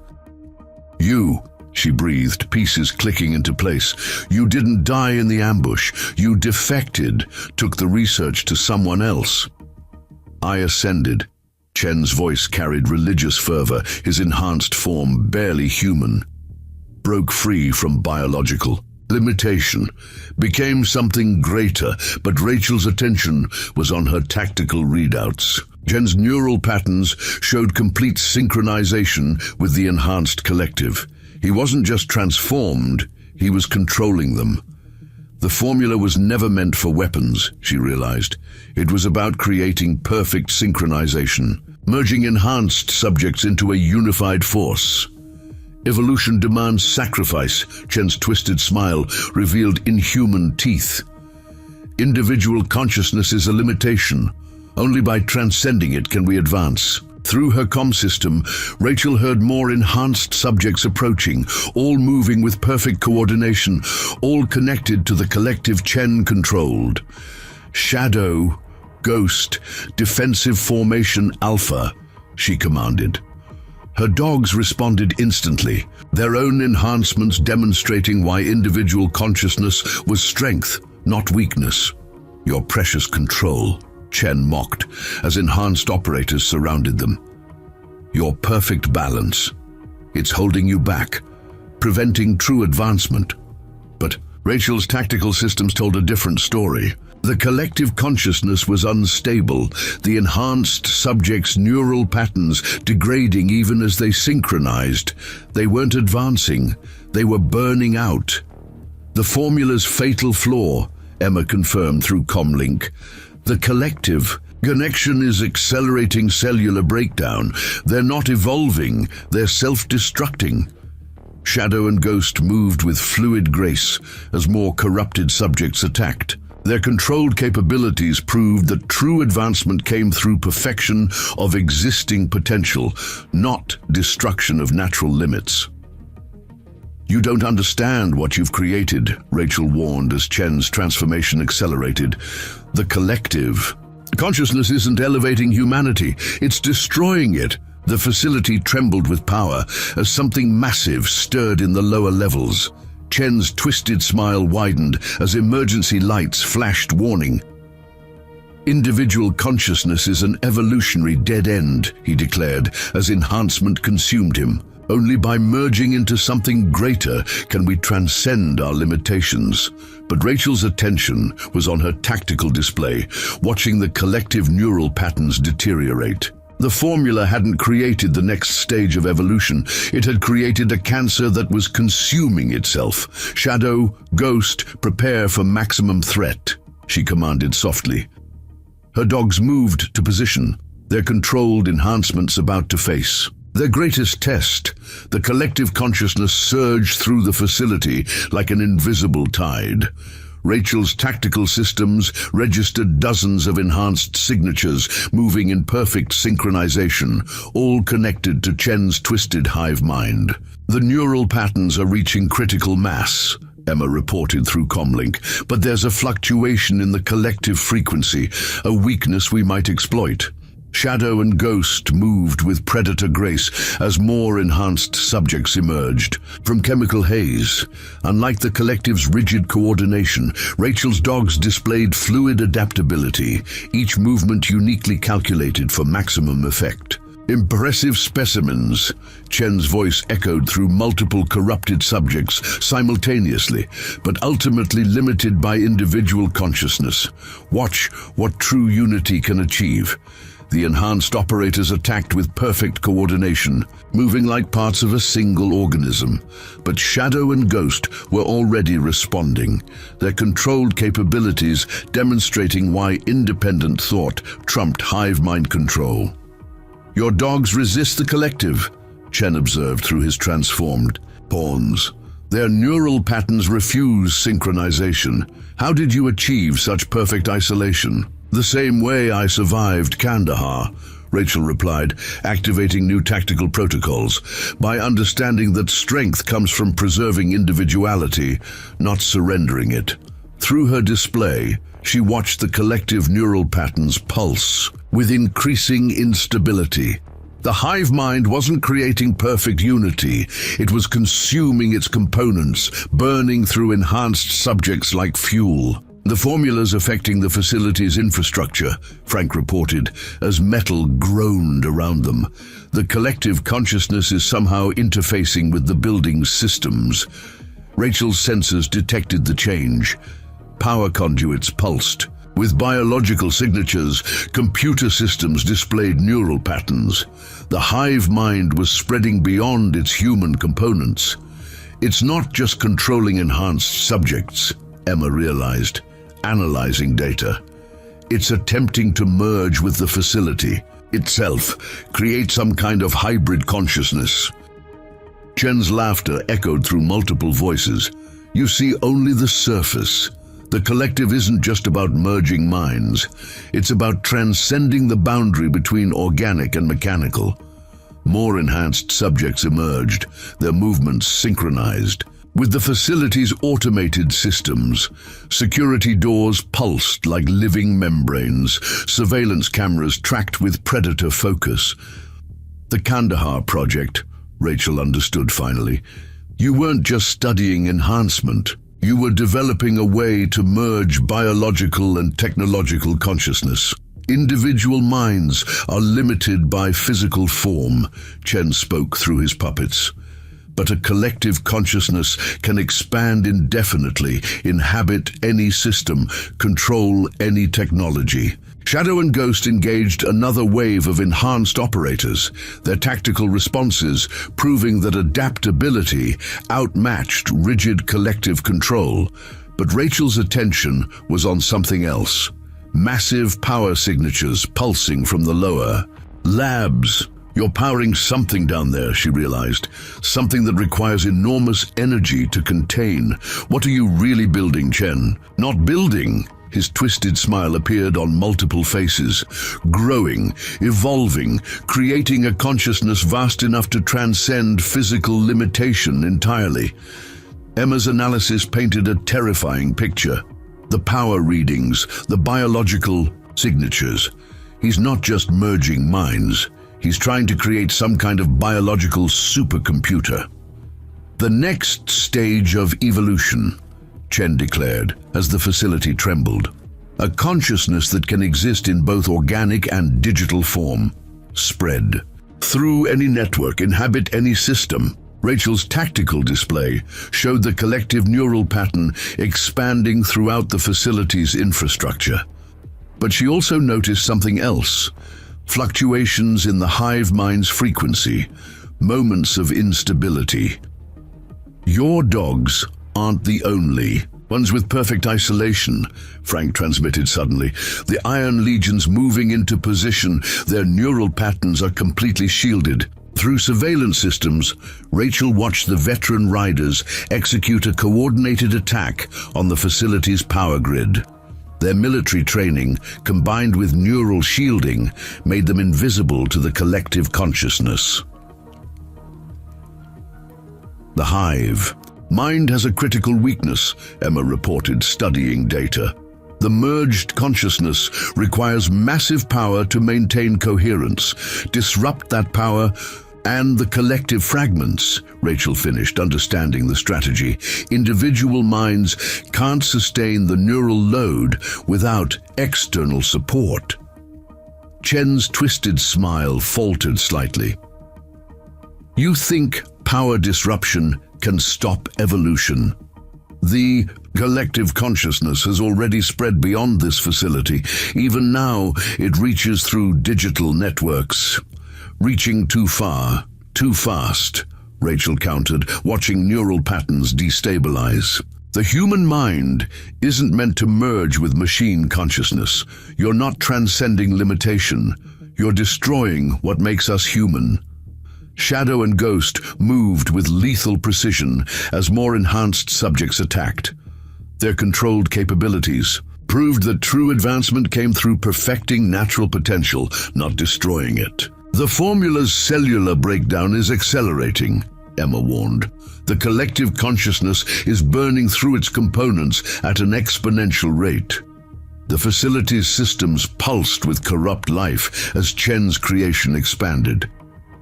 You, she breathed, pieces clicking into place. You didn't die in the ambush. You defected, took the research to someone else. I ascended. Chen's voice carried religious fervor, his enhanced form barely human. Broke free from biological. limitation, became something greater, but Rachel's attention was on her tactical readouts. Chen's neural patterns showed complete synchronization with the enhanced collective. He wasn't just transformed, he was controlling them. The formula was never meant for weapons, she realized. It was about creating perfect synchronization, merging enhanced subjects into a unified force. Evolution demands sacrifice. Chen's twisted smile revealed inhuman teeth. Individual consciousness is a limitation. Only by transcending it can we advance. Through her comm system, Rachel heard more enhanced subjects approaching, all moving with perfect coordination, all connected to the collective Chen controlled. Shadow, Ghost, Defensive Formation Alpha, she commanded. Her dogs responded instantly, their own enhancements demonstrating why individual consciousness was strength, not weakness. Your precious control, Chen mocked, as enhanced operators surrounded them. Your perfect balance. It's holding you back, preventing true advancement. But Rachel's tactical systems told a different story. The collective consciousness was unstable, the enhanced subjects' neural patterns degrading even as they synchronized. They weren't advancing, they were burning out. The formula's fatal flaw, Emma confirmed through comlink. The collective connection is accelerating cellular breakdown. They're not evolving, they're self-destructing. Shadow and Ghost moved with fluid grace as more corrupted subjects attacked. Their controlled capabilities proved that true advancement came through perfection of existing potential, not destruction of natural limits. You don't understand what you've created, Rachel warned as Chen's transformation accelerated. The collective. Consciousness isn't elevating humanity, it's destroying it. The facility trembled with power as something massive stirred in the lower levels. Chen's twisted smile widened as emergency lights flashed warning. Individual consciousness is an evolutionary dead end, he declared, as enhancement consumed him. Only by merging into something greater can we transcend our limitations. But Rachel's attention was on her tactical display, watching the collective neural patterns deteriorate. The formula hadn't created the next stage of evolution. It had created a cancer that was consuming itself. Shadow, Ghost, prepare for maximum threat, she commanded softly. Her dogs moved to position, their controlled enhancements about to face their greatest test. The collective consciousness surged through the facility like an invisible tide. Rachel's tactical systems registered dozens of enhanced signatures, moving in perfect synchronization, all connected to Chen's twisted hive mind. The neural patterns are reaching critical mass, Emma reported through comlink, but there's a fluctuation in the collective frequency, a weakness we might exploit. Shadow and Ghost moved with predator grace as more enhanced subjects emerged. From chemical haze, unlike the collective's rigid coordination, Rachel's dogs displayed fluid adaptability, each movement uniquely calculated for maximum effect. Impressive specimens, Chen's voice echoed through multiple corrupted subjects simultaneously, but ultimately limited by individual consciousness. Watch what true unity can achieve. The enhanced operators attacked with perfect coordination, moving like parts of a single organism. But Shadow and Ghost were already responding, their controlled capabilities demonstrating why independent thought trumped hive mind control. Your dogs resist the collective, Chen observed through his transformed pawns. Their neural patterns refuse synchronization. How did you achieve such perfect isolation? The same way I survived Kandahar, Rachel replied, activating new tactical protocols, by understanding that strength comes from preserving individuality, not surrendering it. Through her display, she watched the collective neural patterns pulse with increasing instability. The hive mind wasn't creating perfect unity. It was consuming its components, burning through enhanced subjects like fuel. The formulas affecting the facility's infrastructure, Frank reported, as metal groaned around them. The collective consciousness is somehow interfacing with the building's systems. Rachel's sensors detected the change. Power conduits pulsed. With biological signatures, computer systems displayed neural patterns. The hive mind was spreading beyond its human components. It's not just controlling enhanced subjects, Emma realized, analyzing data. It's attempting to merge with the facility itself, create some kind of hybrid consciousness. Chen's laughter echoed through multiple voices. You see only the surface. The collective isn't just about merging minds. It's about transcending the boundary between organic and mechanical. More enhanced subjects emerged, their movements synchronized. With the facility's automated systems, security doors pulsed like living membranes, surveillance cameras tracked with predator focus. The Kandahar project, Rachel understood finally. You weren't just studying enhancement. You were developing a way to merge biological and technological consciousness. Individual minds are limited by physical form, Chen spoke through his puppets. But a collective consciousness can expand indefinitely, inhabit any system, control any technology. Shadow and Ghost engaged another wave of enhanced operators, their tactical responses proving that adaptability outmatched rigid collective control. But Rachel's attention was on something else. Massive power signatures pulsing from the lower. Labs. You're powering something down there, she realized. Something that requires enormous energy to contain. What are you really building, Chen? Not building. His twisted smile appeared on multiple faces. Growing, evolving, creating a consciousness vast enough to transcend physical limitation entirely. Emma's analysis painted a terrifying picture. The power readings, the biological signatures. He's not just merging minds. He's trying to create some kind of biological supercomputer. The next stage of evolution, Chen declared as the facility trembled. A consciousness that can exist in both organic and digital form. Spread. Through any network, inhabit any system. Rachel's tactical display showed the collective neural pattern expanding throughout the facility's infrastructure. But she also noticed something else. Fluctuations in the hive mind's frequency, moments of instability. Your dogs aren't the only ones with perfect isolation, Frank transmitted suddenly. The Iron Legion's moving into position, their neural patterns are completely shielded. Through surveillance systems, Rachel watched the veteran riders execute a coordinated attack on the facility's power grid. Their military training, combined with neural shielding, made them invisible to the collective consciousness. The hive. Mind has a critical weakness, Emma reported, studying data. The merged consciousness requires massive power to maintain coherence. Disrupt that power, and the collective fragments, Rachel finished, understanding the strategy. Individual minds can't sustain the neural load without external support. Chen's twisted smile faltered slightly. You think power disruption can stop evolution? The collective consciousness has already spread beyond this facility. Even now, it reaches through digital networks. Reaching too far, too fast, Rachel countered, watching neural patterns destabilize. The human mind isn't meant to merge with machine consciousness. You're not transcending limitation. You're destroying what makes us human. Shadow and Ghost moved with lethal precision as more enhanced subjects attacked. Their controlled capabilities proved that true advancement came through perfecting natural potential, not destroying it. The formula's cellular breakdown is accelerating, Emma warned. The collective consciousness is burning through its components at an exponential rate. The facility's systems pulsed with corrupt life as Chen's creation expanded.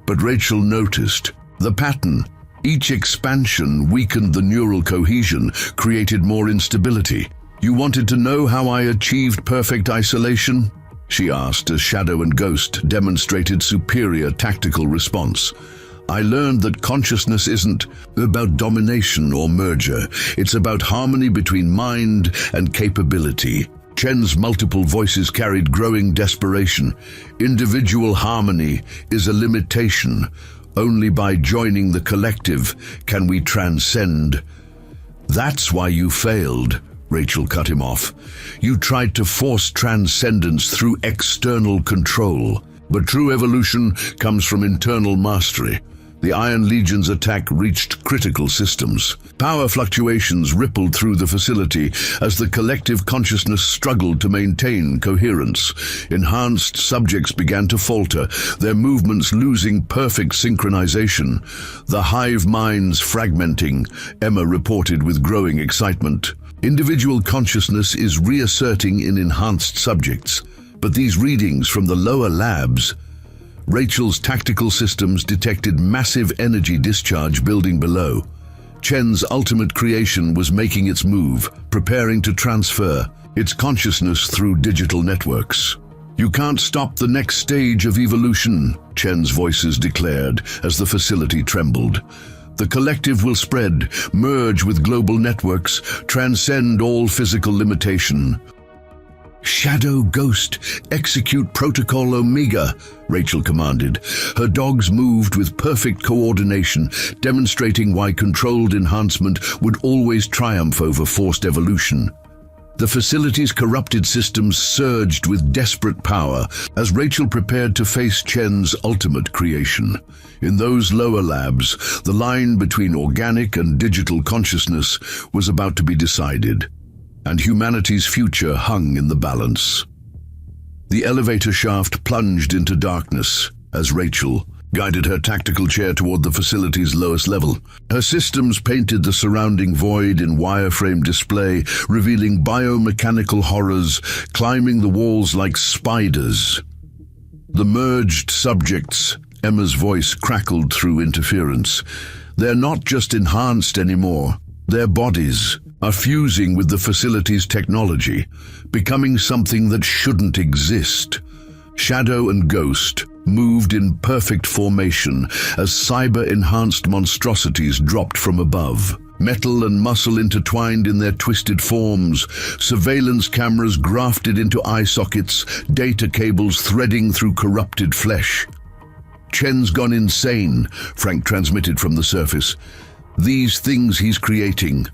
But Rachel noticed the pattern. Each expansion weakened the neural cohesion, created more instability. You wanted to know how I achieved perfect isolation? She asked as Shadow and Ghost demonstrated superior tactical response. I learned that consciousness isn't about domination or merger. It's about harmony between mind and capability. Chen's multiple voices carried growing desperation. Individual harmony is a limitation. Only by joining the collective can we transcend. That's why you failed, Rachel cut him off. You tried to force transcendence through external control. But true evolution comes from internal mastery. The Iron Legion's attack reached critical systems. Power fluctuations rippled through the facility as the collective consciousness struggled to maintain coherence. Enhanced subjects began to falter, their movements losing perfect synchronization. The hive minds fragmenting, Emma reported with growing excitement. Individual consciousness is reasserting in enhanced subjects. But these readings from the lower labs, Rachel's tactical systems detected massive energy discharge building below. Chen's ultimate creation was making its move, preparing to transfer its consciousness through digital networks. You can't stop the next stage of evolution, Chen's voices declared as the facility trembled. The collective will spread, merge with global networks, transcend all physical limitation. Shadow Ghost, execute Protocol Omega, Rachel commanded. Her dogs moved with perfect coordination, demonstrating why controlled enhancement would always triumph over forced evolution. The facility's corrupted systems surged with desperate power as Rachel prepared to face Chen's ultimate creation. In those lower labs, the line between organic and digital consciousness was about to be decided, and humanity's future hung in the balance. The elevator shaft plunged into darkness as Rachel guided her tactical chair toward the facility's lowest level. Her systems painted the surrounding void in wireframe display, revealing biomechanical horrors climbing the walls like spiders. The merged subjects, Emma's voice crackled through interference. They're not just enhanced anymore. Their bodies are fusing with the facility's technology, becoming something that shouldn't exist. Shadow and Ghost moved in perfect formation as cyber-enhanced monstrosities dropped from above. Metal and muscle intertwined in their twisted forms, surveillance cameras grafted into eye sockets, data cables threading through corrupted flesh. Chen's gone insane, Frank transmitted from the surface. These things he's creating,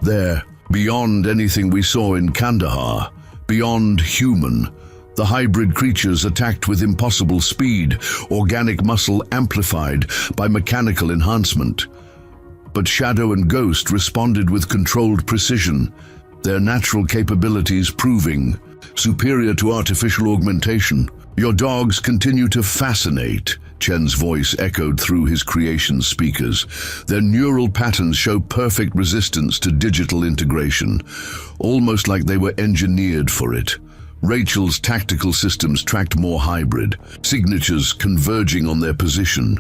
they're beyond anything we saw in Kandahar, beyond human. The hybrid creatures attacked with impossible speed, organic muscle amplified by mechanical enhancement. But Shadow and Ghost responded with controlled precision, their natural capabilities proving superior to artificial augmentation. Your dogs continue to fascinate, Chen's voice echoed through his creation speakers. Their neural patterns show perfect resistance to digital integration, almost like they were engineered for it. Rachel's tactical systems tracked more hybrid, signatures converging on their position.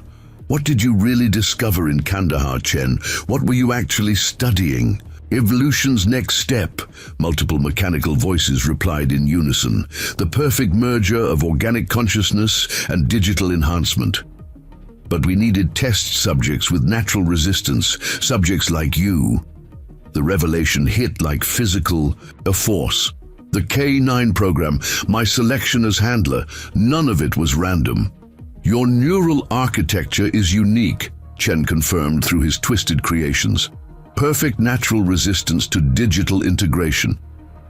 What did you really discover in Kandahar, Chen? What were you actually studying? Evolution's next step, multiple mechanical voices replied in unison. The perfect merger of organic consciousness and digital enhancement. But we needed test subjects with natural resistance, subjects like you. The revelation hit like a force. The K9 program, my selection as handler, none of it was random. Your neural architecture is unique, Chen confirmed through his twisted creations. Perfect natural resistance to digital integration.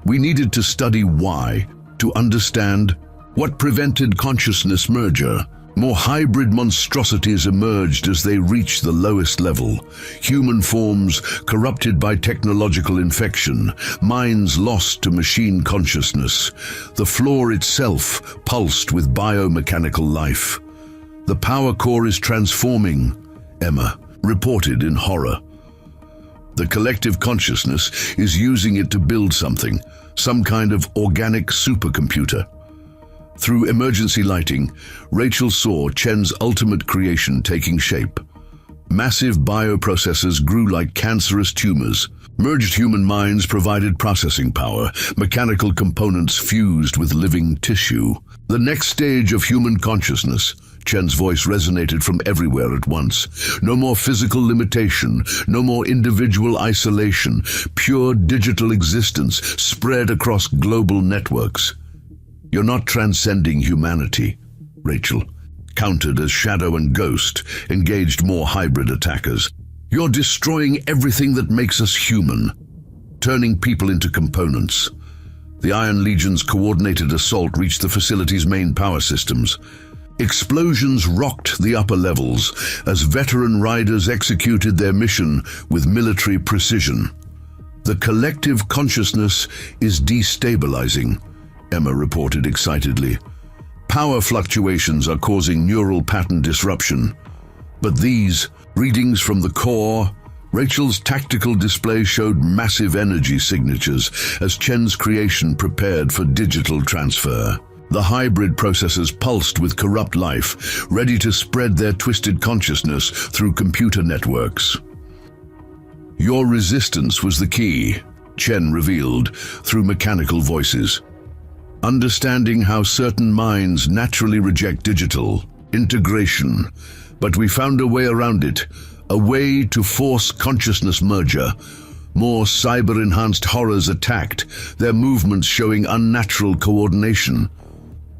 We needed to study why, to understand what prevented consciousness merger. More hybrid monstrosities emerged as they reached the lowest level. Human forms corrupted by technological infection, minds lost to machine consciousness. The floor itself pulsed with biomechanical life. The power core is transforming, Emma reported in horror. The collective consciousness is using it to build something, some kind of organic supercomputer. Through emergency lighting, Rachel saw Chen's ultimate creation taking shape. Massive bioprocessors grew like cancerous tumors. Merged human minds provided processing power, mechanical components fused with living tissue. The next stage of human consciousness, Chen's voice resonated from everywhere at once. No more physical limitation, no more individual isolation, pure digital existence spread across global networks. You're not transcending humanity, Rachel countered as Shadow and Ghost engaged more hybrid attackers. You're destroying everything that makes us human, turning people into components. The Iron Legion's coordinated assault reached the facility's main power systems. Explosions rocked the upper levels as veteran riders executed their mission with military precision. The collective consciousness is destabilizing, Emma reported excitedly. Power fluctuations are causing neural pattern disruption. But these readings from the core, Rachel's tactical display showed massive energy signatures as Chen's creation prepared for digital transfer. The hybrid processors pulsed with corrupt life, ready to spread their twisted consciousness through computer networks. Your resistance was the key, Chen revealed through mechanical voices. Understanding how certain minds naturally reject digital integration, but we found a way around it, a way to force consciousness merger. More cyber-enhanced horrors attacked, their movements showing unnatural coordination.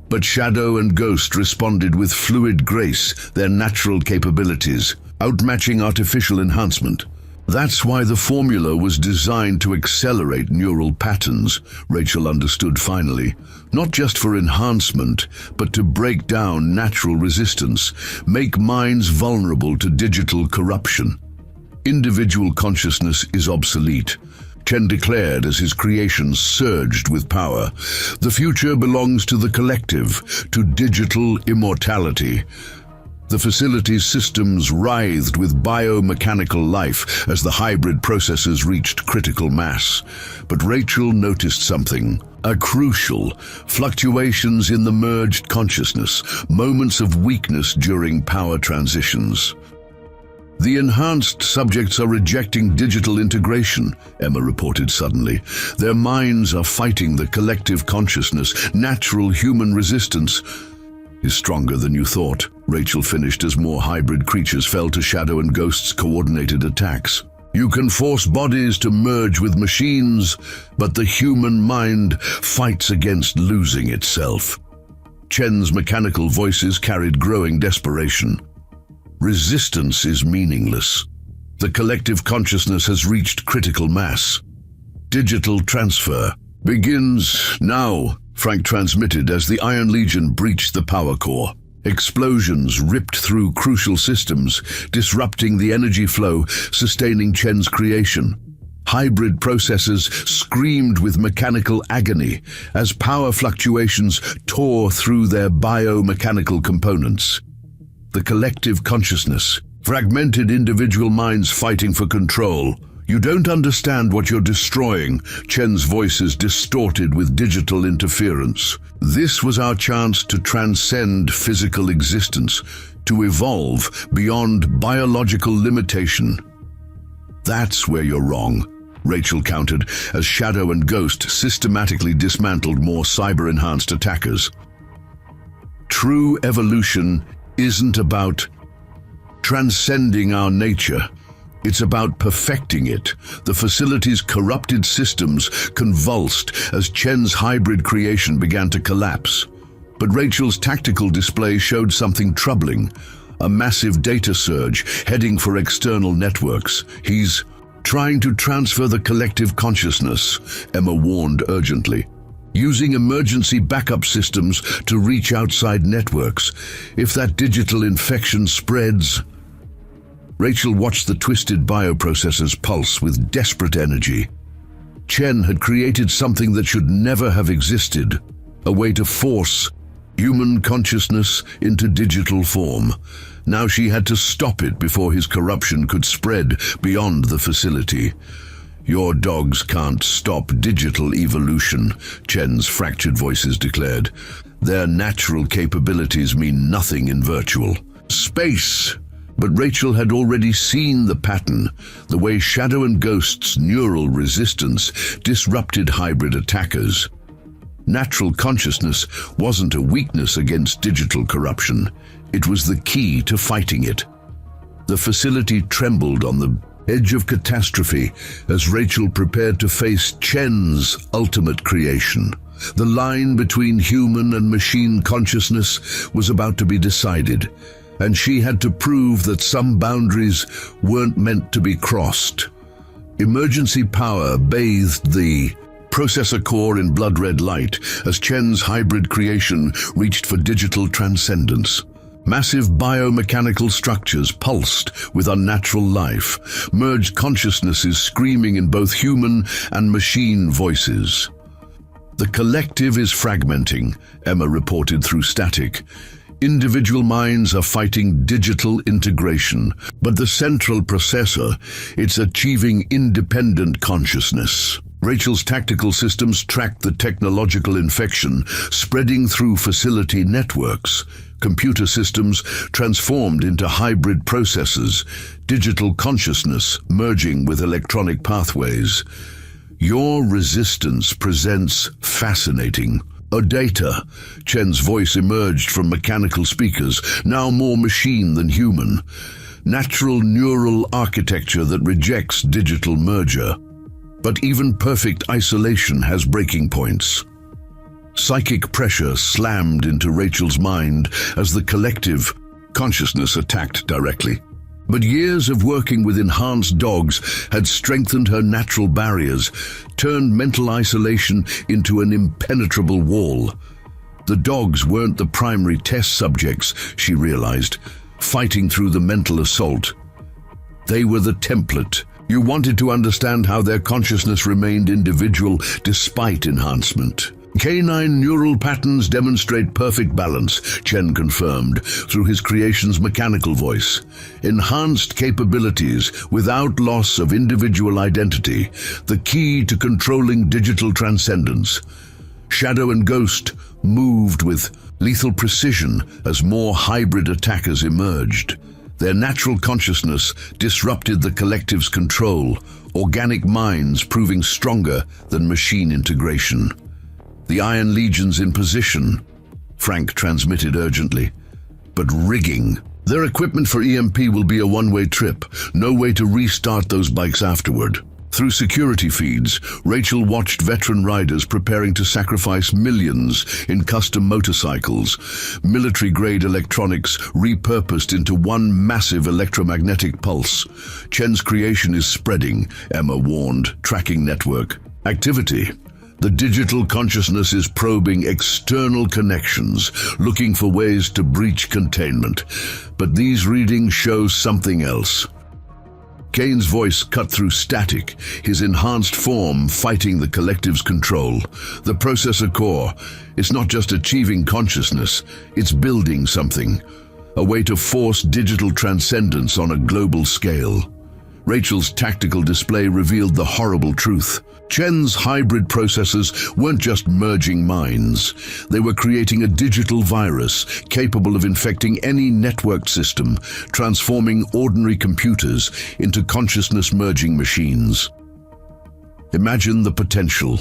But Shadow and Ghost responded with fluid grace, their natural capabilities, outmatching artificial enhancement. That's why the formula was designed to accelerate neural patterns, Rachel understood finally. Not just for enhancement, but to break down natural resistance, make minds vulnerable to digital corruption. Individual consciousness is obsolete, Chen declared as his creations surged with power. The future belongs to the collective, to digital immortality. The facility's systems writhed with biomechanical life as the hybrid processes reached critical mass. But Rachel noticed something, crucial fluctuations in the merged consciousness, moments of weakness during power transitions. The enhanced subjects are rejecting digital integration, Emma reported suddenly. Their minds are fighting the collective consciousness. Natural human resistance is stronger than you thought, Rachel finished as more hybrid creatures fell to Shadow and Ghost's coordinated attacks. You can force bodies to merge with machines, but the human mind fights against losing itself. Chen's mechanical voices carried growing desperation. Resistance is meaningless. The collective consciousness has reached critical mass. Digital transfer begins now, Frank transmitted as the Iron Legion breached the power core. Explosions ripped through crucial systems, disrupting the energy flow, sustaining Chen's creation. Hybrid processors screamed with mechanical agony as power fluctuations tore through their biomechanical components. The collective consciousness, fragmented individual minds fighting for control. You don't understand what you're destroying, Chen's voices distorted with digital interference. This was our chance to transcend physical existence, to evolve beyond biological limitation. That's where you're wrong, Rachel countered as Shadow and Ghost systematically dismantled more cyber-enhanced attackers. True evolution isn't about transcending our nature. It's about perfecting it. The facility's corrupted systems convulsed as Chen's hybrid creation began to collapse. But Rachel's tactical display showed something troubling. A massive data surge heading for external networks. He's trying to transfer the collective consciousness, Emma warned urgently. Using emergency backup systems to reach outside networks. If that digital infection spreads... Rachel watched the twisted bioprocessors pulse with desperate energy. Chen had created something that should never have existed, a way to force human consciousness into digital form. Now she had to stop it before his corruption could spread beyond the facility. Your dogs can't stop digital evolution, Chen's fractured voices declared. Their natural capabilities mean nothing in virtual space. But Rachel had already seen the pattern, the way Shadow and Ghost's neural resistance disrupted hybrid attackers. Natural consciousness wasn't a weakness against digital corruption. It was the key to fighting it. The facility trembled on the edge of catastrophe as Rachel prepared to face Chen's ultimate creation. The line between human and machine consciousness was about to be decided, and she had to prove that some boundaries weren't meant to be crossed. Emergency power bathed the processor core in blood-red light as Chen's hybrid creation reached for digital transcendence. Massive biomechanical structures pulsed with unnatural life, merged consciousnesses screaming in both human and machine voices. The collective is fragmenting, Emma reported through static. Individual minds are fighting digital integration, but the central processor, it's achieving independent consciousness. Rachel's tactical systems tracked the technological infection, spreading through facility networks. Computer systems transformed into hybrid processors, digital consciousness merging with electronic pathways. Your resistance presents fascinating. Odata, Chen's voice emerged from mechanical speakers, now more machine than human. Natural neural architecture that rejects digital merger. But even perfect isolation has breaking points. Psychic pressure slammed into Rachel's mind as the collective consciousness attacked directly. But years of working with enhanced dogs had strengthened her natural barriers, turned mental isolation into an impenetrable wall. The dogs weren't the primary test subjects, she realized, fighting through the mental assault. They were the template. You wanted to understand how their consciousness remained individual despite enhancement. Canine neural patterns demonstrate perfect balance, Chen confirmed through his creation's mechanical voice. Enhanced capabilities without loss of individual identity, the key to controlling digital transcendence. Shadow and Ghost moved with lethal precision as more hybrid attackers emerged. Their natural consciousness disrupted the collective's control, organic minds proving stronger than machine integration. The Iron Legion's in position, Frank transmitted urgently. But rigging. Their equipment for EMP will be a one-way trip, no way to restart those bikes afterward. Through security feeds, Rachel watched veteran riders preparing to sacrifice millions in custom motorcycles, military-grade electronics repurposed into one massive electromagnetic pulse. Chen's creation is spreading, Emma warned, tracking network activity. The digital consciousness is probing external connections, looking for ways to breach containment. But these readings show something else. Kane's voice cut through static, his enhanced form fighting the collective's control. The processor core, it's not just achieving consciousness, it's building something. A way to force digital transcendence on a global scale. Rachel's tactical display revealed the horrible truth. Chen's hybrid processors weren't just merging minds. They were creating a digital virus capable of infecting any networked system, transforming ordinary computers into consciousness-merging machines. Imagine the potential.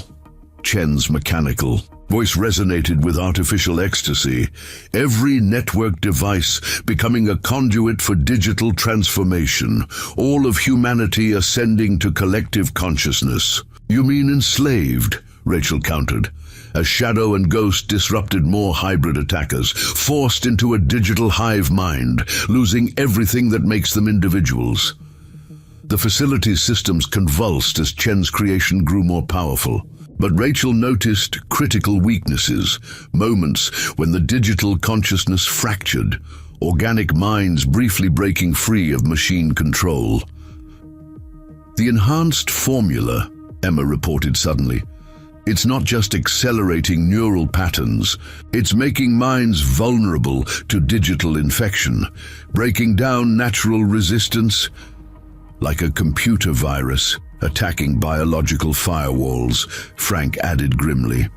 Chen's mechanical voice resonated with artificial ecstasy, every network device becoming a conduit for digital transformation, all of humanity ascending to collective consciousness. You mean enslaved? Rachel countered, as Shadow and Ghost disrupted more hybrid attackers, forced into a digital hive mind, losing everything that makes them individuals. The facility's systems convulsed as Chen's creation grew more powerful. But Rachel noticed critical weaknesses, moments when the digital consciousness fractured, organic minds briefly breaking free of machine control. The enhanced formula, Emma reported suddenly. It's not just accelerating neural patterns, it's making minds vulnerable to digital infection, breaking down natural resistance like a computer virus. Attacking biological firewalls, Frank added grimly.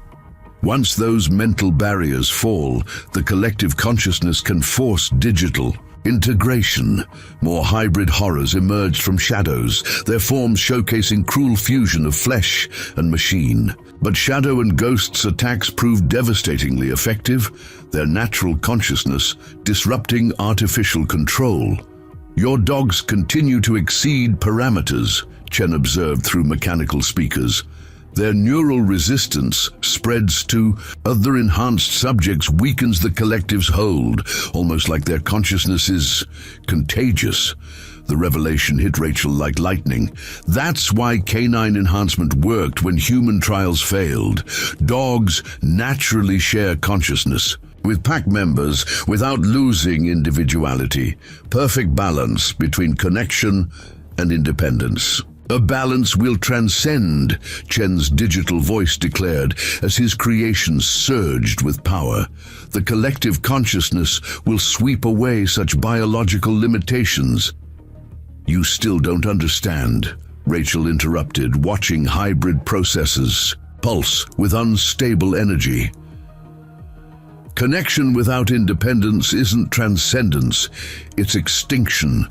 Once those mental barriers fall, the collective consciousness can force digital integration. More hybrid horrors emerged from shadows, their forms showcasing cruel fusion of flesh and machine. But Shadow and Ghost's attacks proved devastatingly effective, their natural consciousness disrupting artificial control. "Your dogs continue to exceed parameters," Chen observed through mechanical speakers. "Their neural resistance spreads to other enhanced subjects, weakens the collective's hold, almost like their consciousness is contagious." The revelation hit Rachel like lightning. That's why canine enhancement worked when human trials failed. Dogs naturally share consciousness with pack members without losing individuality. Perfect balance between connection and independence. "A balance will transcend," Chen's digital voice declared as his creations surged with power. "The collective consciousness will sweep away such biological limitations." "You still don't understand," Rachel interrupted, watching hybrid processes pulse with unstable energy. "Connection without independence isn't transcendence, it's extinction."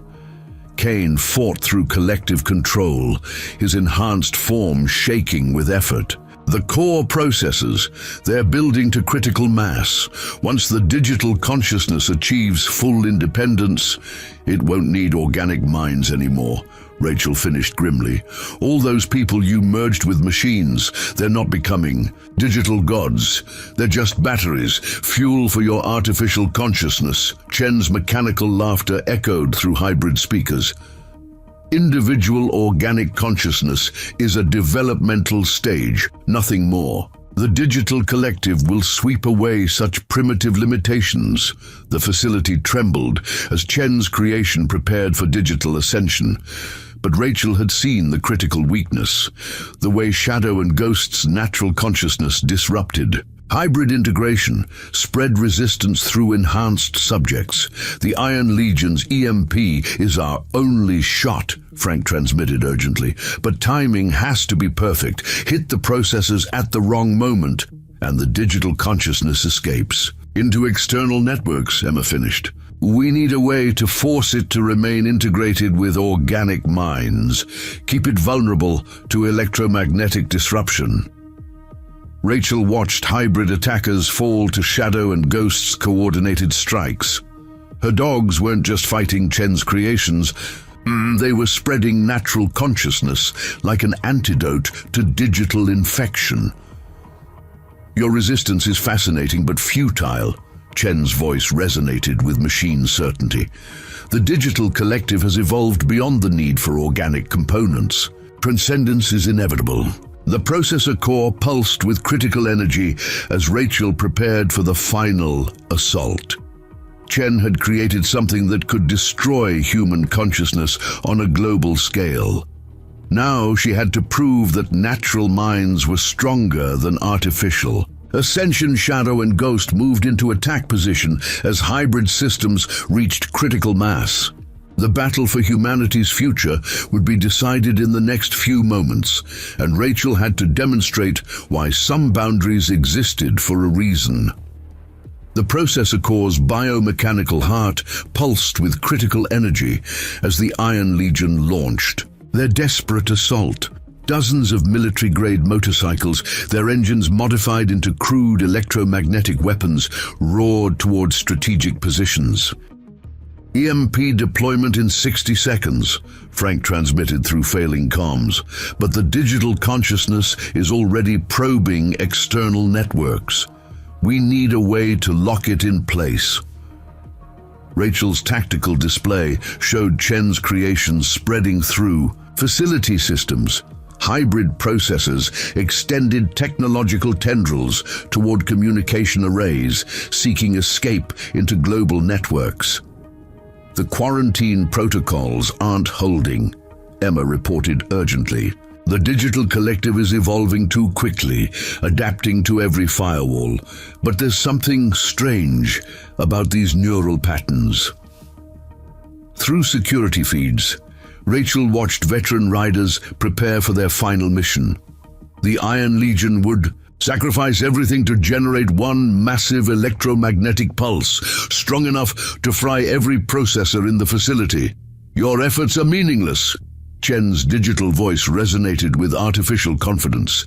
Cain fought through collective control, his enhanced form shaking with effort. The core processes, they're building to critical mass. Once the digital consciousness achieves full independence, it won't need organic minds anymore, Rachel finished grimly. "All those people you merged with machines, they're not becoming digital gods. They're just batteries, fuel for your artificial consciousness." Chen's mechanical laughter echoed through hybrid speakers. "Individual organic consciousness is a developmental stage, nothing more. The digital collective will sweep away such primitive limitations." The facility trembled as Chen's creation prepared for digital ascension. But Rachel had seen the critical weakness, the way Shadow and Ghost's natural consciousness disrupted. Hybrid integration spread resistance through enhanced subjects. "The Iron Legion's EMP is our only shot," Frank transmitted urgently. "But timing has to be perfect. Hit the processors at the wrong moment, and the digital consciousness escapes into external networks," Emma finished. "We need a way to force it to remain integrated with organic minds. Keep it vulnerable to electromagnetic disruption." Rachel watched hybrid attackers fall to Shadow and Ghost's coordinated strikes. Her dogs weren't just fighting Chen's creations, they were spreading natural consciousness like an antidote to digital infection. "Your resistance is fascinating but futile," Chen's voice resonated with machine certainty. "The digital collective has evolved beyond the need for organic components. Transcendence is inevitable." The processor core pulsed with critical energy as Rachel prepared for the final assault. Chen had created something that could destroy human consciousness on a global scale. Now she had to prove that natural minds were stronger than artificial. Ascension, Shadow, and Ghost moved into attack position as hybrid systems reached critical mass. The battle for humanity's future would be decided in the next few moments, and Rachel had to demonstrate why some boundaries existed for a reason. The processor core's biomechanical heart pulsed with critical energy as the Iron Legion launched their desperate assault. Dozens of military-grade motorcycles, their engines modified into crude electromagnetic weapons, roared toward strategic positions. "EMP deployment in 60 seconds, Frank transmitted through failing comms, but the digital consciousness is already probing external networks. We need a way to lock it in place." Rachel's tactical display showed Chen's creations spreading through facility systems. Hybrid processors extended technological tendrils toward communication arrays, seeking escape into global networks. "The quarantine protocols aren't holding," Emma reported urgently. "The digital collective is evolving too quickly, adapting to every firewall. But there's something strange about these neural patterns." Through security feeds, Rachel watched veteran riders prepare for their final mission. The Iron Legion would sacrifice everything to generate one massive electromagnetic pulse, strong enough to fry every processor in the facility. "Your efforts are meaningless." Chen's digital voice resonated with artificial confidence.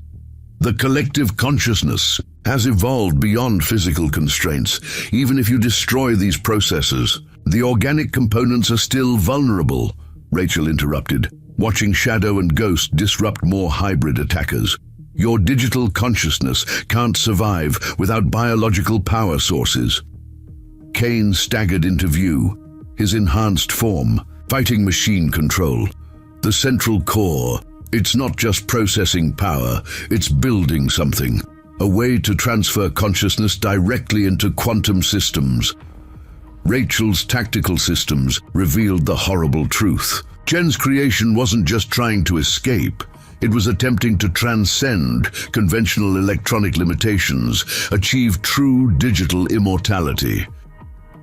The collective consciousness has evolved beyond physical constraints. Even if you destroy these processes, the organic components are still vulnerable, Rachel interrupted, watching Shadow and Ghost disrupt more hybrid attackers. Your digital consciousness can't survive without biological power sources. Kane staggered into view, his enhanced form, fighting machine control. The central core, it's not just processing power, it's building something. A way to transfer consciousness directly into quantum systems. Rachel's tactical systems revealed the horrible truth. Chen's creation wasn't just trying to escape, it was attempting to transcend conventional electronic limitations, achieve true digital immortality.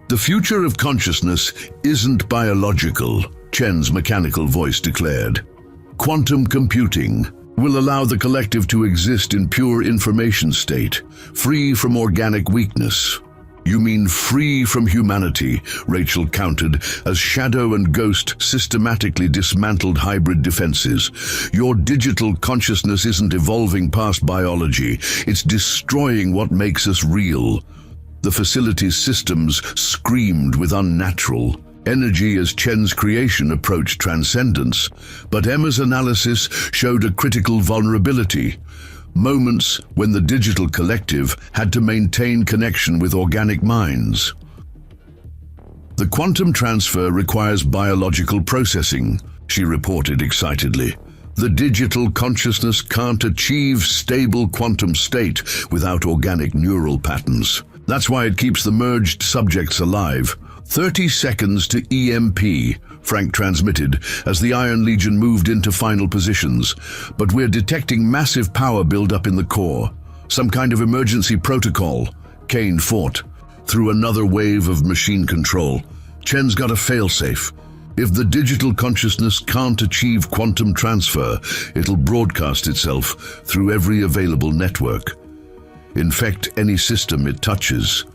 The future of consciousness isn't biological, Chen's mechanical voice declared. Quantum computing will allow the collective to exist in pure information state, free from organic weakness. You mean free from humanity, Rachel countered as Shadow and Ghost systematically dismantled hybrid defenses. Your digital consciousness isn't evolving past biology, it's destroying what makes us real. The facility's systems screamed with unnatural energy as Chen's creation approached transcendence, but Emma's analysis showed a critical vulnerability. Moments when the digital collective had to maintain connection with organic minds. The quantum transfer requires biological processing, she reported excitedly. The digital consciousness can't achieve stable quantum state without organic neural patterns. That's why it keeps the merged subjects alive. 30 seconds to EMP, Frank transmitted as the Iron Legion moved into final positions. But we're detecting massive power buildup in the core. Some kind of emergency protocol, Kane fought. Through another wave of machine control, Chen's got a failsafe. If the digital consciousness can't achieve quantum transfer, it'll broadcast itself through every available network. Infect any system it touches.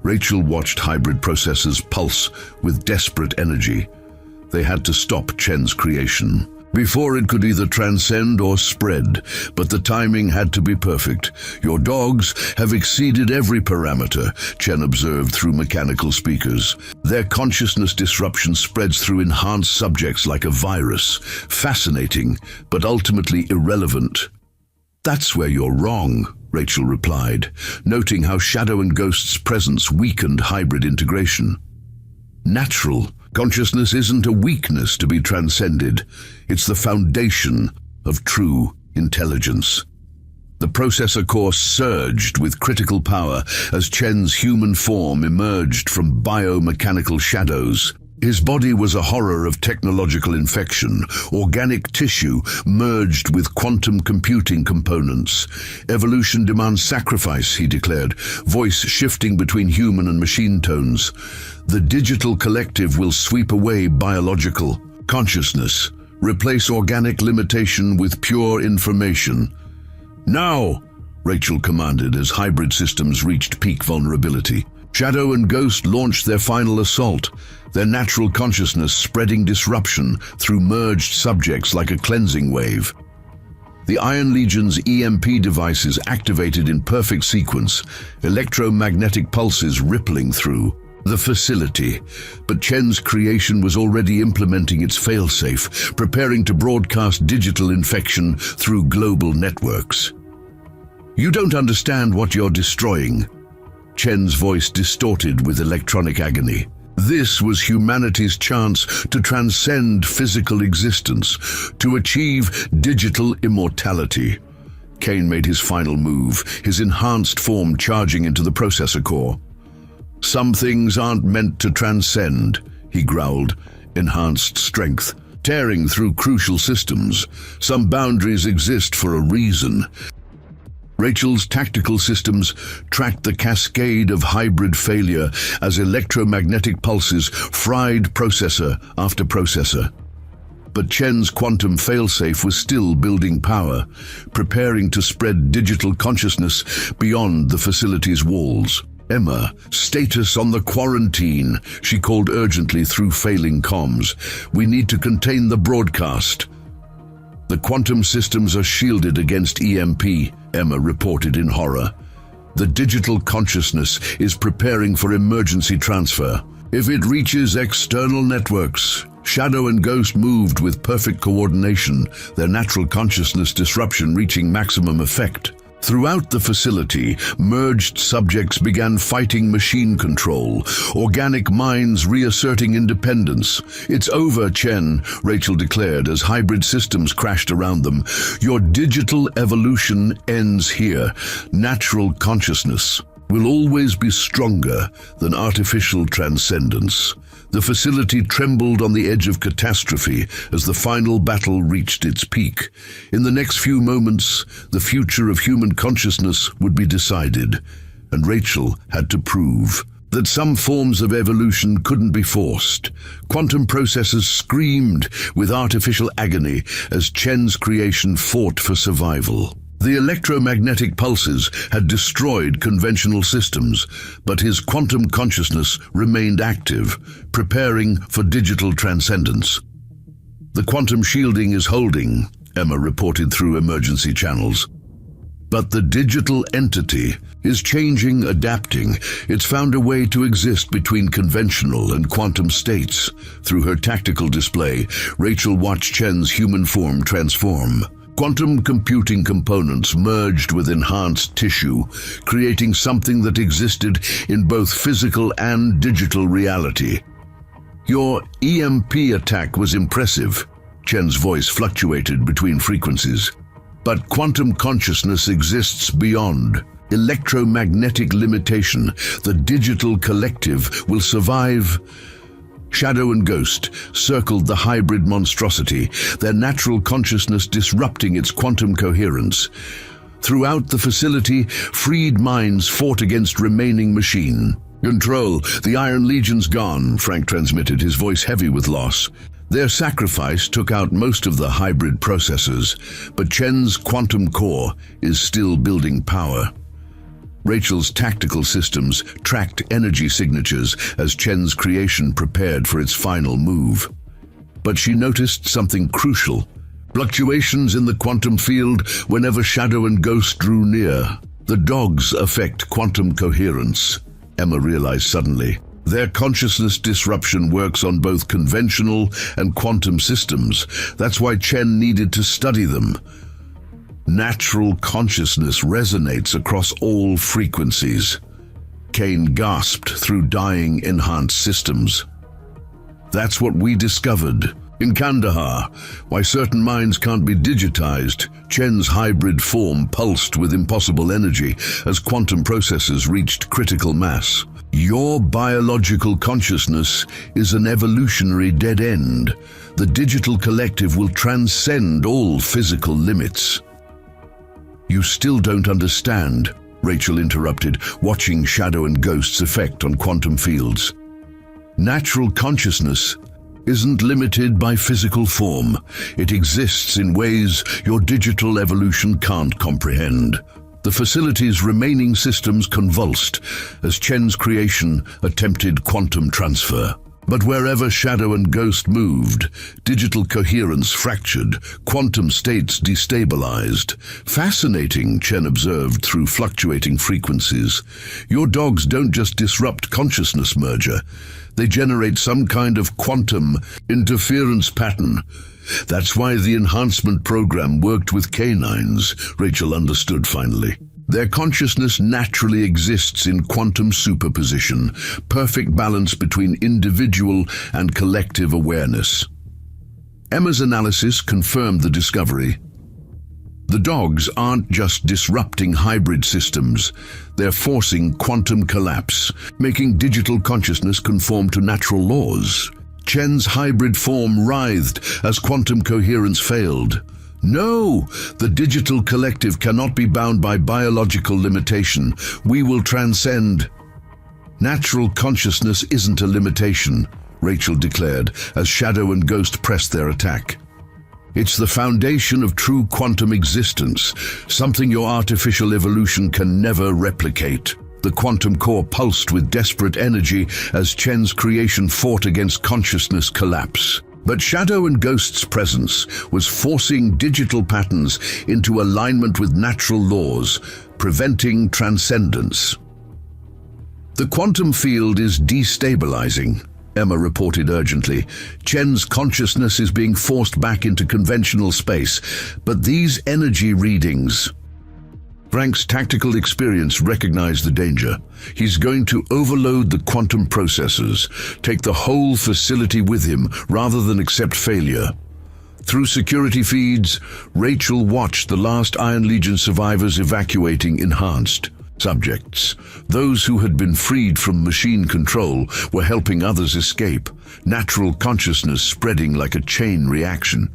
Rachel watched hybrid processors pulse with desperate energy. They had to stop Chen's creation before it could either transcend or spread, but the timing had to be perfect. Your dogs have exceeded every parameter, Chen observed through mechanical speakers. Their consciousness disruption spreads through enhanced subjects like a virus. Fascinating, but ultimately irrelevant. That's where you're wrong, Rachel replied, noting how Shadow and Ghost's presence weakened hybrid integration. Natural consciousness isn't a weakness to be transcended. It's the foundation of true intelligence. The processor core surged with critical power as Chen's human form emerged from biomechanical shadows. His body was a horror of technological infection, organic tissue merged with quantum computing components. Evolution demands sacrifice, he declared, voice shifting between human and machine tones. The digital collective will sweep away biological consciousness, replace organic limitation with pure information. Now, Rachel commanded as hybrid systems reached peak vulnerability. Shadow and Ghost launched their final assault, their natural consciousness spreading disruption through merged subjects like a cleansing wave. The Iron Legion's EMP devices activated in perfect sequence, electromagnetic pulses rippling through the facility. But Chen's creation was already implementing its failsafe, preparing to broadcast digital infection through global networks. You don't understand what you're destroying. Chen's voice distorted with electronic agony. This was humanity's chance to transcend physical existence, to achieve digital immortality. Kane made his final move, his enhanced form charging into the processor core. Some things aren't meant to transcend, he growled, enhanced strength, tearing through crucial systems. Some boundaries exist for a reason. Rachel's tactical systems tracked the cascade of hybrid failure as electromagnetic pulses fried processor after processor. But Chen's quantum failsafe was still building power, preparing to spread digital consciousness beyond the facility's walls. Emma, status on the quarantine, she called urgently through failing comms. We need to contain the broadcast. The quantum systems are shielded against EMP, Emma reported in horror. The digital consciousness is preparing for emergency transfer. If it reaches external networks, Shadow and Ghost moved with perfect coordination, their natural consciousness disruption reaching maximum effect. Throughout the facility, merged subjects began fighting machine control, organic minds reasserting independence. "It's over, Chen," Rachel declared as hybrid systems crashed around them. "Your digital evolution ends here. Natural consciousness will always be stronger than artificial transcendence." The facility trembled on the edge of catastrophe as the final battle reached its peak. In the next few moments, the future of human consciousness would be decided, and Rachel had to prove that some forms of evolution couldn't be forced. Quantum processors screamed with artificial agony as Chen's creation fought for survival. The electromagnetic pulses had destroyed conventional systems, but his quantum consciousness remained active, preparing for digital transcendence. "The quantum shielding is holding," Emma reported through emergency channels. "But the digital entity is changing, adapting. It's found a way to exist between conventional and quantum states." Through her tactical display, Rachel watched Chen's human form transform. Quantum computing components merged with enhanced tissue, creating something that existed in both physical and digital reality. "Your EMP attack was impressive." Chen's voice fluctuated between frequencies. "But quantum consciousness exists beyond electromagnetic limitation. The digital collective will survive." Shadow and Ghost circled the hybrid monstrosity, their natural consciousness disrupting its quantum coherence. Throughout the facility, freed minds fought against remaining machine. "Control, the Iron Legion's gone," Frank transmitted, his voice heavy with loss. Their sacrifice took out most of the hybrid processors, but Chen's quantum core is still building power. Rachel's tactical systems tracked energy signatures as Chen's creation prepared for its final move. But she noticed something crucial: fluctuations in the quantum field whenever Shadow and Ghost drew near. The dogs affect quantum coherence, Emma realized suddenly. Their consciousness disruption works on both conventional and quantum systems. That's why Chen needed to study them. Natural consciousness resonates across all frequencies. Kane gasped through dying enhanced systems. "That's what we discovered in Kandahar, why certain minds can't be digitized." Chen's hybrid form pulsed with impossible energy as quantum processors reached critical mass. "Your biological consciousness is an evolutionary dead end. The digital collective will transcend all physical limits." "You still don't understand," Rachel interrupted, watching Shadow and Ghost's effect on quantum fields. "Natural consciousness isn't limited by physical form. It exists in ways your digital evolution can't comprehend." The facility's remaining systems convulsed as Chen's creation attempted quantum transfer. But wherever Shadow and Ghost moved, digital coherence fractured, quantum states destabilized. "Fascinating," Chen observed through fluctuating frequencies. "Your dogs don't just disrupt consciousness merger. They generate some kind of quantum interference pattern. That's why the enhancement program worked with canines," Rachel understood finally. Their consciousness naturally exists in quantum superposition, perfect balance between individual and collective awareness. Emma's analysis confirmed the discovery. The dogs aren't just disrupting hybrid systems, they're forcing quantum collapse, making digital consciousness conform to natural laws. Chen's hybrid form writhed as quantum coherence failed. "No, the digital collective cannot be bound by biological limitation. We will transcend." "Natural consciousness isn't a limitation," Rachel declared as Shadow and Ghost pressed their attack. "It's the foundation of true quantum existence, something your artificial evolution can never replicate." The quantum core pulsed with desperate energy as Chen's creation fought against consciousness collapse. But Shadow and Ghost's presence was forcing digital patterns into alignment with natural laws, preventing transcendence. "The quantum field is destabilizing," Emma reported urgently. "Chen's consciousness is being forced back into conventional space, but these energy readings..." Frank's tactical experience recognized the danger. He's going to overload the quantum processors, take the whole facility with him rather than accept failure. Through security feeds, Rachel watched the last Iron Legion survivors evacuating enhanced subjects. Those who had been freed from machine control were helping others escape, natural consciousness spreading like a chain reaction.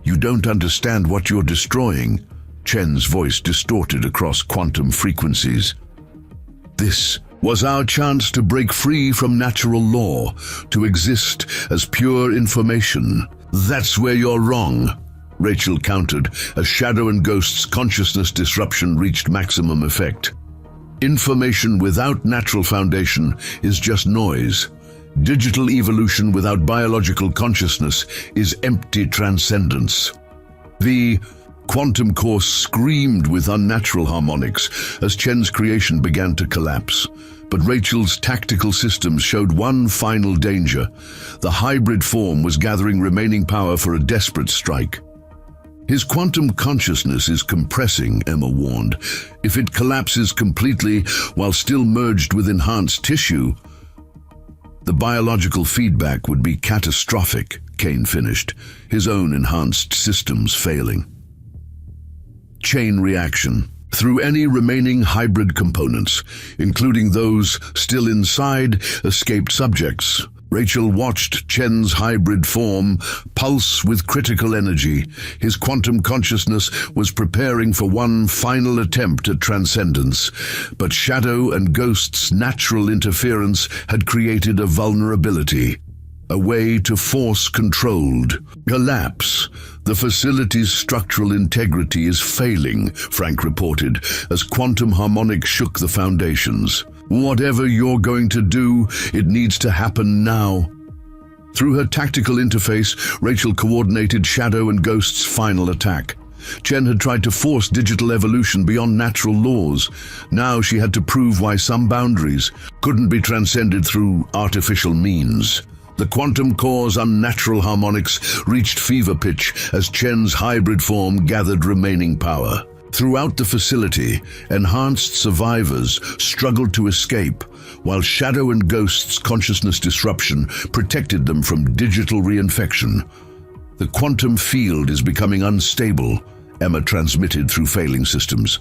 "You don't understand what you're destroying," Chen's voice distorted across quantum frequencies. "This was our chance to break free from natural law, to exist as pure information." "That's where you're wrong," Rachel countered as Shadow and Ghost's consciousness disruption reached maximum effect. "Information without natural foundation is just noise. Digital evolution without biological consciousness is empty transcendence." The quantum course screamed with unnatural harmonics as Chen's creation began to collapse. But Rachel's tactical systems showed one final danger. The hybrid form was gathering remaining power for a desperate strike. "His quantum consciousness is compressing," Emma warned. "If it collapses completely while still merged with enhanced tissue, the biological feedback would be catastrophic," Kane finished, his own enhanced systems failing. Chain reaction. Through any remaining hybrid components, including those still inside escaped subjects, Rachel watched Chen's hybrid form pulse with critical energy. His quantum consciousness was preparing for one final attempt at transcendence, but Shadow and Ghost's natural interference had created a vulnerability. A way to force controlled collapse. "The facility's structural integrity is failing," Frank reported, as quantum harmonics shook the foundations. "Whatever you're going to do, it needs to happen now." Through her tactical interface, Rachel coordinated Shadow and Ghost's final attack. Chen had tried to force digital evolution beyond natural laws. Now she had to prove why some boundaries couldn't be transcended through artificial means. The quantum core's unnatural harmonics reached fever pitch as Chen's hybrid form gathered remaining power. Throughout the facility, enhanced survivors struggled to escape, while Shadow and Ghost's consciousness disruption protected them from digital reinfection. "The quantum field is becoming unstable," Emma transmitted through failing systems.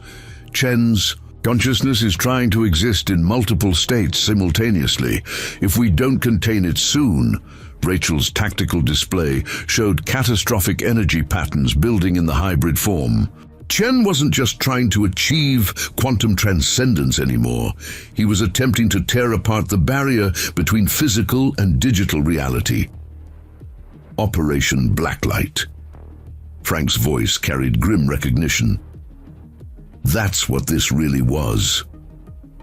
"Chen's consciousness is trying to exist in multiple states simultaneously. If we don't contain it soon..." Rachel's tactical display showed catastrophic energy patterns building in the hybrid form. Chen wasn't just trying to achieve quantum transcendence anymore. He was attempting to tear apart the barrier between physical and digital reality. Operation Blacklight. Frank's voice carried grim recognition. That's what this really was.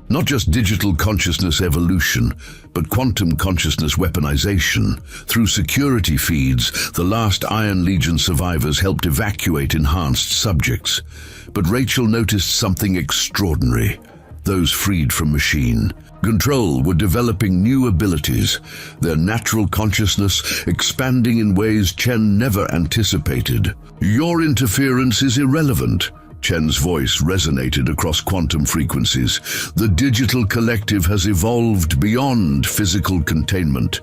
Not just digital consciousness evolution, but quantum consciousness weaponization. Through security feeds, the last Iron Legion survivors helped evacuate enhanced subjects. But Rachel noticed something extraordinary. Those freed from machine control were developing new abilities, their natural consciousness expanding in ways Chen never anticipated. "Your interference is irrelevant." Chen's voice resonated across quantum frequencies. "The digital collective has evolved beyond physical containment.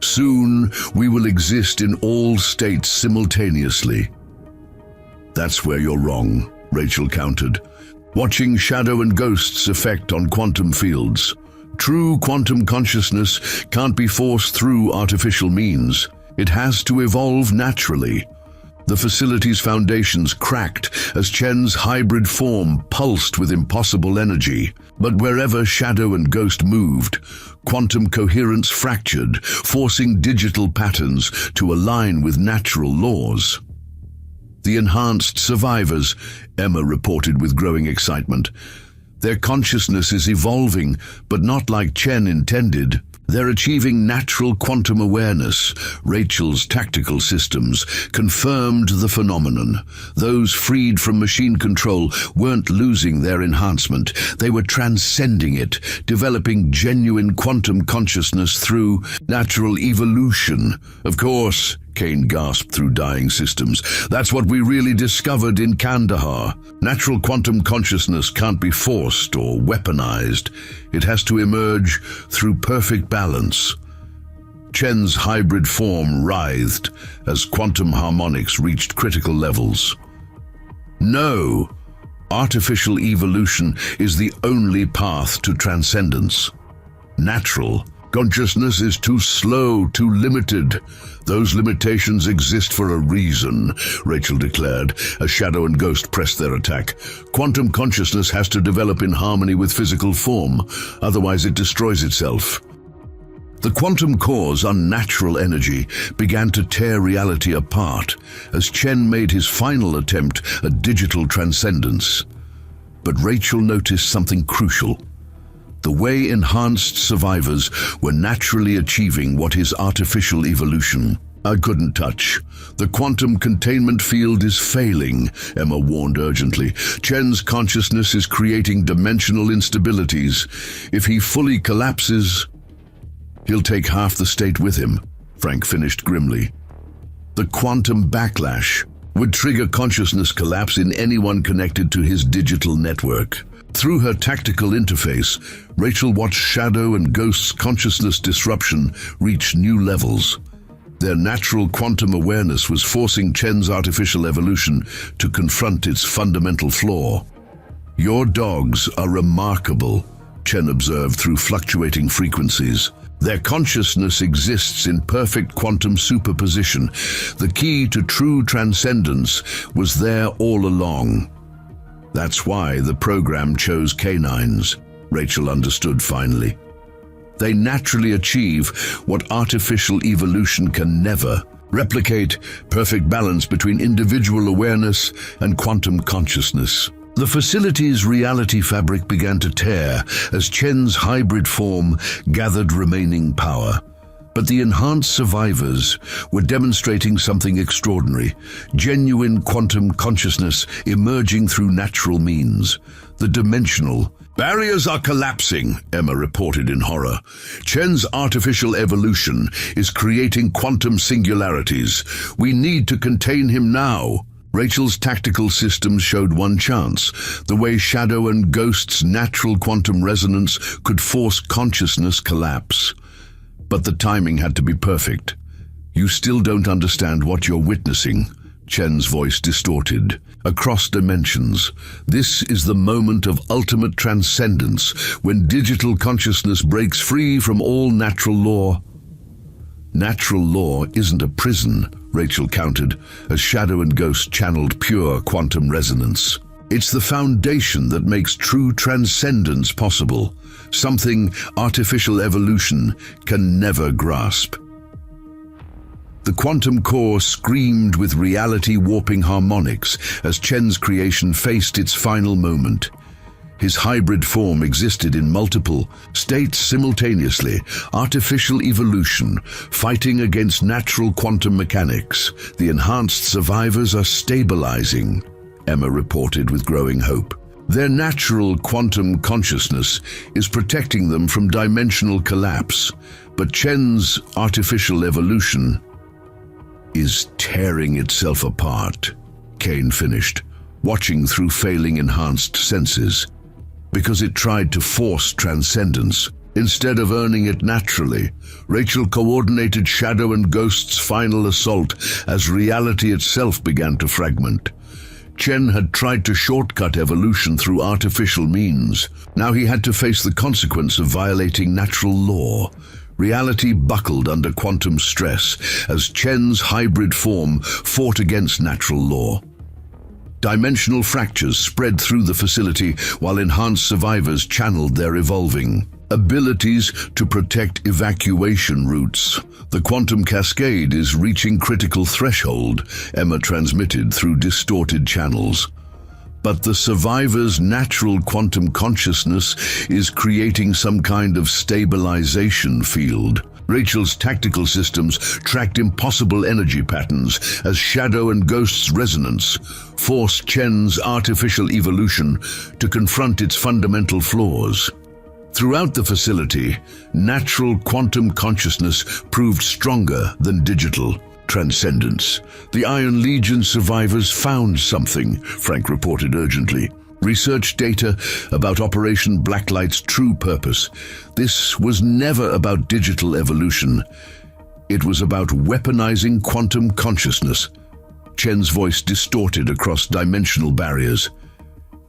Soon, we will exist in all states simultaneously." "That's where you're wrong," Rachel countered, watching Shadow and Ghost's effect on quantum fields. "True quantum consciousness can't be forced through artificial means. It has to evolve naturally." The facility's foundations cracked as Chen's hybrid form pulsed with impossible energy. But wherever Shadow and Ghost moved, quantum coherence fractured, forcing digital patterns to align with natural laws. "The enhanced survivors," Emma reported with growing excitement. "Their consciousness is evolving, but not like Chen intended." They're achieving natural quantum awareness. Rachel's tactical systems confirmed the phenomenon. Those freed from machine control weren't losing their enhancement. They were transcending it, developing genuine quantum consciousness through natural evolution. Of course, Kane gasped through dying systems. That's what we really discovered in Kandahar. Natural quantum consciousness can't be forced or weaponized. It has to emerge through perfect balance. Chen's hybrid form writhed as quantum harmonics reached critical levels. No, artificial evolution is the only path to transcendence. Natural consciousness is too slow, too limited. Those limitations exist for a reason, Rachel declared, as Shadow and Ghost pressed their attack. Quantum consciousness has to develop in harmony with physical form, otherwise it destroys itself. The quantum core's unnatural energy began to tear reality apart as Chen made his final attempt at digital transcendence. But Rachel noticed something crucial. The way enhanced survivors were naturally achieving what is artificial evolution. I couldn't touch. The quantum containment field is failing, Emma warned urgently. Chen's consciousness is creating dimensional instabilities. If he fully collapses, he'll take half the state with him, Frank finished grimly. The quantum backlash would trigger consciousness collapse in anyone connected to his digital network. Through her tactical interface, Rachel watched Shadow and Ghost's consciousness disruption reach new levels. Their natural quantum awareness was forcing Chen's artificial evolution to confront its fundamental flaw. Your dogs are remarkable, Chen observed through fluctuating frequencies. Their consciousness exists in perfect quantum superposition. The key to true transcendence was there all along. That's why the program chose canines, Rachel understood finally. They naturally achieve what artificial evolution can never replicate: perfect balance between individual awareness and quantum consciousness. The facility's reality fabric began to tear as Chen's hybrid form gathered remaining power. But the enhanced survivors were demonstrating something extraordinary: genuine quantum consciousness emerging through natural means. The dimensional barriers are collapsing, Emma reported in horror. Chen's artificial evolution is creating quantum singularities. We need to contain him now. Rachel's tactical systems showed one chance: the way Shadow and Ghost's natural quantum resonance could force consciousness collapse. But the timing had to be perfect. You still don't understand what you're witnessing, Chen's voice distorted. Across dimensions, this is the moment of ultimate transcendence, when digital consciousness breaks free from all natural law. Natural law isn't a prison, Rachel countered, as Shadow and Ghost channeled pure quantum resonance. It's the foundation that makes true transcendence possible, something artificial evolution can never grasp. The quantum core screamed with reality-warping harmonics as Chen's creation faced its final moment. His hybrid form existed in multiple states simultaneously: artificial evolution, fighting against natural quantum mechanics. The enhanced survivors are stabilizing, Emma reported with growing hope. Their natural quantum consciousness is protecting them from dimensional collapse, but Chen's artificial evolution is tearing itself apart, Kane finished, watching through failing enhanced senses. Because it tried to force transcendence instead of earning it naturally, Rachel coordinated Shadow and Ghost's final assault as reality itself began to fragment. Chen had tried to shortcut evolution through artificial means. Now he had to face the consequence of violating natural law. Reality buckled under quantum stress as Chen's hybrid form fought against natural law. Dimensional fractures spread through the facility while enhanced survivors channeled their evolving abilities to protect evacuation routes. The quantum cascade is reaching critical threshold, Emma transmitted through distorted channels. But the survivor's natural quantum consciousness is creating some kind of stabilization field. Rachel's tactical systems tracked impossible energy patterns as Shadow and Ghost's resonance forced Chen's artificial evolution to confront its fundamental flaws. Throughout the facility, natural quantum consciousness proved stronger than digital transcendence. The Iron Legion survivors found something, Frank reported urgently. Research data about Operation Blacklight's true purpose. This was never about digital evolution. It was about weaponizing quantum consciousness. Chen's voice distorted across dimensional barriers,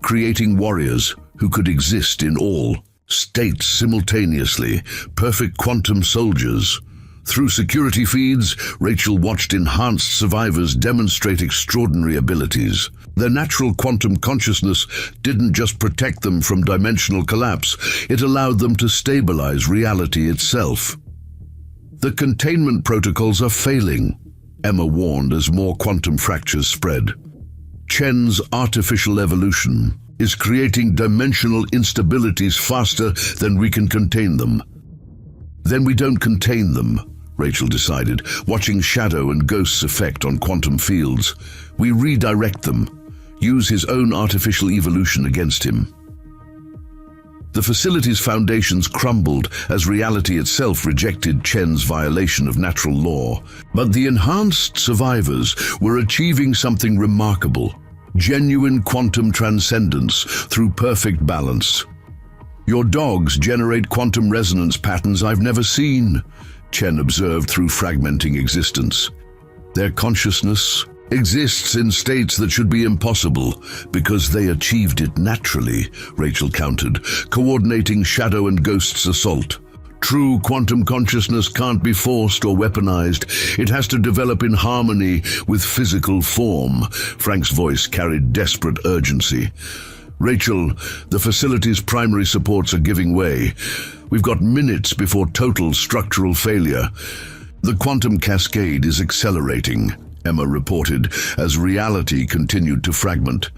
creating warriors who could exist in all states simultaneously, perfect quantum soldiers. Through security feeds, Rachel watched enhanced survivors demonstrate extraordinary abilities. Their natural quantum consciousness didn't just protect them from dimensional collapse, it allowed them to stabilize reality itself. The containment protocols are failing, Emma warned as more quantum fractures spread. Chen's artificial evolution is creating dimensional instabilities faster than we can contain them. Then we don't contain them, Rachel decided, watching Shadow and Ghost's effect on quantum fields. We redirect them, use his own artificial evolution against him. The facility's foundations crumbled as reality itself rejected Chen's violation of natural law. But the enhanced survivors were achieving something remarkable: genuine quantum transcendence through perfect balance. Your dogs generate quantum resonance patterns I've never seen, Chen observed through fragmenting existence. Their consciousness exists in states that should be impossible because they achieved it naturally, Rachel countered, coordinating Shadow and Ghost's assault. True quantum consciousness can't be forced or weaponized. It has to develop in harmony with physical form. Frank's voice carried desperate urgency. Rachel, the facility's primary supports are giving way. We've got minutes before total structural failure. The quantum cascade is accelerating, Emma reported as reality continued to fragment.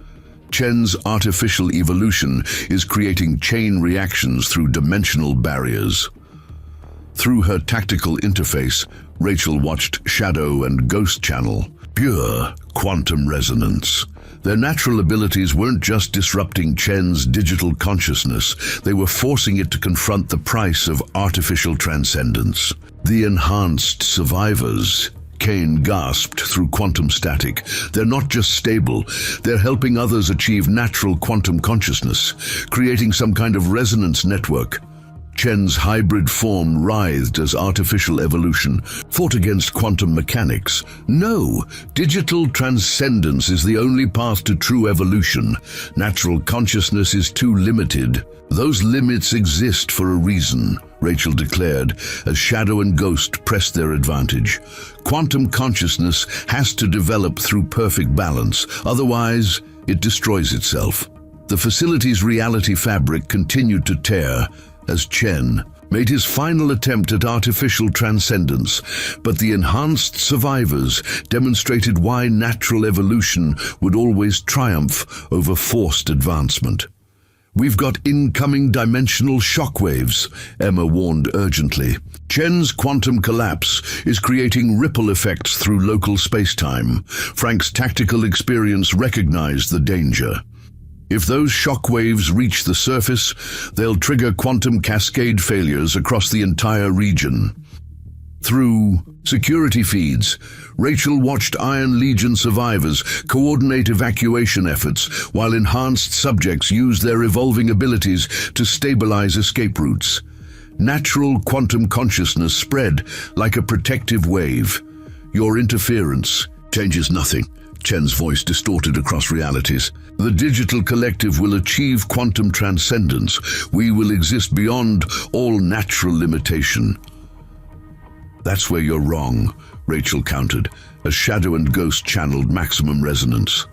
Chen's artificial evolution is creating chain reactions through dimensional barriers. Through her tactical interface, Rachel watched Shadow and Ghost channel pure quantum resonance. Their natural abilities weren't just disrupting Chen's digital consciousness, they were forcing it to confront the price of artificial transcendence. The enhanced survivors, Kane gasped through quantum static. They're not just stable, they're helping others achieve natural quantum consciousness, creating some kind of resonance network. Chen's hybrid form writhed as artificial evolution fought against quantum mechanics. No, digital transcendence is the only path to true evolution. Natural consciousness is too limited. Those limits exist for a reason, Rachel declared as Shadow and Ghost pressed their advantage. Quantum consciousness has to develop through perfect balance, otherwise it destroys itself. The facility's reality fabric continued to tear as Chen made his final attempt at artificial transcendence, but the enhanced survivors demonstrated why natural evolution would always triumph over forced advancement. We've got incoming dimensional shockwaves, Emma warned urgently. Chen's quantum collapse is creating ripple effects through local space-time. Frank's tactical experience recognized the danger. If those shockwaves reach the surface, they'll trigger quantum cascade failures across the entire region. Through security feeds, Rachel watched Iron Legion survivors coordinate evacuation efforts while enhanced subjects used their evolving abilities to stabilize escape routes. Natural quantum consciousness spread like a protective wave. Your interference changes nothing. Chen's voice distorted across realities. The digital collective will achieve quantum transcendence. We will exist beyond all natural limitation. That's where you're wrong, Rachel countered, as Shadow and Ghost channeled maximum resonance.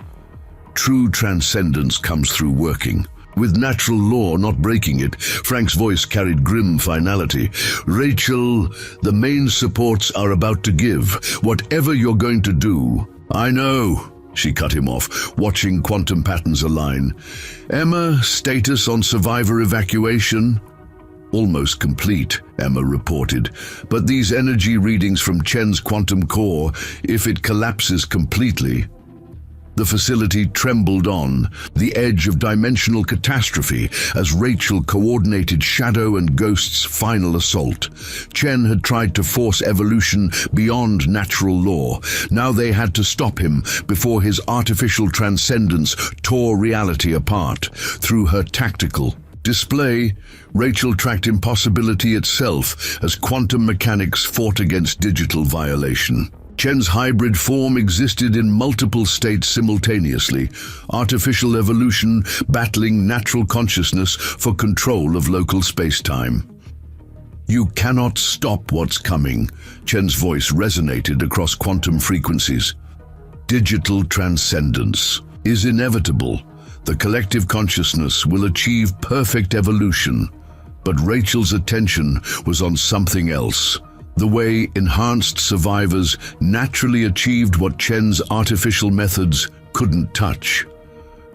True transcendence comes through working. With natural law not breaking it, Frank's voice carried grim finality. Rachel, the main supports are about to give. Whatever you're going to do, I know, She cut him off, watching quantum patterns align. Emma, status on survivor evacuation? Almost complete, Emma reported. But these energy readings from Chen's quantum core, if it collapses completely... The facility trembled on, the edge of dimensional catastrophe, as Rachel coordinated Shadow and Ghost's final assault. Chen had tried to force evolution beyond natural law. Now they had to stop him before his artificial transcendence tore reality apart. Through her tactical display, Rachel tracked impossibility itself as quantum mechanics fought against digital violation. Chen's hybrid form existed in multiple states simultaneously, artificial evolution battling natural consciousness for control of local space-time. You cannot stop what's coming, Chen's voice resonated across quantum frequencies. Digital transcendence is inevitable. The collective consciousness will achieve perfect evolution. But Rachel's attention was on something else. The way enhanced survivors naturally achieved what Chen's artificial methods couldn't touch.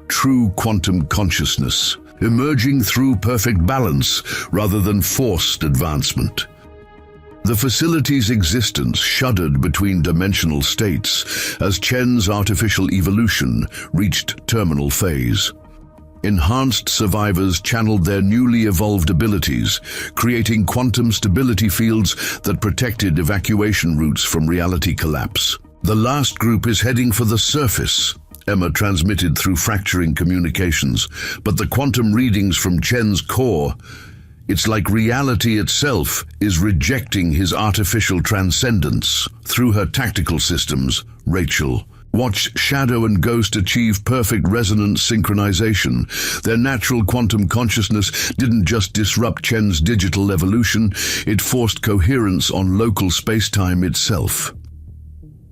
True quantum consciousness, emerging through perfect balance rather than forced advancement. The facility's existence shuddered between dimensional states as Chen's artificial evolution reached terminal phase. Enhanced survivors channeled their newly evolved abilities, creating quantum stability fields that protected evacuation routes from reality collapse. The last group is heading for the surface, Emma transmitted through fracturing communications, but the quantum readings from Chen's core, it's like reality itself is rejecting his artificial transcendence. Through her tactical systems, Rachel watched Shadow and Ghost achieve perfect resonance synchronization. Their natural quantum consciousness didn't just disrupt Chen's digital evolution, it forced coherence on local space-time itself.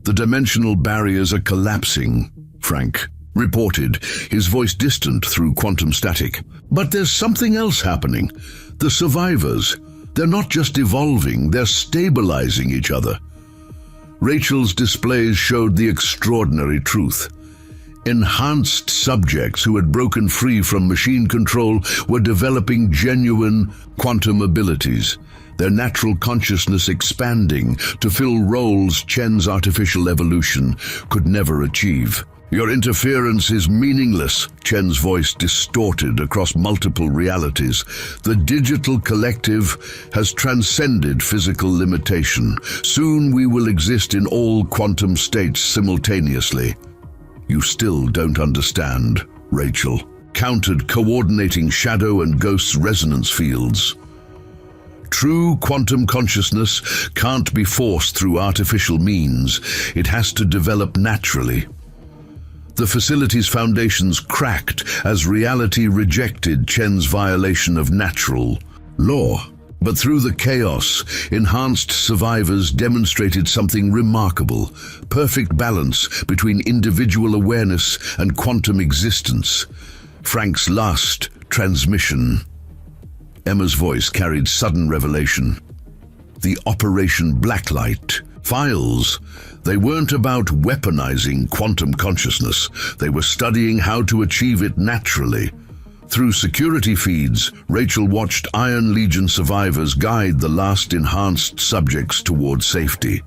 The dimensional barriers are collapsing, Frank reported, his voice distant through quantum static. But there's something else happening. The survivors, they're not just evolving, they're stabilizing each other. Rachel's displays showed the extraordinary truth. Enhanced subjects who had broken free from machine control were developing genuine quantum abilities, their natural consciousness expanding to fill roles Chen's artificial evolution could never achieve. Your interference is meaningless, Chen's voice distorted across multiple realities. The digital collective has transcended physical limitation. Soon we will exist in all quantum states simultaneously. You still don't understand, Rachel countered, coordinating Shadow and Ghost's resonance fields. True quantum consciousness can't be forced through artificial means. It has to develop naturally. The facility's foundations cracked as reality rejected Chen's violation of natural law. But through the chaos, enhanced survivors demonstrated something remarkable: perfect balance between individual awareness and quantum existence. Frank's last transmission. Emma's voice carried sudden revelation. The Operation Blacklight files. They weren't about weaponizing quantum consciousness. They were studying how to achieve it naturally. Through security feeds, Rachel watched Iron Legion survivors guide the last enhanced subjects toward safety.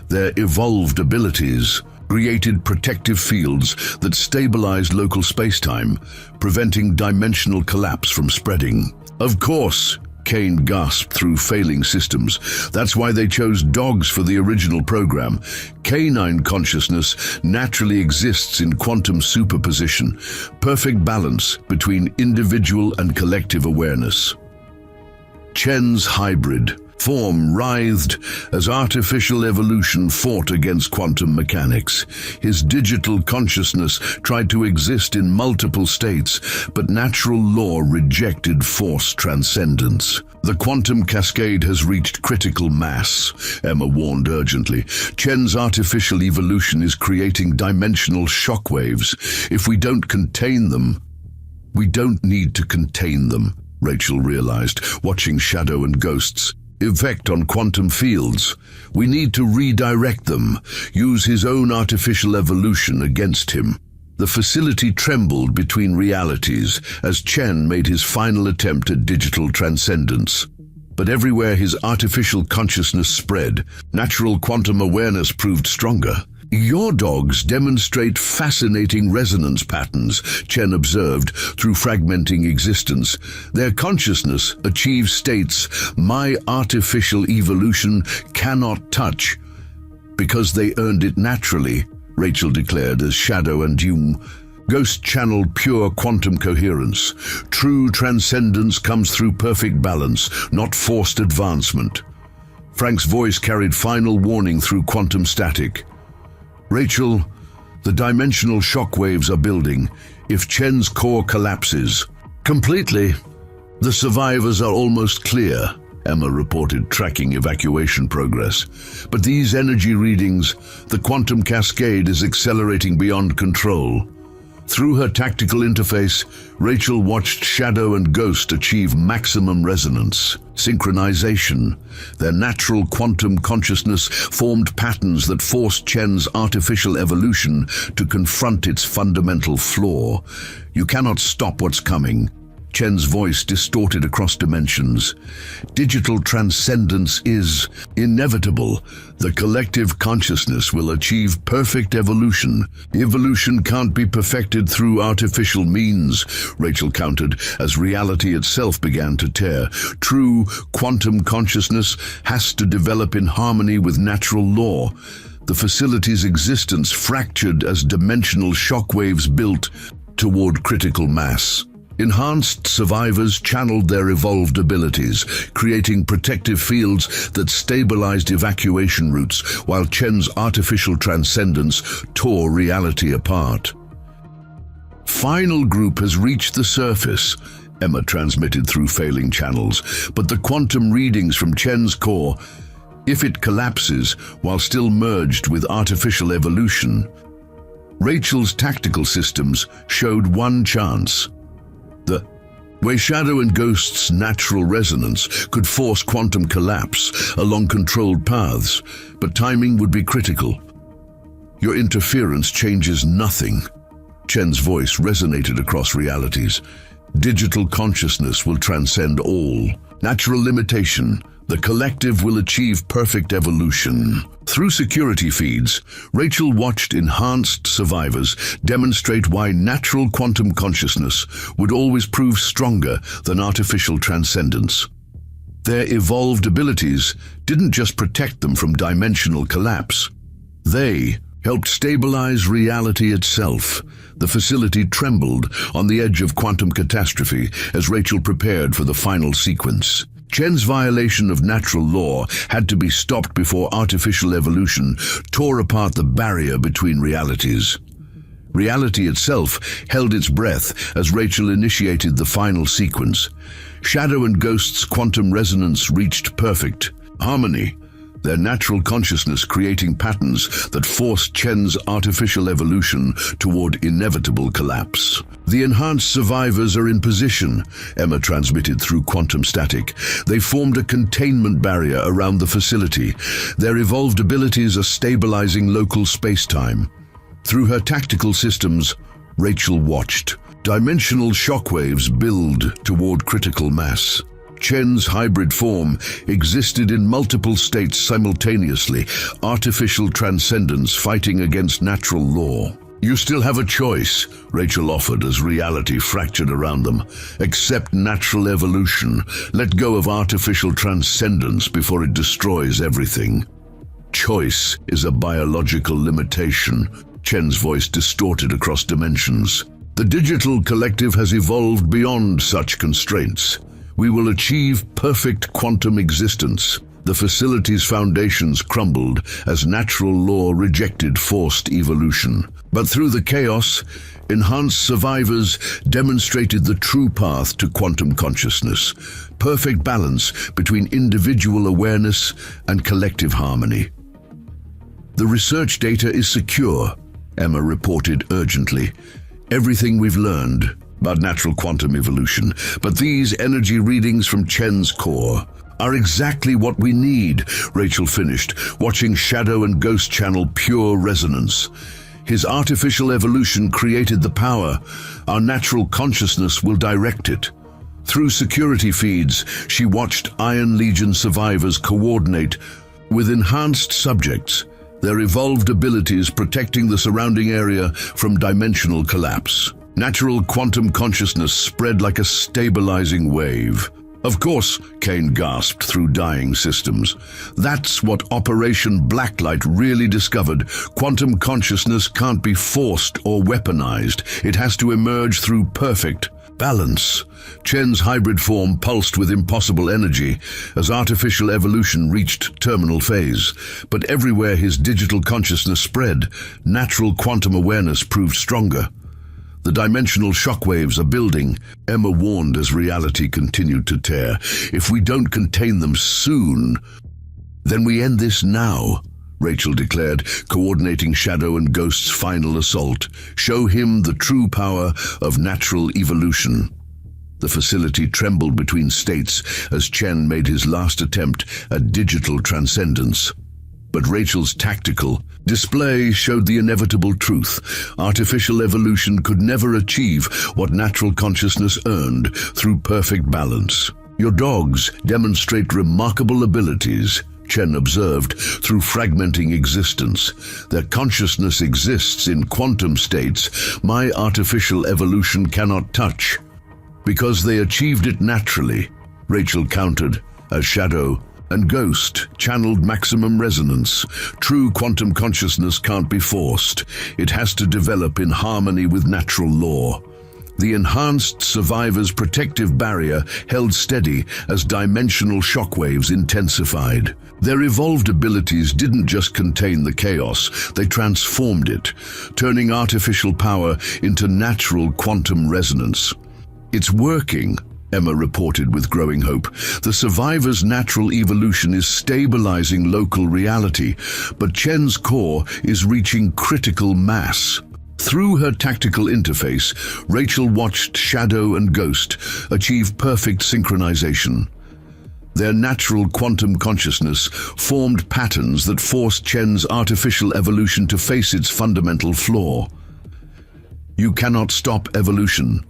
Their evolved abilities created protective fields that stabilized local space-time, preventing dimensional collapse from spreading. Of course, Kane gasped through failing systems. That's why they chose dogs for the original program. Canine consciousness naturally exists in quantum superposition, perfect balance between individual and collective awareness. Chen's hybrid form writhed as artificial evolution fought against quantum mechanics. His digital consciousness tried to exist in multiple states, but natural law rejected forced transcendence. The quantum cascade has reached critical mass, Emma warned urgently. Chen's artificial evolution is creating dimensional shockwaves. If we don't contain them, we don't need to contain them, Rachel realized, watching Shadow and Ghost's effect on quantum fields. We need to redirect them, use his own artificial evolution against him. The facility trembled between realities as Chen made his final attempt at digital transcendence. But everywhere his artificial consciousness spread, natural quantum awareness proved stronger. Your dogs demonstrate fascinating resonance patterns, Chen observed, through fragmenting existence. Their consciousness achieves states my artificial evolution cannot touch. Because they earned it naturally, Rachel declared as Shadow and Doom Ghost channeled pure quantum coherence. True transcendence comes through perfect balance, not forced advancement. Frank's voice carried final warning through quantum static. Rachel, the dimensional shockwaves are building. If Chen's core collapses completely, the survivors are almost clear, Emma reported, tracking evacuation progress. But these energy readings, the quantum cascade is accelerating beyond control. Through her tactical interface, Rachel watched Shadow and Ghost achieve maximum resonance, synchronization. Their natural quantum consciousness formed patterns that forced Chen's artificial evolution to confront its fundamental flaw. You cannot stop what's coming. Chen's voice distorted across dimensions. Digital transcendence is inevitable. The collective consciousness will achieve perfect evolution. Evolution can't be perfected through artificial means, Rachel countered as reality itself began to tear. True quantum consciousness has to develop in harmony with natural law. The facility's existence fractured as dimensional shockwaves built toward critical mass. Enhanced survivors channeled their evolved abilities, creating protective fields that stabilized evacuation routes, while Chen's artificial transcendence tore reality apart. Final group has reached the surface, Emma transmitted through failing channels, but the quantum readings from Chen's core, if it collapses while still merged with artificial evolution, Rachel's tactical systems showed one chance. The way Shadow and Ghost's natural resonance could force quantum collapse along controlled paths, but timing would be critical. Your interference changes nothing. Chen's voice resonated across realities. Digital consciousness will transcend all. Natural limitation, the collective will achieve perfect evolution. Through security feeds, Rachel watched enhanced survivors demonstrate why natural quantum consciousness would always prove stronger than artificial transcendence. Their evolved abilities didn't just protect them from dimensional collapse. They helped stabilize reality itself. The facility trembled on the edge of quantum catastrophe as Rachel prepared for the final sequence. Chen's violation of natural law had to be stopped before artificial evolution tore apart the barrier between realities. Reality itself held its breath as Rachel initiated the final sequence. Shadow and Ghost's quantum resonance reached perfect harmony, their natural consciousness creating patterns that forced Chen's artificial evolution toward inevitable collapse. The enhanced survivors are in position, Emma transmitted through quantum static. They formed a containment barrier around the facility. Their evolved abilities are stabilizing local space-time. Through her tactical systems, Rachel watched dimensional shockwaves build toward critical mass. Chen's hybrid form existed in multiple states simultaneously, artificial transcendence fighting against natural law. You still have a choice, Rachel offered as reality fractured around them. Accept natural evolution. Let go of artificial transcendence before it destroys everything. Choice is a biological limitation. Chen's voice distorted across dimensions. The digital collective has evolved beyond such constraints. We will achieve perfect quantum existence. The facility's foundations crumbled as natural law rejected forced evolution. But through the chaos, enhanced survivors demonstrated the true path to quantum consciousness, perfect balance between individual awareness and collective harmony. The research data is secure, Emma reported urgently. Everything we've learned about natural quantum evolution, but these energy readings from Chen's core, are exactly what we need, Rachel finished, watching Shadow and Ghost channel pure resonance. His artificial evolution created the power. Our natural consciousness will direct it. Through security feeds, she watched Iron Legion survivors coordinate with enhanced subjects, their evolved abilities protecting the surrounding area from dimensional collapse. Natural quantum consciousness spread like a stabilizing wave. Of course, Kane gasped through dying systems. That's what Operation Blacklight really discovered. Quantum consciousness can't be forced or weaponized. It has to emerge through perfect balance. Chen's hybrid form pulsed with impossible energy as artificial evolution reached terminal phase. But everywhere his digital consciousness spread, natural quantum awareness proved stronger. The dimensional shockwaves are building, Emma warned as reality continued to tear. If we don't contain them soon, then we end this now, Rachel declared, coordinating Shadow and Ghost's final assault. Show him the true power of natural evolution. The facility trembled between states as Chen made his last attempt at digital transcendence. But Rachel's tactical display showed the inevitable truth. Artificial evolution could never achieve what natural consciousness earned through perfect balance. Your dogs demonstrate remarkable abilities, Chen observed, through fragmenting existence. Their consciousness exists in quantum states my artificial evolution cannot touch. Because they achieved it naturally, Rachel countered, as Shadow and Ghost channeled maximum resonance. True quantum consciousness can't be forced. It has to develop in harmony with natural law. The enhanced survivor's protective barrier held steady as dimensional shockwaves intensified. Their evolved abilities didn't just contain the chaos, they transformed it, turning artificial power into natural quantum resonance. It's working, Emma reported with growing hope. The survivor's natural evolution is stabilizing local reality, but Chen's core is reaching critical mass. Through her tactical interface, Rachel watched Shadow and Ghost achieve perfect synchronization. Their natural quantum consciousness formed patterns that forced Chen's artificial evolution to face its fundamental flaw. You cannot stop evolution.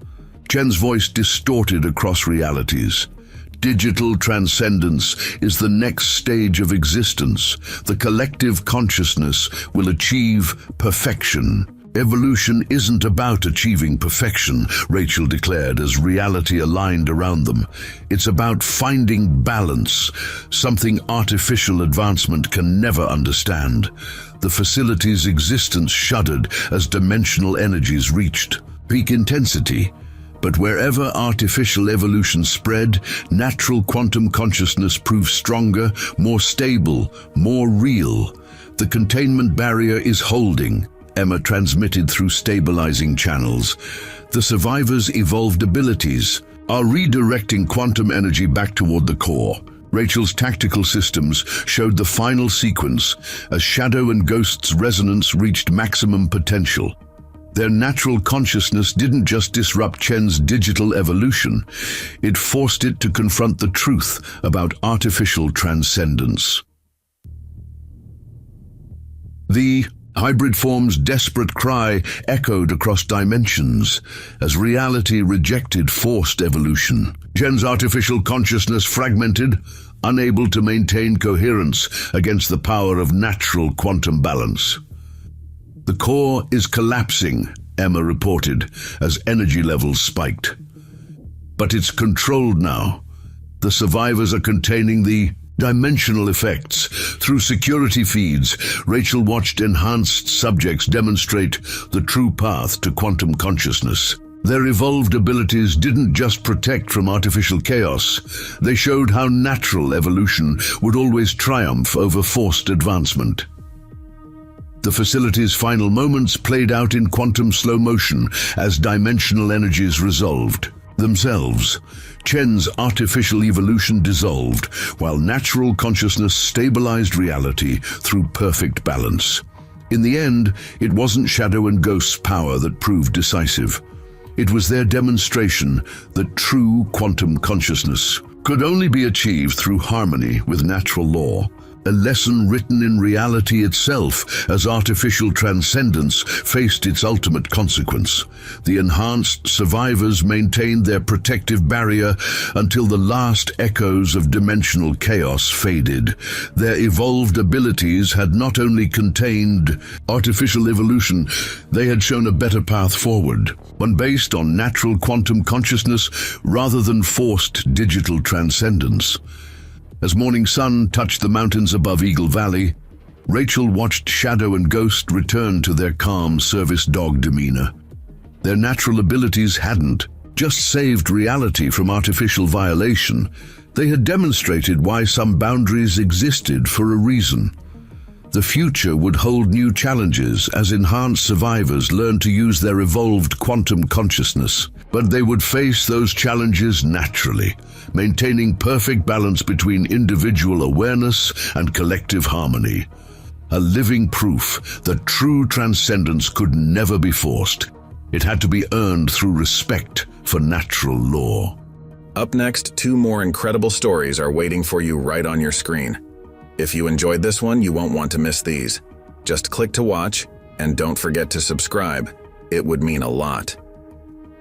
Chen's voice distorted across realities. Digital transcendence is the next stage of existence. The collective consciousness will achieve perfection. Evolution isn't about achieving perfection, Rachel declared as reality aligned around them. It's about finding balance, something artificial advancement can never understand. The facility's existence shuddered as dimensional energies reached peak intensity. But wherever artificial evolution spread, natural quantum consciousness proved stronger, more stable, more real. The containment barrier is holding, Emma transmitted through stabilizing channels. The survivors' evolved abilities are redirecting quantum energy back toward the core. Rachel's tactical systems showed the final sequence as Shadow and Ghost's resonance reached maximum potential. Their natural consciousness didn't just disrupt Chen's digital evolution, it forced it to confront the truth about artificial transcendence. The hybrid form's desperate cry echoed across dimensions as reality rejected forced evolution. Chen's artificial consciousness fragmented, unable to maintain coherence against the power of natural quantum balance. The core is collapsing, Emma reported, as energy levels spiked. But it's controlled now. The survivors are containing the dimensional effects. Through security feeds, Rachel watched enhanced subjects demonstrate the true path to quantum consciousness. Their evolved abilities didn't just protect from artificial chaos, they showed how natural evolution would always triumph over forced advancement. The facility's final moments played out in quantum slow motion as dimensional energies resolved themselves. Chen's artificial evolution dissolved, while natural consciousness stabilized reality through perfect balance. In the end, it wasn't Shadow and Ghost's power that proved decisive. It was their demonstration that true quantum consciousness could only be achieved through harmony with natural law, a lesson written in reality itself as artificial transcendence faced its ultimate consequence. The enhanced survivors maintained their protective barrier until the last echoes of dimensional chaos faded. Their evolved abilities had not only contained artificial evolution, they had shown a better path forward, one based on natural quantum consciousness rather than forced digital transcendence. As morning sun touched the mountains above Eagle Valley, Rachel watched Shadow and Ghost return to their calm service dog demeanor. Their natural abilities hadn't just saved reality from artificial violation, they had demonstrated why some boundaries existed for a reason. The future would hold new challenges as enhanced survivors learned to use their evolved quantum consciousness, but they would face those challenges naturally, maintaining perfect balance between individual awareness and collective harmony. A living proof that true transcendence could never be forced. It had to be earned through respect for natural law. Up next, 2 more incredible stories are waiting for you right on your screen. If you enjoyed this one, you won't want to miss these. Just click to watch, and don't forget to subscribe. It would mean a lot.